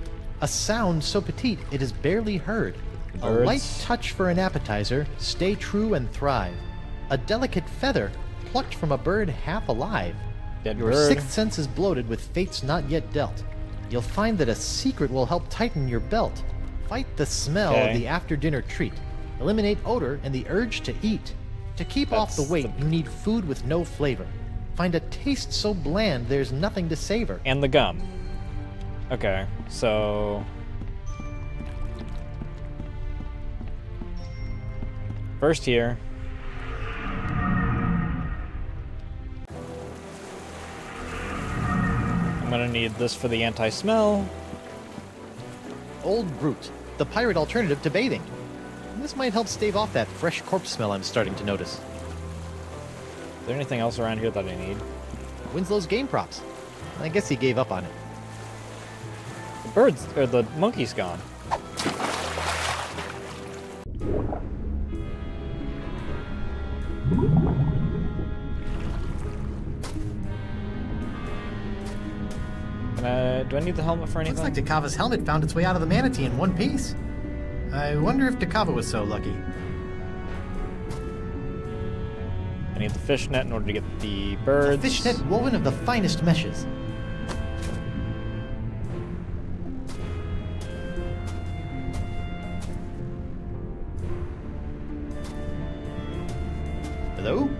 A sound so petite it is barely heard. A Birds. light touch for an appetizer, stay true and thrive. A delicate feather plucked from a bird half alive. Dead Your bird. sixth sense is bloated with fates not yet dealt. You'll find that a secret will help tighten your belt. Fight the smell Okay. of the after-dinner treat. Eliminate odor and the urge to eat. To keep off the That's weight, you need food with no flavor. Find a taste so bland there's nothing to savor. And the gum. Okay, so... First here. I'm gonna need this for the anti-smell. Old Root, the pirate alternative to bathing. This might help stave off that fresh corpse smell I'm starting to notice. Is there anything else around here that I need? Winslow's game props. I guess he gave up on it. The birds, or the monkey's gone. Do I need the helmet for anything? Looks like Dakava's helmet found its way out of the manatee in one piece. I wonder if Dakava was so lucky. I need the fishnet in order to get the birds. A fishnet woven of the finest meshes. Hello?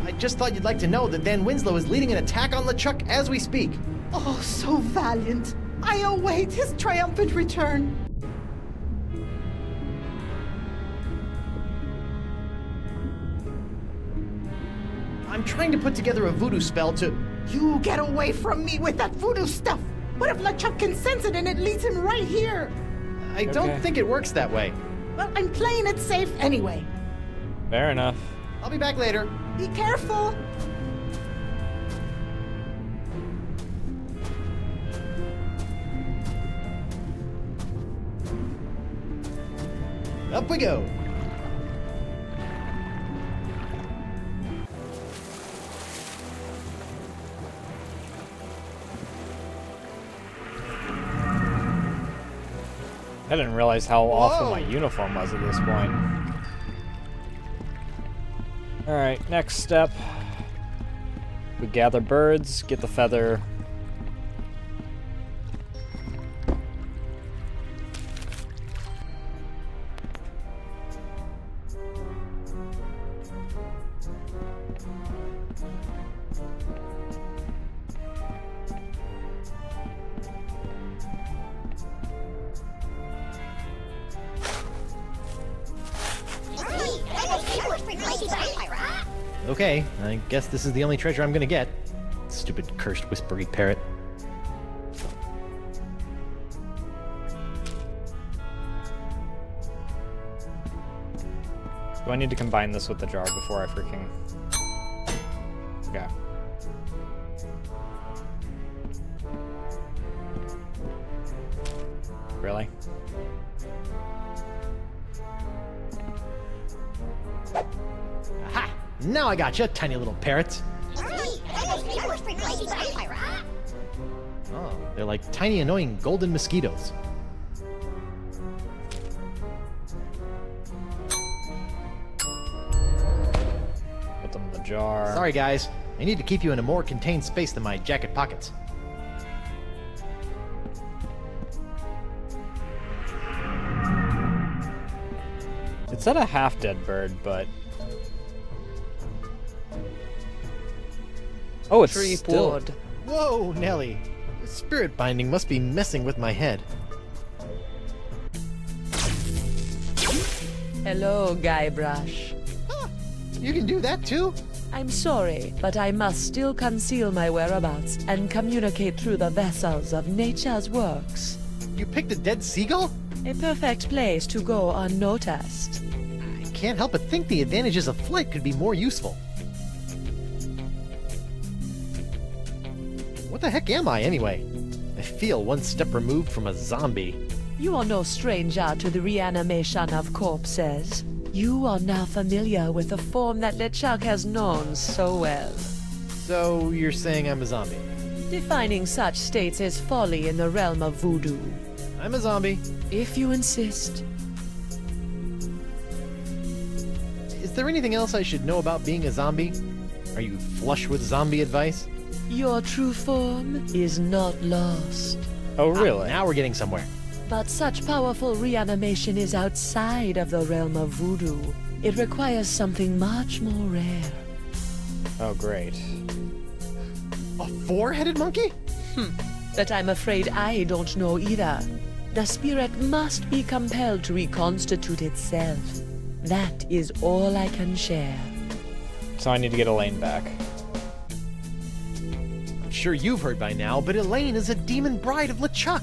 I just thought you'd like to know that Van Winslow is leading an attack on LeChuck as we speak. Oh, so valiant. I await his triumphant return. I'm trying to put together a voodoo spell to... You get away from me with that voodoo stuff. What if LeChuck can sense it and it leads him right here? I don't think it works that way. Well, I'm playing it safe anyway. Fair enough. I'll be back later. Be careful. Up we go. I didn't realize how awful my uniform was at this point. Alright, next step. We gather birds, get the feather. Okay, I guess this is the only treasure I'm gonna get. Stupid cursed whispery parrot. Do I need to combine this with the jar before I freaking... Okay. Really? Aha! Now I gotcha, tiny little parrots. Oh, they're like tiny annoying golden mosquitoes. Put them in the jar. Sorry guys, I need to keep you in a more contained space than my jacket pockets. It said a half-dead bird, but... Oh, it's still... Whoa, Nelly. The spirit binding must be messing with my head. Hello, Guybrush. You can do that too? I'm sorry, but I must still conceal my whereabouts and communicate through the vessels of nature's works. You picked a dead seagull? A perfect place to go unnoticed. I can't help but think the advantages of flight could be more useful. What the heck am I, anyway? I feel one step removed from a zombie. You are no stranger to the reanimation of corpses. You are now familiar with the form that LeChuck has known so well. So, you're saying I'm a zombie? Defining such states is folly in the realm of voodoo. I'm a zombie. If you insist. Is there anything else I should know about being a zombie? Are you flush with zombie advice? Your true form is not lost. Oh, really? Now we're getting somewhere. But such powerful reanimation is outside of the realm of voodoo. It requires something much more rare. Oh, great. A four-headed monkey? That I'm afraid I don't know either. The spirit must be compelled to reconstitute itself. That is all I can share. So I need to get Elaine back. sure you've heard by now, but Elaine is a demon bride of LeChuck.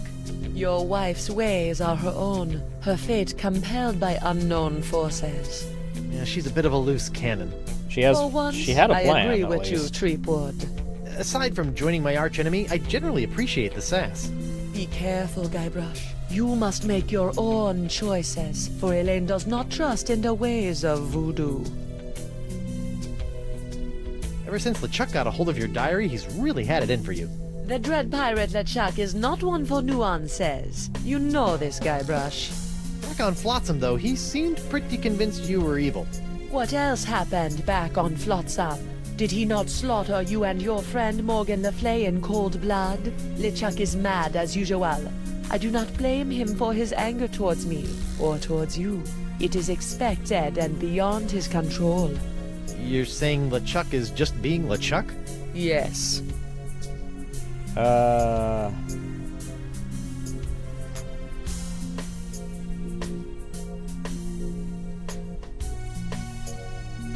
Your wife's ways are her own, her fate compelled by unknown forces. Yeah, she's a bit of a loose cannon. She had a I plan, agree at with you, least. Treepwood. Aside from joining my archenemy, I generally appreciate the sass. Be careful, Guybrush. You must make your own choices, for Elaine does not trust in the ways of voodoo. Ever since LeChuck got a hold of your diary, he's really had it in for you. The dread pirate LeChuck is not one for nuances. You know this, Guybrush. Back on Flotsam, though, he seemed pretty convinced you were evil. What else happened back on Flotsam? Did he not slaughter you and your friend Morgan Le Fay in cold blood? LeChuck is mad as usual. I do not blame him for his anger towards me, or towards you. It is expected and beyond his control. You're saying LeChuck is just being LeChuck? Yes.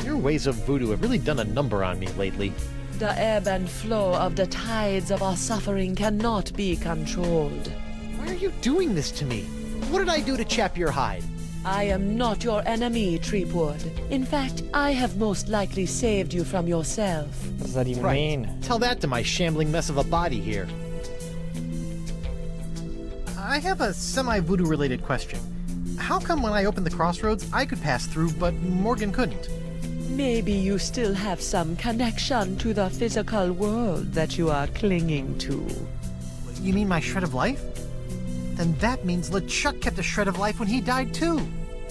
Your ways of voodoo have really done a number on me lately. The ebb and flow of the tides of our suffering cannot be controlled. Why are you doing this to me? What did I do to chap your hide? I am not your enemy, Treepwood. In fact, I have most likely saved you from yourself. What does that even Right. mean? Tell that to my shambling mess of a body here. I have a semi-voodoo related question. How come when I opened the crossroads, I could pass through, but Morgan couldn't? Maybe you still have some connection to the physical world that you are clinging to. You mean my shred of life? Then that means LeChuck kept a shred of life when he died too.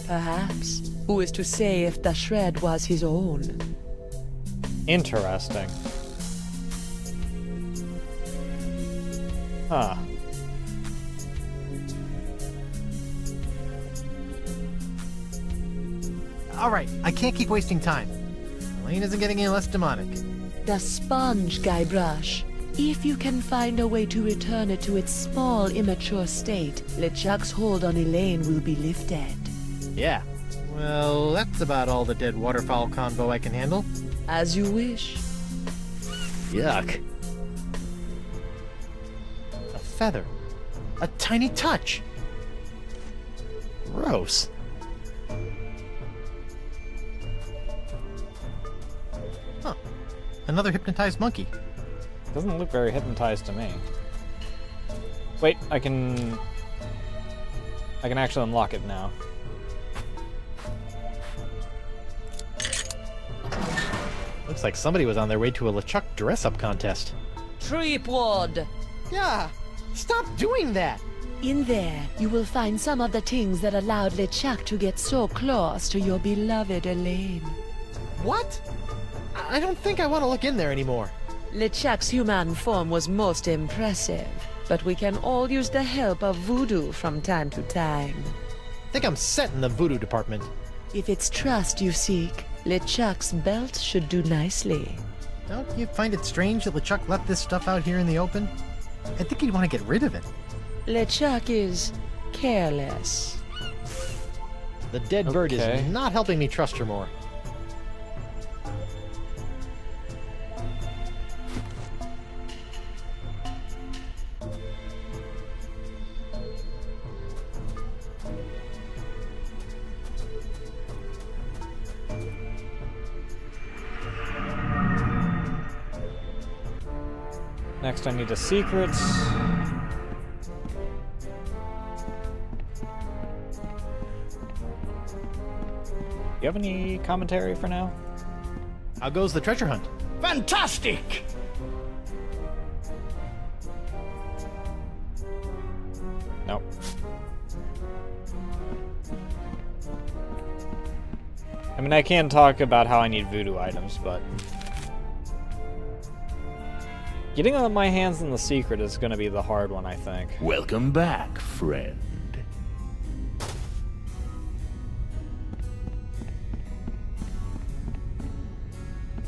Perhaps. Who is to say if the shred was his own? Interesting. Huh. Alright, I can't keep wasting time. Elaine isn't getting any less demonic. The sponge, Guybrush. If you can find a way to return it to its small, immature state, LeChuck's hold on Elaine will be lifted. Yeah. Well, that's about all the dead waterfowl convo I can handle. As you wish. Yuck. A feather. A tiny touch. Gross. Huh. Another hypnotized monkey. Doesn't look very hypnotized to me. Wait, I can actually unlock it now. Looks like somebody was on their way to a LeChuck dress-up contest. Treepwood! Yeah! Stop doing that! In there, you will find some of the things that allowed LeChuck to get so close to your beloved Elaine. What? I don't think I want to look in there anymore. LeChuck's human form was most impressive, but we can all use the help of voodoo from time to time. I think I'm set in the voodoo department. If it's trust you seek, LeChuck's belt should do nicely. Don't you find it strange that LeChuck left this stuff out here in the open? I think he'd want to get rid of it. LeChuck is careless. The dead bird Okay. is not helping me trust her more. Next, I need a secret. You have any commentary for now? How goes the treasure hunt? Fantastic! Nope. I mean, I can talk about how I need voodoo items, but getting my hands on the secret is going to be the hard one, I think. Welcome back, friend.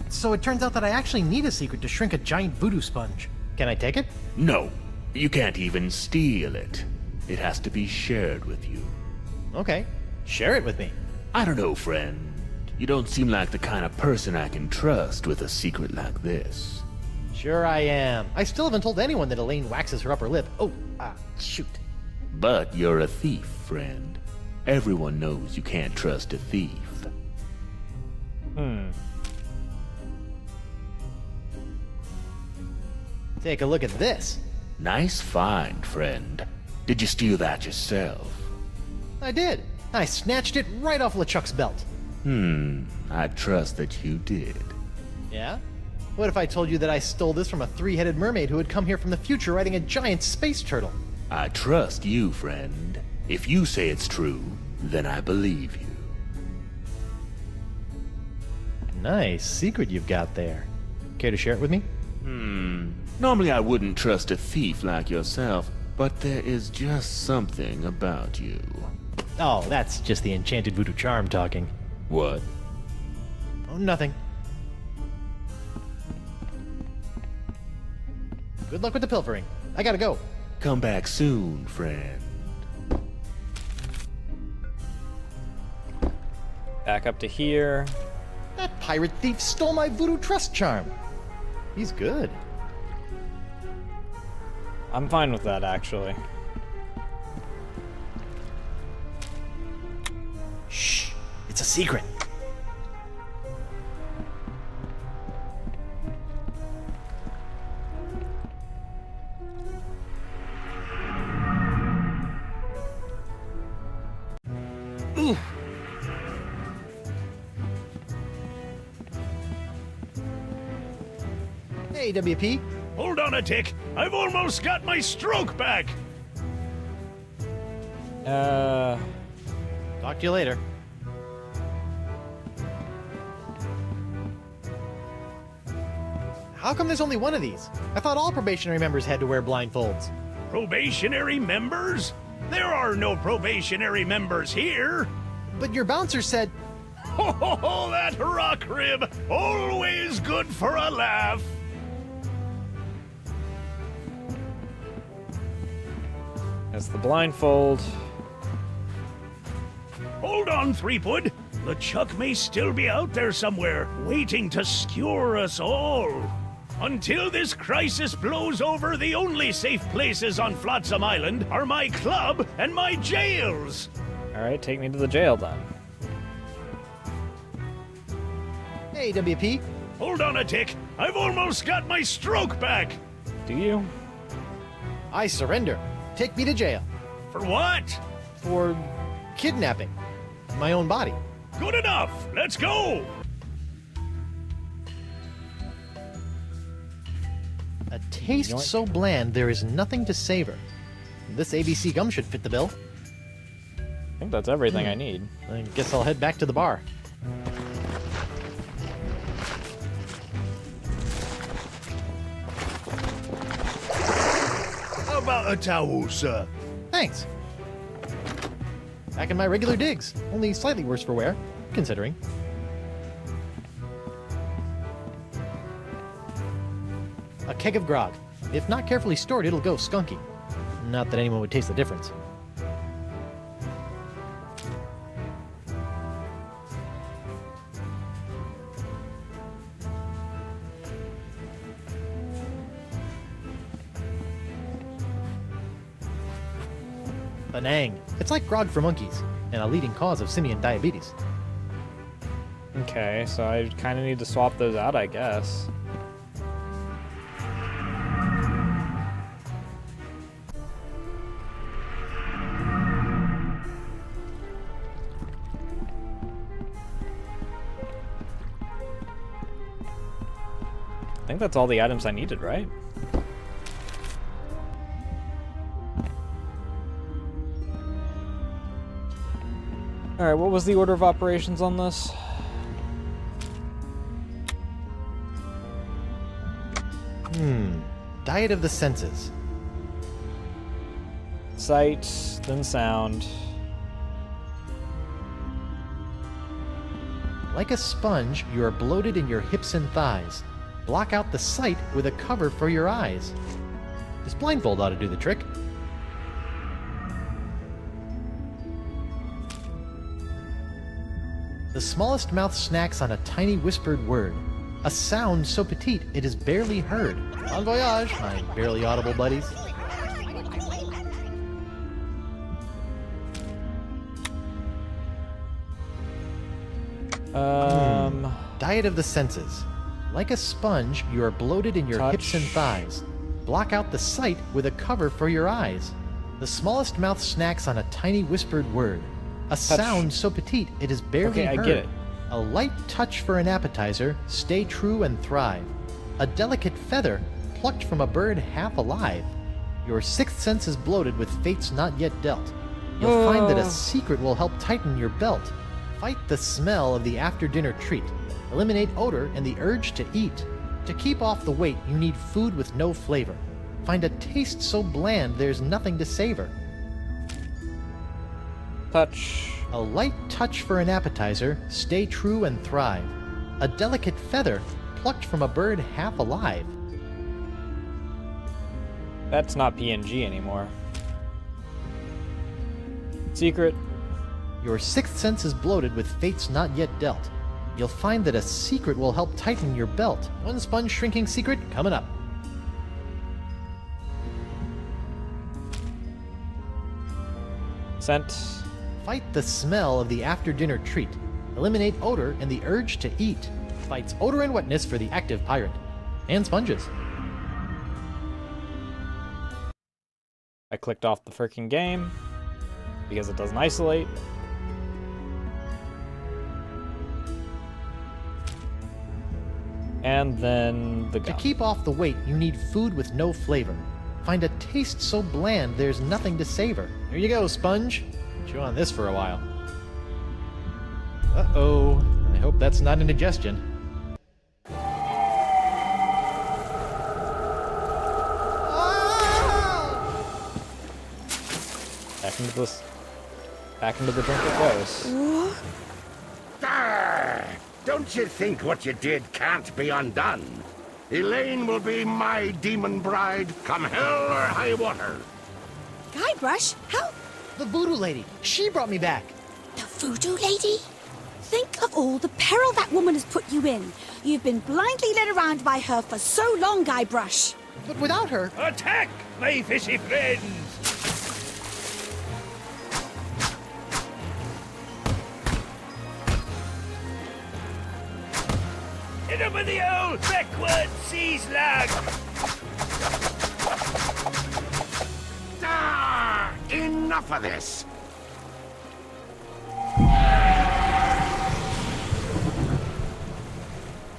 So it turns out that I actually need a secret to shrink a giant voodoo sponge. Can I take it? No, you can't even steal it. It has to be shared with you. Okay. Share it with me. I don't know, friend. You don't seem like the kind of person I can trust with a secret like this. Sure I am. I still haven't told anyone that Elaine waxes her upper lip. Oh, shoot. But you're a thief, friend. Everyone knows you can't trust a thief. Take a look at this. Nice find, friend. Did you steal that yourself? I did. I snatched it right off LeChuck's belt. I trust that you did. Yeah? What if I told you that I stole this from a three-headed mermaid who had come here from the future riding a giant space turtle? I trust you, friend. If you say it's true, then I believe you. Nice secret you've got there. Care to share it with me? Normally I wouldn't trust a thief like yourself, but there is just something about you. Oh, that's just the enchanted voodoo charm talking. What? Oh, nothing. Good luck with the pilfering. I gotta go. Come back soon, friend. Back up to here. That pirate thief stole my voodoo trust charm. He's good. I'm fine with that, actually. Shh. It's a secret. Ooh. Hey, WP. Hold on a tick. I've almost got my stroke back. Talk to you later. How come there's only one of these? I thought all probationary members had to wear blindfolds. Probationary members? There are no probationary members here. But your bouncer said... Ho ho ho, that rock rib! Always good for a laugh. That's the blindfold. Hold on, Threepwood. LeChuck may still be out there somewhere, waiting to skewer us all. Until this crisis blows over, the only safe places on Flotsam Island are my club and my jails. Alright, take me to the jail then. Hey, WP. Hold on a tick. I've almost got my stroke back. Do you? I surrender. Take me to jail. For what? For kidnapping my own body. Good enough. Let's go. A taste so bland there is nothing to savor. This ABC gum should fit the bill. I think that's everything I need. I guess I'll head back to the bar. How about a towel, sir? Thanks. Back in my regular digs, only slightly worse for wear, considering. A keg of grog. If not carefully stored, it'll go skunky. Not that anyone would taste the difference. Penang. It's like grog for monkeys, and a leading cause of simian diabetes. Okay, so I kind of need to swap those out, I guess. I think that's all the items I needed, right? Alright, what was the order of operations on this? Diet of the senses. Sight, then sound. Like a sponge, you are bloated in your hips and thighs. Block out the sight with a cover for your eyes. This blindfold ought to do the trick. The smallest mouth snacks on a tiny whispered word. A sound so petite it is barely heard. Bon voyage, my barely audible buddies. Diet of the senses. Like a sponge, you are bloated in your hips and thighs. Block out the sight with a cover for your eyes. The smallest mouth snacks on a tiny whispered word. A sound so petite it is barely heard. I get it. A light touch for an appetizer, stay true and thrive. A delicate feather, plucked from a bird half alive. Your sixth sense is bloated with fates not yet dealt. You'll find that a secret will help tighten your belt. Fight the smell of the after-dinner treat. Eliminate odor and the urge to eat. To keep off the weight, you need food with no flavor. Find a taste so bland there's nothing to savor. Touch. A light touch for an appetizer, stay true and thrive. A delicate feather, plucked from a bird half alive. That's not PNG anymore. Secret. Your sixth sense is bloated with fates not yet dealt. You'll find that a secret will help tighten your belt. One sponge shrinking secret coming up. Scent. Fight the smell of the after-dinner treat. Eliminate odor and the urge to eat. Fights odor and wetness for the active pirate. And sponges. I clicked off the freaking game because it doesn't isolate. And then the gum. To keep off the weight, you need food with no flavor. Find a taste so bland there's nothing to savor. Here you go, sponge. Chew on this for a while. Uh-oh. I hope that's not indigestion. Back into the drink it goes. Don't you think what you did can't be undone? Elaine will be my demon bride, come hell or high water. Guybrush, how? The voodoo lady. She brought me back. The voodoo lady? Think of all the peril that woman has put you in. You've been blindly led around by her for so long, Guybrush. But without her... Attack, my fishy friends! Hit him with the old backward sea slug! Enough of this!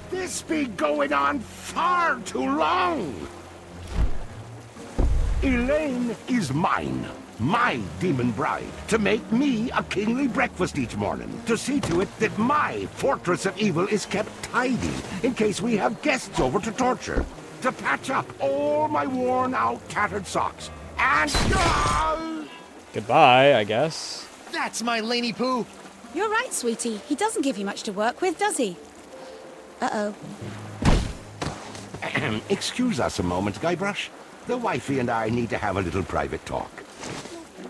This be going on far too long! Elaine is mine. My demon bride, to make me a kingly breakfast each morning, to see to it that my fortress of evil is kept tidy in case we have guests over to torture, to patch up all my worn-out, tattered socks, and... Goodbye, I guess. That's my Laney Poo! You're right, sweetie. He doesn't give you much to work with, does he? Uh-oh. Excuse us a moment, Guybrush. The wifey and I need to have a little private talk.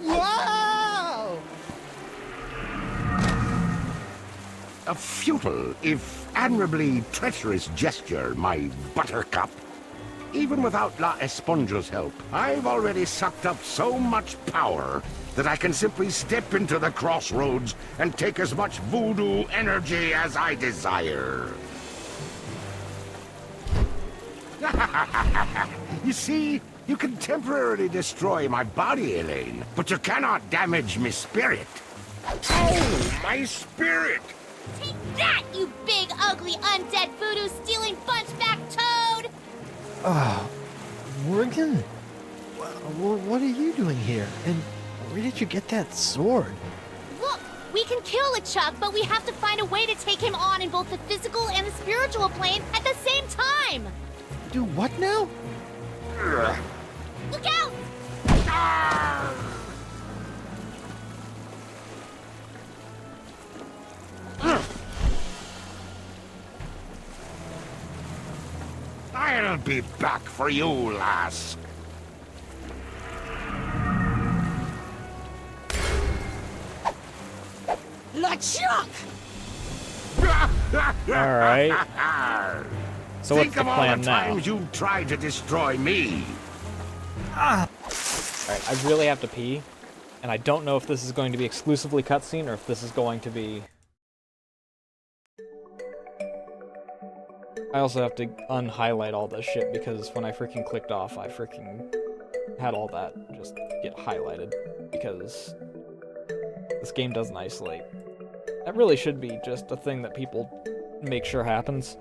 Wow! A futile, if admirably treacherous gesture, my buttercup. Even without La Esponja's help, I've already sucked up so much power that I can simply step into the crossroads and take as much voodoo energy as I desire. You see, you can temporarily destroy my body, Elaine, but you cannot damage my spirit. Oh, my spirit! Take that, you big, ugly, undead voodoo-stealing bunchback toad! Morgan? What are you doing here? And where did you get that sword? Look, we can kill LeChuck, but we have to find a way to take him on in both the physical and the spiritual plane at the same time! Do what now? Look out! I'll be back for you, lass. LeChuck! All right. So what's Think the of all plan the now? times you tried to destroy me. Alright, I really have to pee. And I don't know if this is going to be exclusively cutscene or if this is going to be... I also have to unhighlight all this shit because when I freaking clicked off, I freaking had all that just get highlighted because this game doesn't isolate. That really should be just a thing that people make sure happens.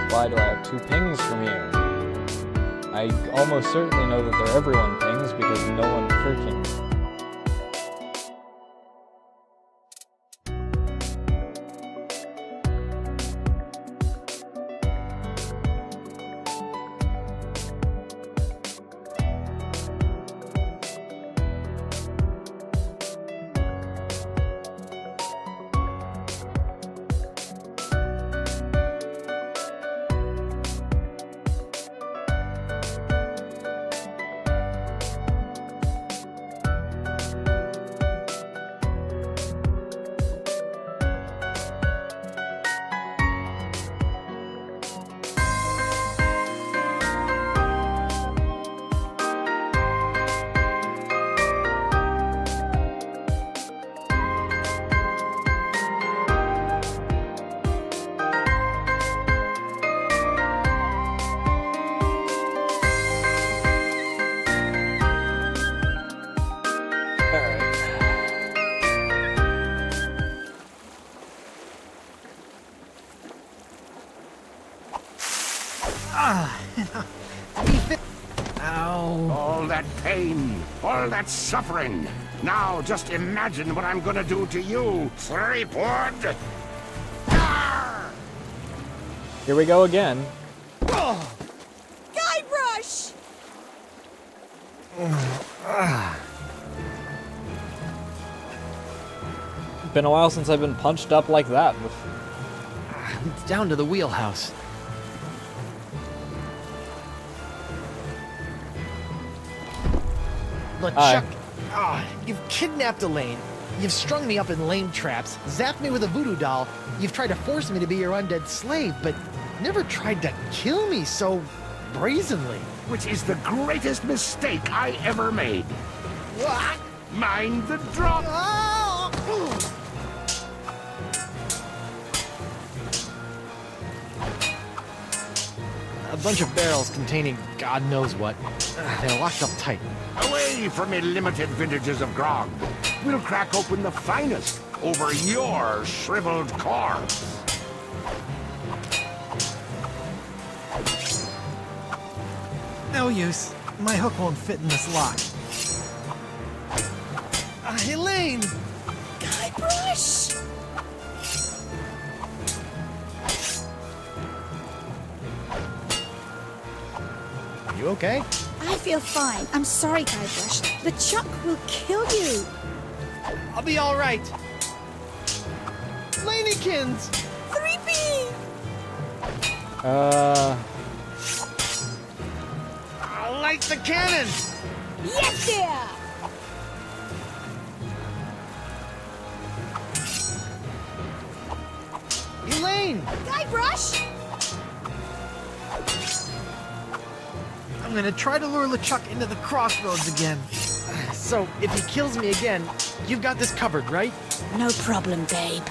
Why do I have 2 pings from here? I almost certainly know that they're everyone pings because no one freaking... All that pain, all that suffering. Now just imagine what I'm gonna do to you, Threepwood. Here we go again. Guybrush! Been a while since I've been punched up like that. It's down to the wheelhouse. LeChuck, you've kidnapped Elaine. You've strung me up in lame traps, zapped me with a voodoo doll. You've tried to force me to be your undead slave, but never tried to kill me so brazenly. Which is the greatest mistake I ever made. What? Mind the drop. A bunch of barrels containing God knows what. They're locked up tight. Away from me limited vintages of grog. We'll crack open the finest over your shriveled corpse. No use. My hook won't fit in this lock. Elaine! Guybrush! You okay? I feel fine. I'm sorry, Guybrush. The chuck will kill you. I'll be all right. Lanykins! 3B! I'll light the cannon! Yes, dear! Elaine! Guybrush! I'm gonna try to lure LeChuck into the crossroads again. So, if he kills me again, you've got this covered, right? No problem, babe.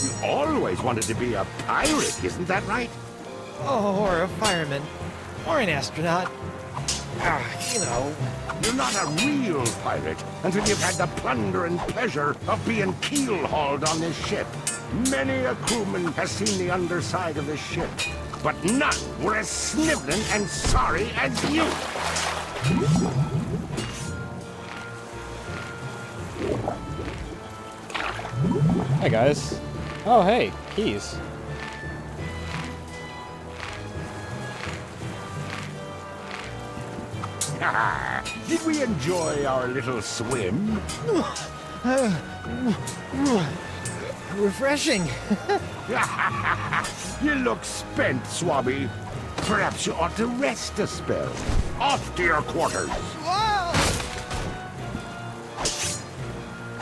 You always wanted to be a pirate, isn't that right? Oh, or a fireman. Or an astronaut. You know. You're not a real pirate until you've had the plunder and pleasure of being keel-hauled on this ship. Many a crewman has seen the underside of this ship, but none were as sniveling and sorry as you. Hey guys. Oh hey, keys. Did we enjoy our little swim? Refreshing. You look spent, Swabby. Perhaps you ought to rest a spell. Off to your quarters.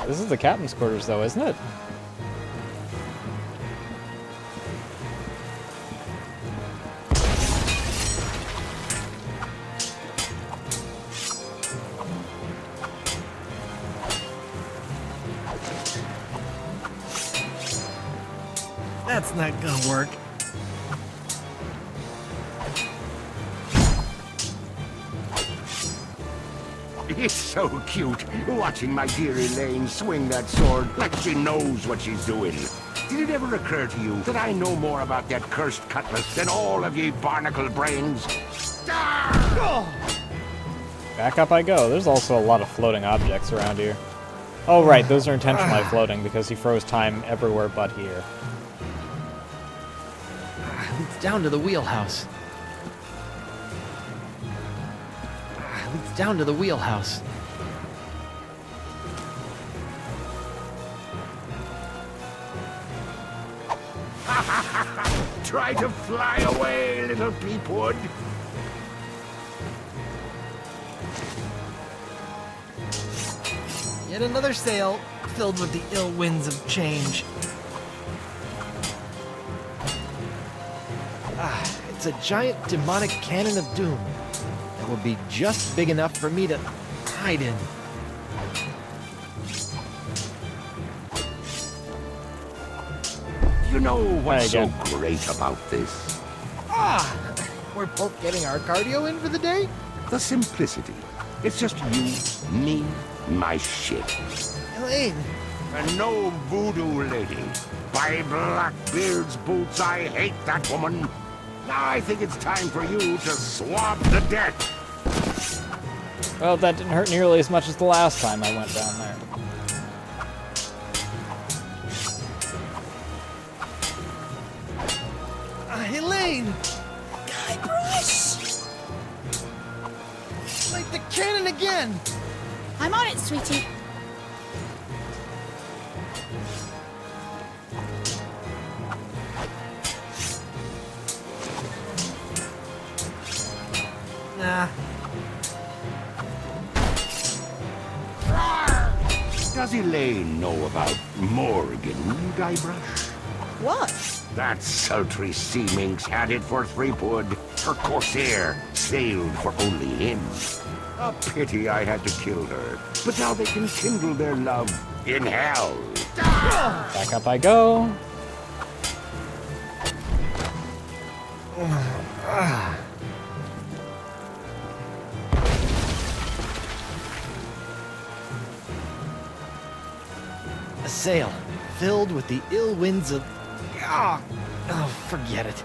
This is the captain's quarters though, isn't it? That's not gonna work. It's so cute, watching my dear Elaine swing that sword like she knows what she's doing. Did it ever occur to you that I know more about that cursed cutlass than all of ye barnacle brains? Back up I go. There's also a lot of floating objects around here. Oh right, those are intentionally floating because he froze time everywhere but here. It's down to the wheelhouse. It's down to the wheelhouse. Try to fly away, little peepwood. Yet another sail filled with the ill winds of change. It's a giant demonic cannon of doom that will be just big enough for me to hide in. You know what's Hi so again. great about this? We're both getting our cardio in for the day? The simplicity. It's just you, me, my ship. Elaine! And no voodoo lady. By Blackbeard's boots, I hate that woman. Now I think it's time for you to swab the deck. Well, that didn't hurt nearly as much as the last time I went down there. Elaine! Guybrush! Light the cannon again! I'm on it, sweetie. Nah. Does Elaine know about Morgan, Guybrush? What? That sultry sea minx had it for Threepwood. Her corsair sailed for only him. A pity I had to kill her. But now they can kindle their love in hell. Back up I go. A sail filled with the ill winds of... Oh, forget it.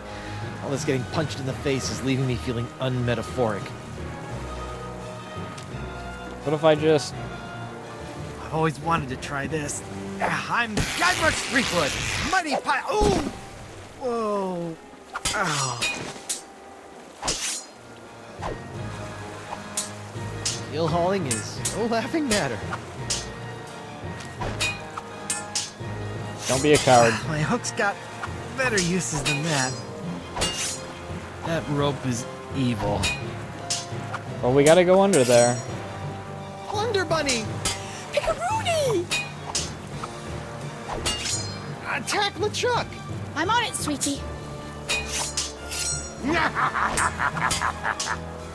All this getting punched in the face is leaving me feeling unmetaphoric. What if I just... I've always wanted to try this. I'm Guybrush Threepwood, mighty pile. Ooh! Whoa! Oh. Eel hauling is no laughing matter. Don't be a coward. My hook's got better uses than that. That rope is evil. Well, we gotta go under there. Wonder Bunny! Pickaroonie! Attack LeChuck! I'm on it, sweetie.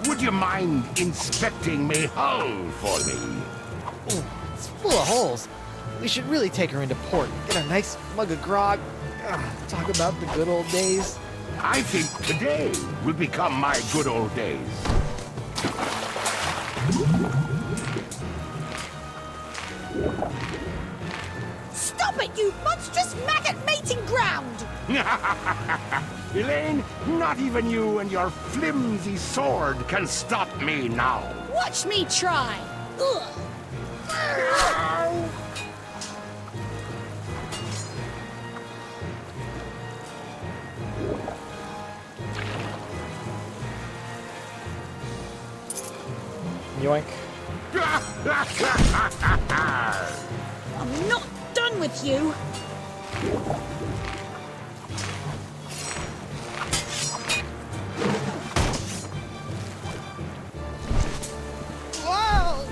Would you mind inspecting me hull for me? Ooh, it's full of holes. We should really take her into port. Get a nice mug of grog. Talk about the good old days. I think today will become my good old days. Stop it, you monstrous maggot mating ground! Elaine, not even you and your flimsy sword can stop me now. Watch me try! Ugh. Yoink. I'm not done with you! Whoa!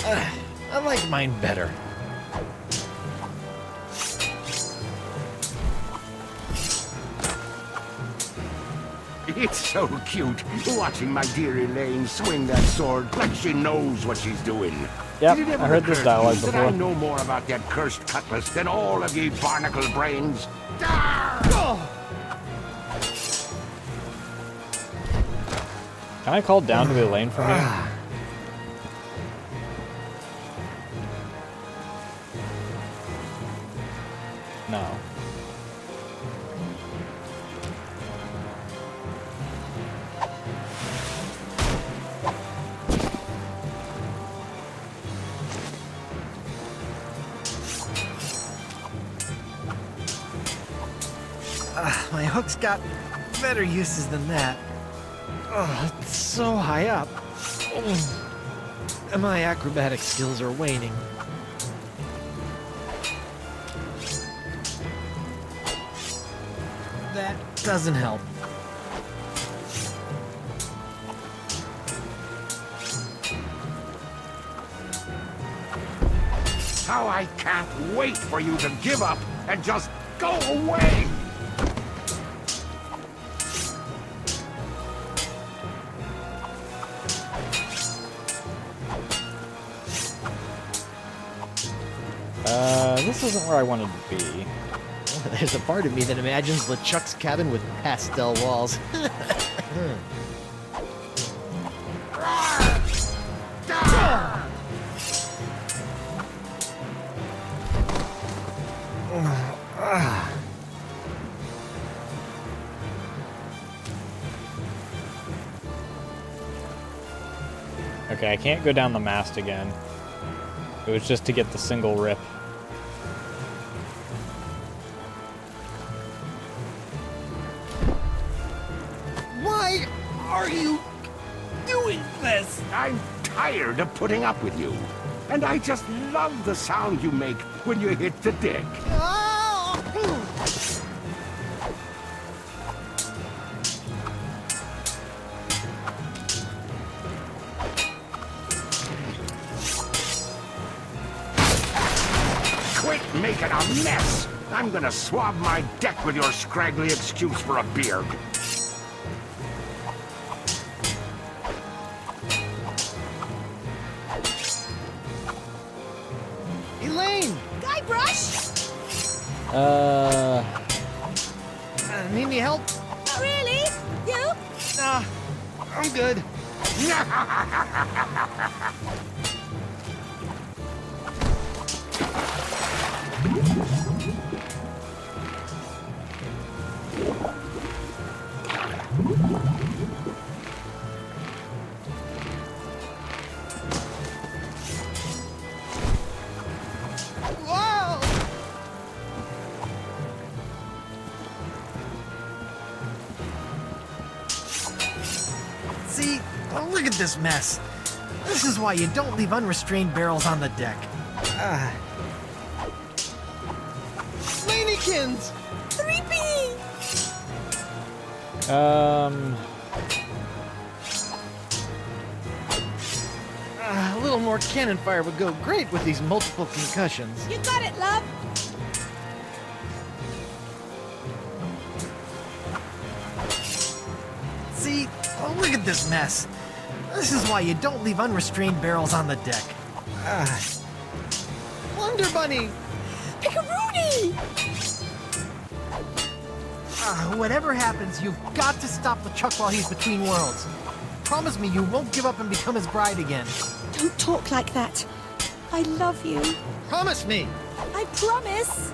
I like mine better. It's so cute watching my dear Elaine swing that sword like she knows what she's doing. Yep, Did it ever I heard this occur to dialogue you that before. I know more about that cursed cutlass than all of ye barnacle brains. Can I call down to Elaine from here? No. My hook's got better uses than that. Oh, it's so high up. And my acrobatic skills are waning. That doesn't help. How I can't wait for you to give up and just go away! This isn't where I wanted to be. There's a part of me that imagines LeChuck's cabin with pastel walls. Okay, I can't go down the mast again. It was just to get the single rip. Why are you doing this? I'm tired of putting up with you. And I just love the sound you make when you hit the deck. Quit making a mess! I'm gonna swab my deck with your scraggly excuse for a beard. Elaine! Guybrush! Need any help? Not really. You? Nah, I'm good. Whoa! See? Oh, look at this mess. This is why you don't leave unrestrained barrels on the deck. Lanykins! 3P! A little more cannon fire would go great with these multiple concussions. You got it, love! See? Oh, look at this mess. This is why you don't leave unrestrained barrels on the deck. Wonder Bunny! Pickaroonie! Whatever happens, you've got to stop the Chuck while he's between worlds. Promise me you won't give up and become his bride again. Don't talk like that. I love you. Promise me! I promise.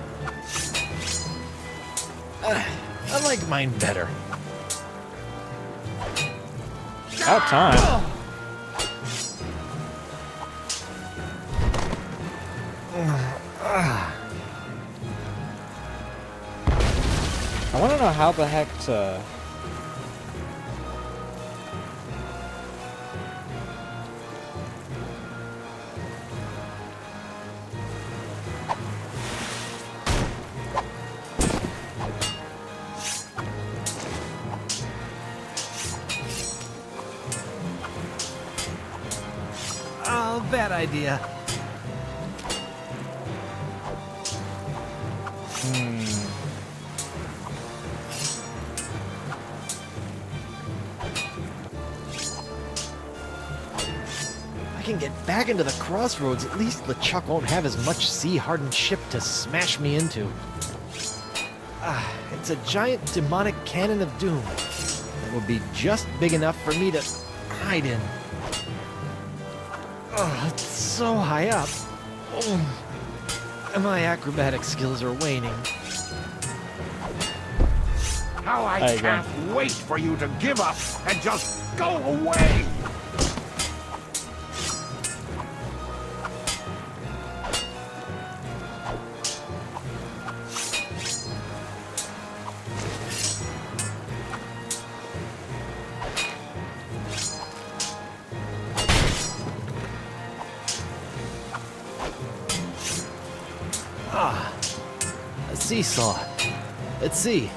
I like mine better. About time. I want to know how the heck to... Oh, bad idea. If I can get back into the crossroads, at least LeChuck won't have as much sea-hardened ship to smash me into. It's a giant demonic cannon of doom that would be just big enough for me to hide in. It's so high up. And my acrobatic skills are waning. How I can't wait for you to give up and just go away! A seesaw. At sea.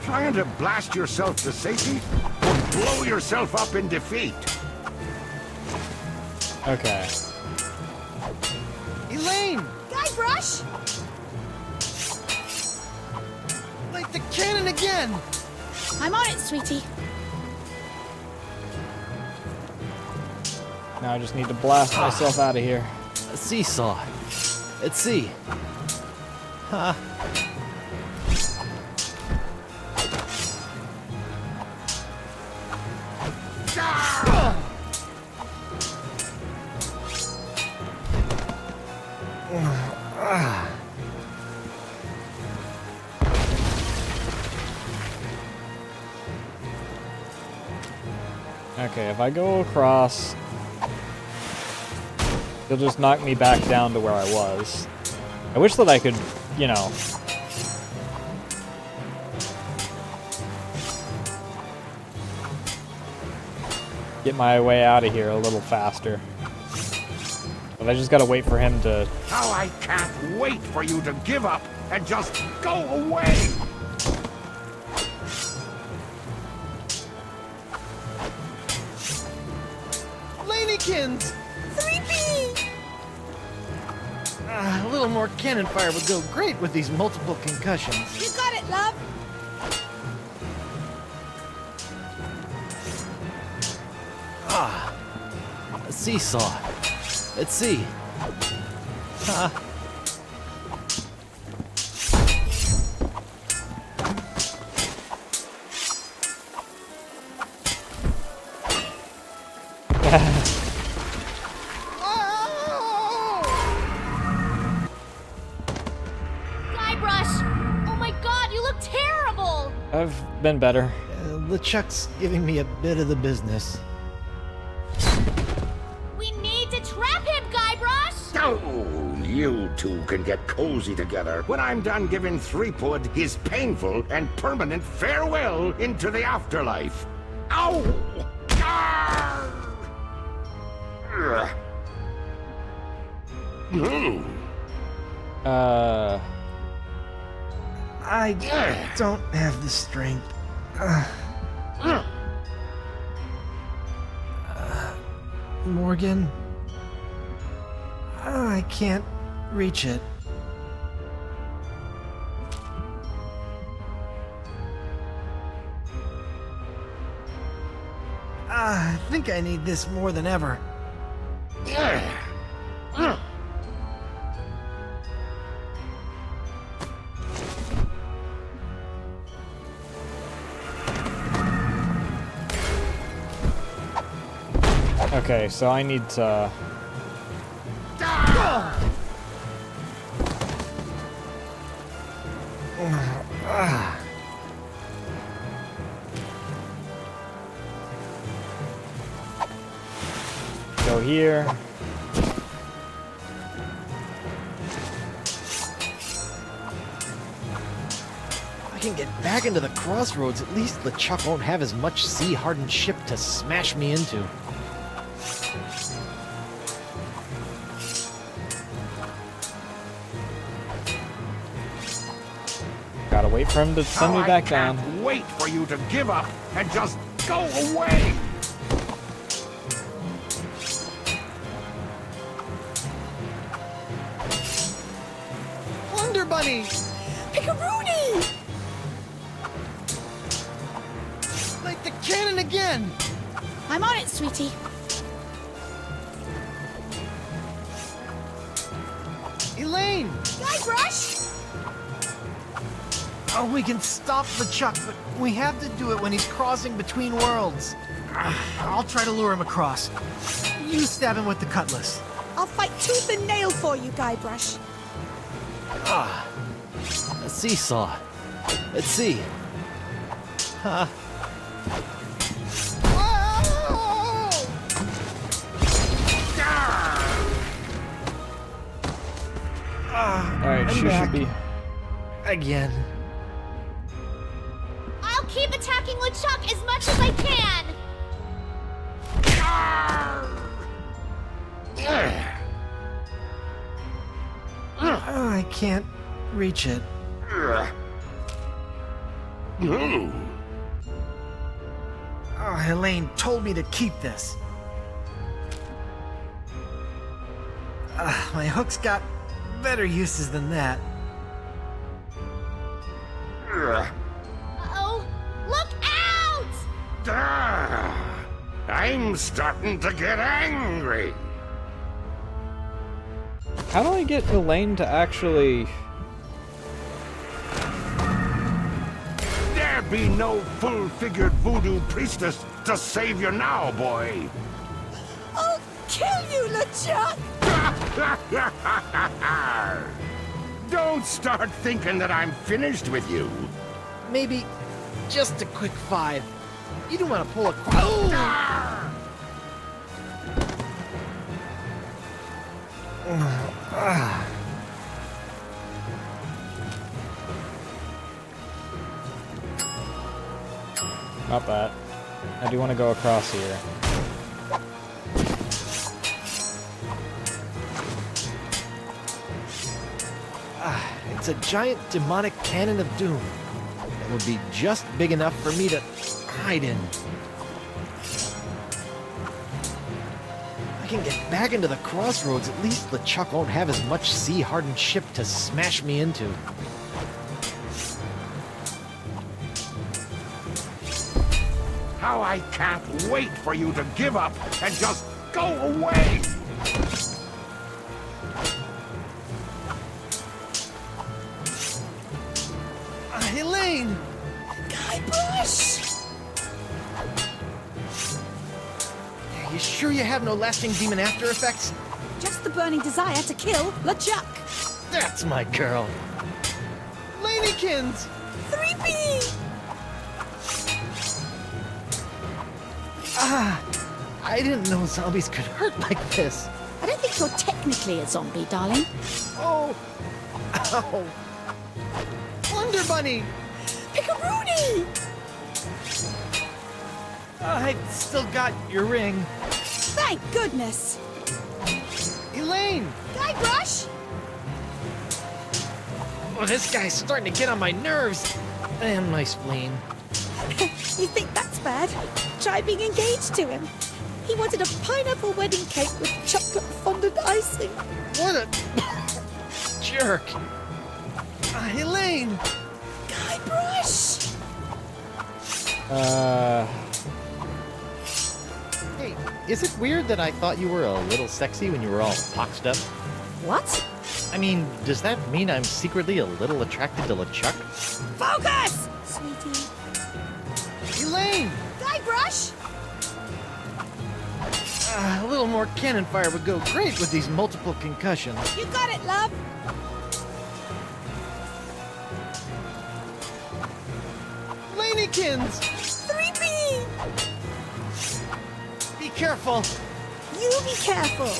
Trying to blast yourself to safety or blow yourself up in defeat? Okay. Elaine! Guybrush! Like the cannon again! I'm on it, sweetie. Now I just need to blast myself out of here. A seesaw. At sea. Okay, if I go across, he'll just knock me back down to where I was. I wish that I could, you know... get my way out of here a little faster. But I just gotta wait for him to... How I can't wait for you to give up and just go away! Lanykins! 3P! A little more cannon fire would go great with these multiple concussions. You got it, love! A seesaw. At sea. Guybrush! Oh my god, you look terrible! I've been better. LeChuck's giving me a bit of the business. We need to trap him, Guybrush! Oh, you two can get cozy together when I'm done giving Threepwood his painful and permanent farewell into the afterlife. Ow! Arr! Ugh. Mm. I don't have the strength. Morgan? I can't reach it. I think I need this more than ever. Okay, so I need to... Go here. If I can get back into the crossroads, at least LeChuck won't have as much sea-hardened ship to smash me into. Gotta wait for him to send me back down. I can't wait for you to give up and just go away! Wonder Bunny! Pickaroony! Light the cannon again! I'm on it, sweetie. Elaine! Guybrush! Oh, we can stop LeChuck, but we have to do it when he's crossing between worlds. I'll try to lure him across. You stab him with the cutlass. I'll fight tooth and nail for you, Guybrush. Ah, a seesaw. Let's see. Huh. Alright, she should be... Again. I'll keep attacking LeChuck as much as I can! I can't reach it. Oh, Elaine told me to keep this. My hook's got better uses than that. Uh-oh! Look out! I'm starting to get angry. How do I get Elaine to actually... There be no full-figured voodoo priestess to save you now, boy. I'll kill you, LeChuck! Don't start thinking that I'm finished with you. Maybe just a quick 5. You don't want to pull a... Not bad. I do want to go across here. It's a giant demonic cannon of doom. It would be just big enough for me to hide in. If I can get back into the crossroads, at least LeChuck won't have as much sea-hardened ship to smash me into. How I can't wait for you to give up and just go away! Elaine! Guybrush! Are you sure you have no lasting demon after effects? Just the burning desire to kill LeChuck. That's my girl. Lanykins! 3P! I didn't know zombies could hurt like this. I don't think you're technically a zombie, darling. Oh! Ow! Wonder Bunny! Pickaroonie! I still got your ring. Thank goodness! Elaine! Guybrush! Oh, this guy's starting to get on my nerves. And my spleen. You think that's bad? Try being engaged to him. He wanted a pineapple wedding cake with chocolate fondant icing. What a jerk. Elaine! Guybrush! Hey, is it weird that I thought you were a little sexy when you were all boxed up? What? I mean, does that mean I'm secretly a little attracted to LeChuck? Focus! Sweetie. Elaine! Guybrush! A little more cannon fire would go great with these multiple concussions. You got it, love! Lanykins! 3P! Be careful! You be careful!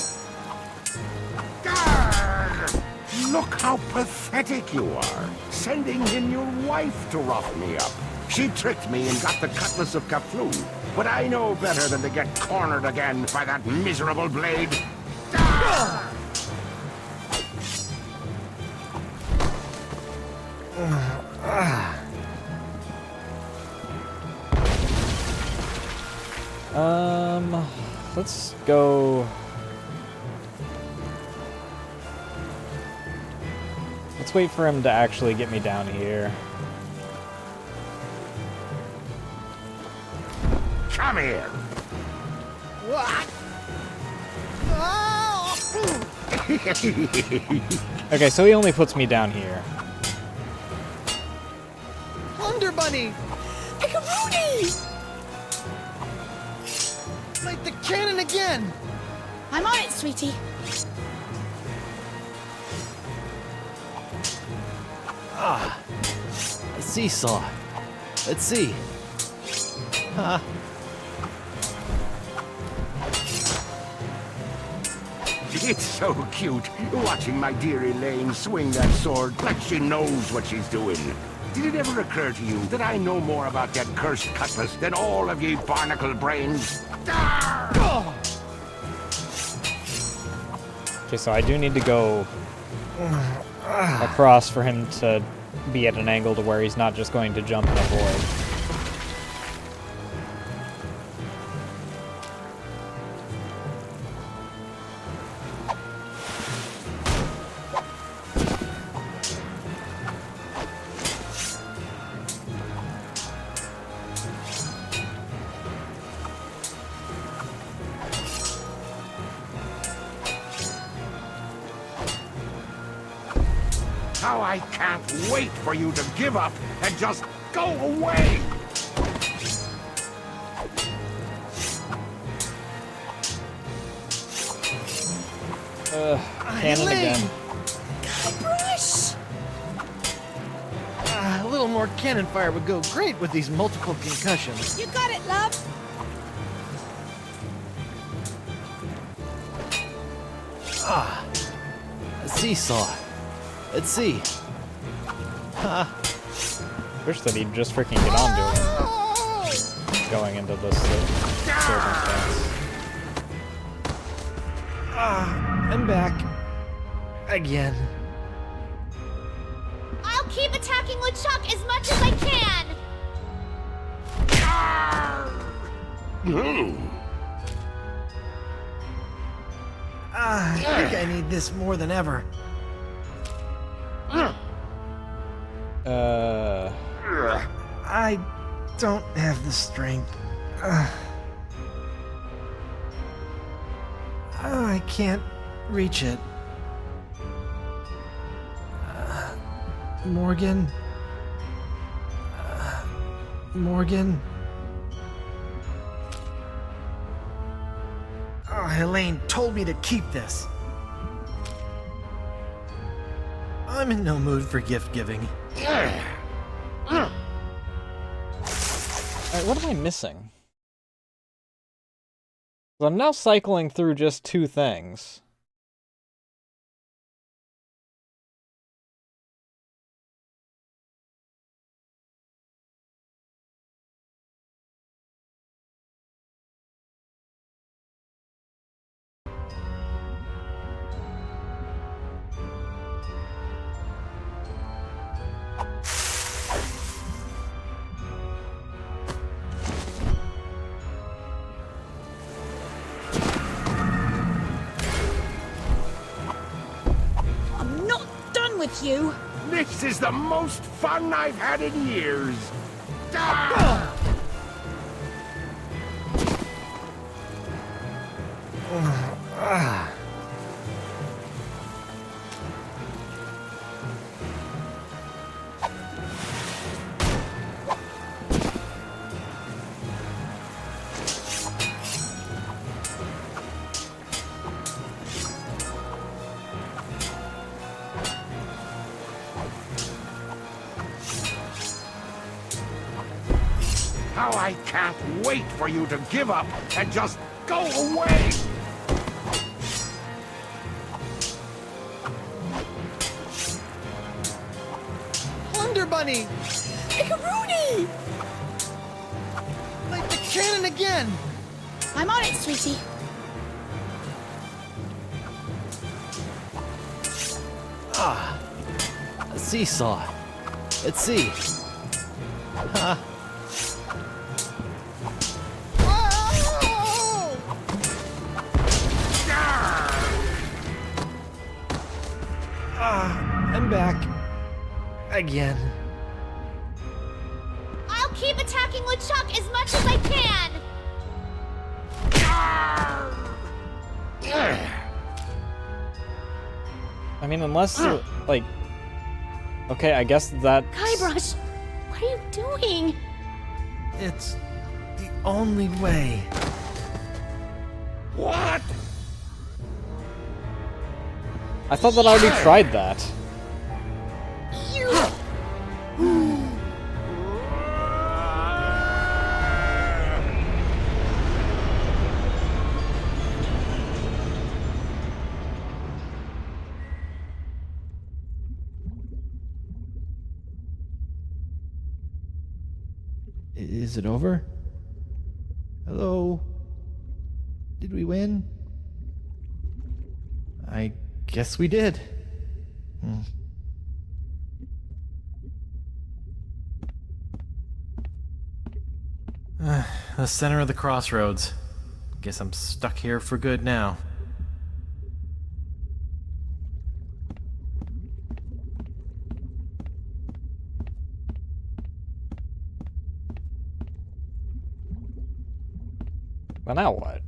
Look how pathetic you are, sending in your wife to rough me up. She tricked me and got the cutlass of Kaflu, but I know better than to get cornered again by that miserable blade. Let's go. Let's wait for him to actually get me down here. Come here. What? Okay, so he only puts me down here. Wonder Bunny! Pickaroonie! Light the cannon again! I'm on it, sweetie. A seesaw. Let's see. Huh. It's so cute, watching my dear Elaine swing that sword like she knows what she's doing. Did it ever occur to you that I know more about that cursed cutlass than all of ye barnacle brains? Okay, so I do need to go across for him to be at an angle to where he's not just going to jump and avoid. How I can't wait for you to give up and just go away! Cannon again. Guybrush! A little more cannon fire would go great with these multiple concussions. You got it, love! A seesaw. Let's see. Huh. Wish that he'd just freaking get on to it. Going into this circumstance. I'm back. Again. I'll keep attacking LeChuck as much as I can! I think I need this more than ever. I don't have the strength. I can't reach it. Morgan? Morgan? Oh, Elaine told me to keep this. I'm in no mood for gift giving. Alright, what am I missing? So I'm now cycling through just 2 things. I'm not done with you. This is the most fun I've had in years. Ah! How I can't wait for you to give up and just go away! Wonder Bunny! Picaroni! Light the cannon again! I'm on it, sweetie. Ah, a seesaw. Let's see. Huh. I'm back. Again. I'll keep attacking LeChuck as much as I can! I mean, unless, like... Okay, I guess that... Guybrush, what are you doing? It's the only way. What? I thought that I already tried that. Is it over? Hello? Did we win? I guess we did. The center of the crossroads. Guess I'm stuck here for good now. Well, now what?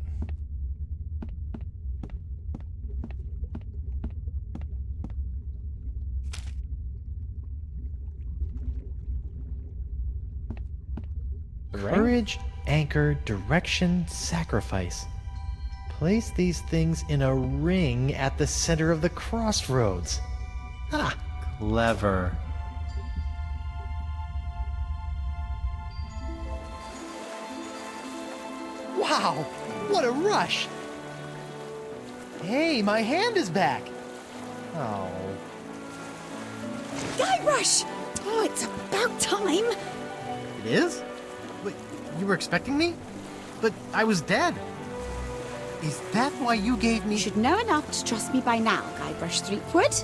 Courage, anchor, direction, sacrifice. Place these things in a ring at the center of the crossroads. Ah, Clever. wow! What a rush! Hey, my hand is back! Oh. Guybrush! Oh, it's about time. It is? Wait, you were expecting me? But I was dead. Is that why you gave me... You should know enough to trust me by now, Guybrush Threepwood.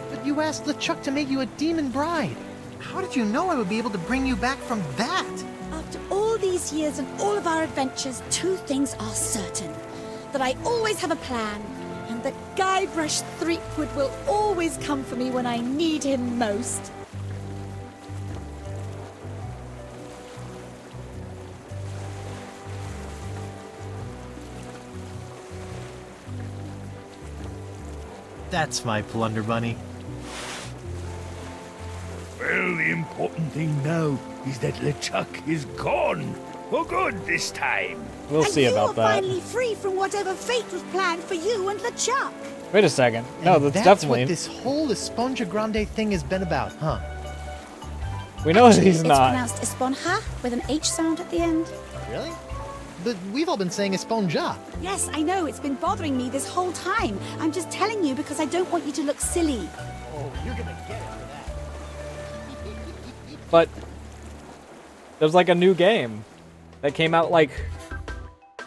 But you asked LeChuck to make you a demon bride. How did you know I would be able to bring you back from that? After all these years and all of our adventures, 2 things are certain. That I always have a plan, and that Guybrush Threepwood will always come for me when I need him most. That's my plunder bunny. Well, the important thing now is that LeChuck is gone. For good this time. We'll see about that. And you are finally free from whatever fate was planned for you and LeChuck. Wait a second. No, And that's that's definitely... what this whole Esponja Grande thing has been about, huh? We know Actually, he's it's not. pronounced Esponja with an H sound at the end. Really? But we've all been saying Esponja. Yes, I know. It's been bothering me this whole time. I'm just telling you because I don't want you to look silly. Oh, you're gonna get it for that. But there's like a new game that came out like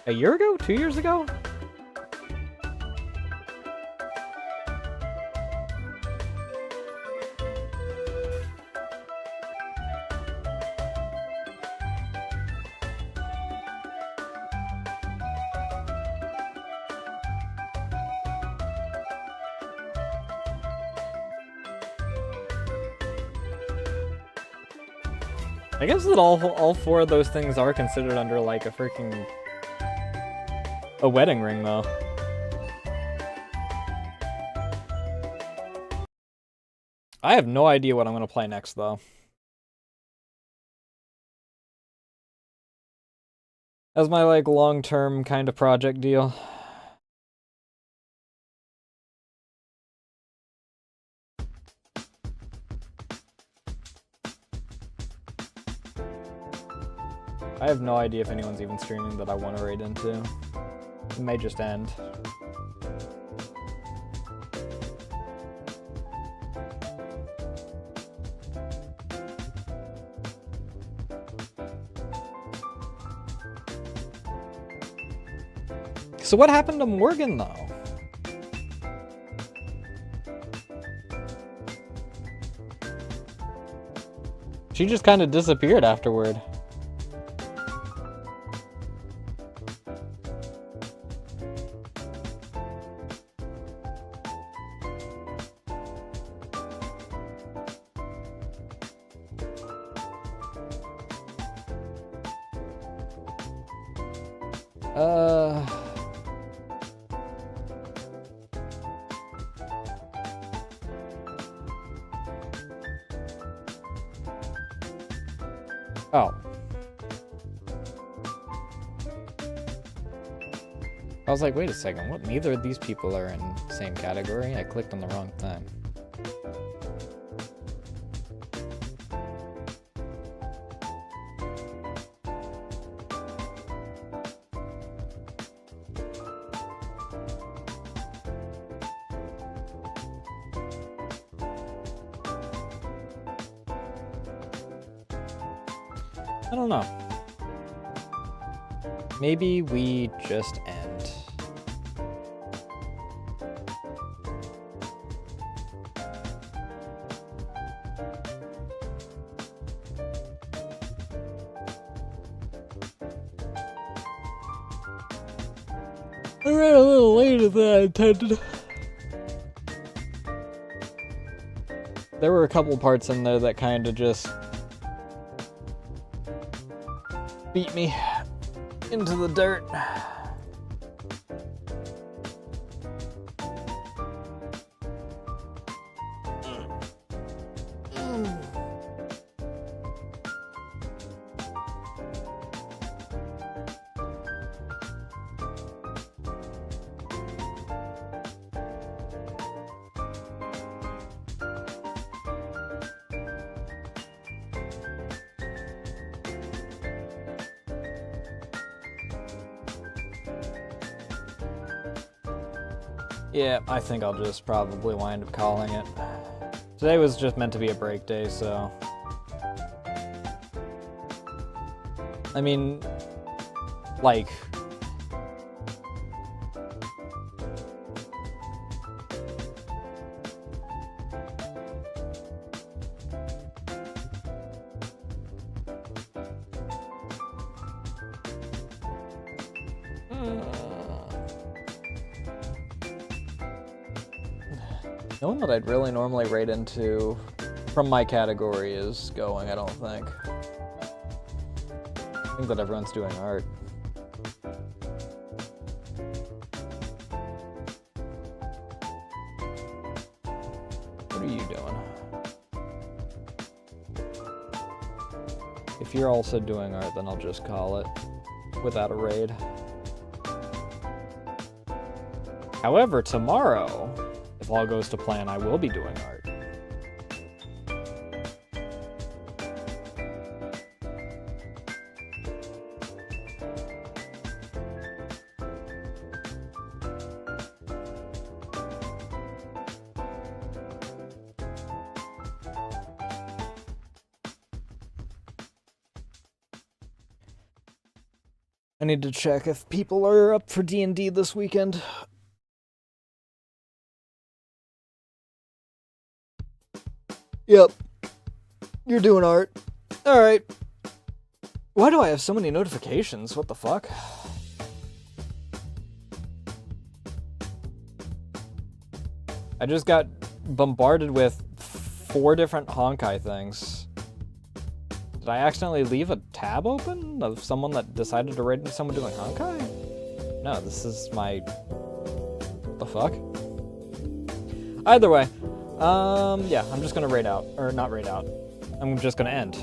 a year ago, 2 years ago. I guess that all four of those things are considered under like a freaking a wedding ring though. I have no idea what I'm gonna play next though. As my like long-term kind of project deal. I have no idea if anyone's even streaming that I want to raid into. It may just end. So what happened to Morgan though? She just kind of disappeared afterward. Oh. I was like, wait a second, what? Neither of these people are in the same category? I clicked on the wrong thing. I don't know. Maybe we just end. I ran a little later than I intended. There were a couple parts in there that kind of just beat me into the dirt. Yeah, I think I'll just probably wind up calling it. Today was just meant to be a break day, so... I mean, like... No one that I'd really normally rate into from my category is going, I don't think. I think that everyone's doing art. What are you doing? If you're also doing art, then I'll just call it without a raid. However, tomorrow, if all goes to plan, I will be doing art. I need to check if people are up for D&D this weekend. Yep. You're doing art. Alright. Why do I have so many notifications? What the fuck? I just got bombarded with 4 different Honkai things. Did I accidentally leave a tab open of someone that decided to raid me someone doing Honkai? No, this is my... What the fuck? Either way, yeah, I'm just gonna raid out. Or not raid out. I'm just gonna end.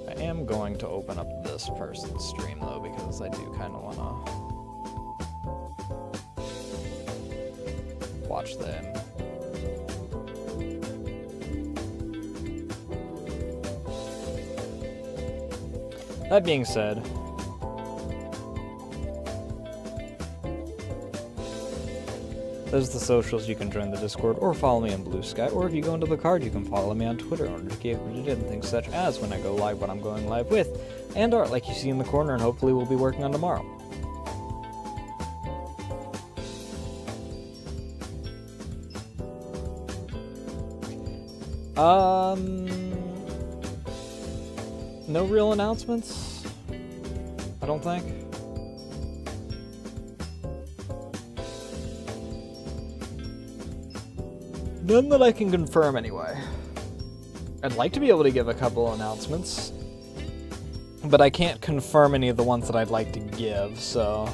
I am going to open up this person's stream though, because I do kind of want to watch them. That being said, there's the socials. You can join the Discord or follow me on Blue Sky, or if you go into the card, you can follow me on Twitter or notifications and things such as when I go live, what I'm going live with, and art like you see in the corner, and hopefully we'll be working on tomorrow. No real announcements, I don't think. None that I can confirm anyway. I'd like to be able to give a couple announcements, but I can't confirm any of the ones that I'd like to give, so...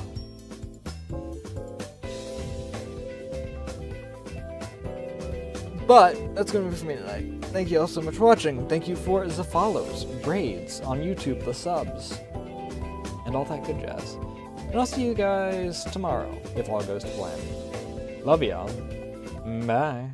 But, that's going to be for me tonight. Thank you all so much for watching. Thank you for the follows, raids on YouTube, the subs, and all that good jazz. And I'll see you guys tomorrow, if all goes to plan. Love y'all. Bye.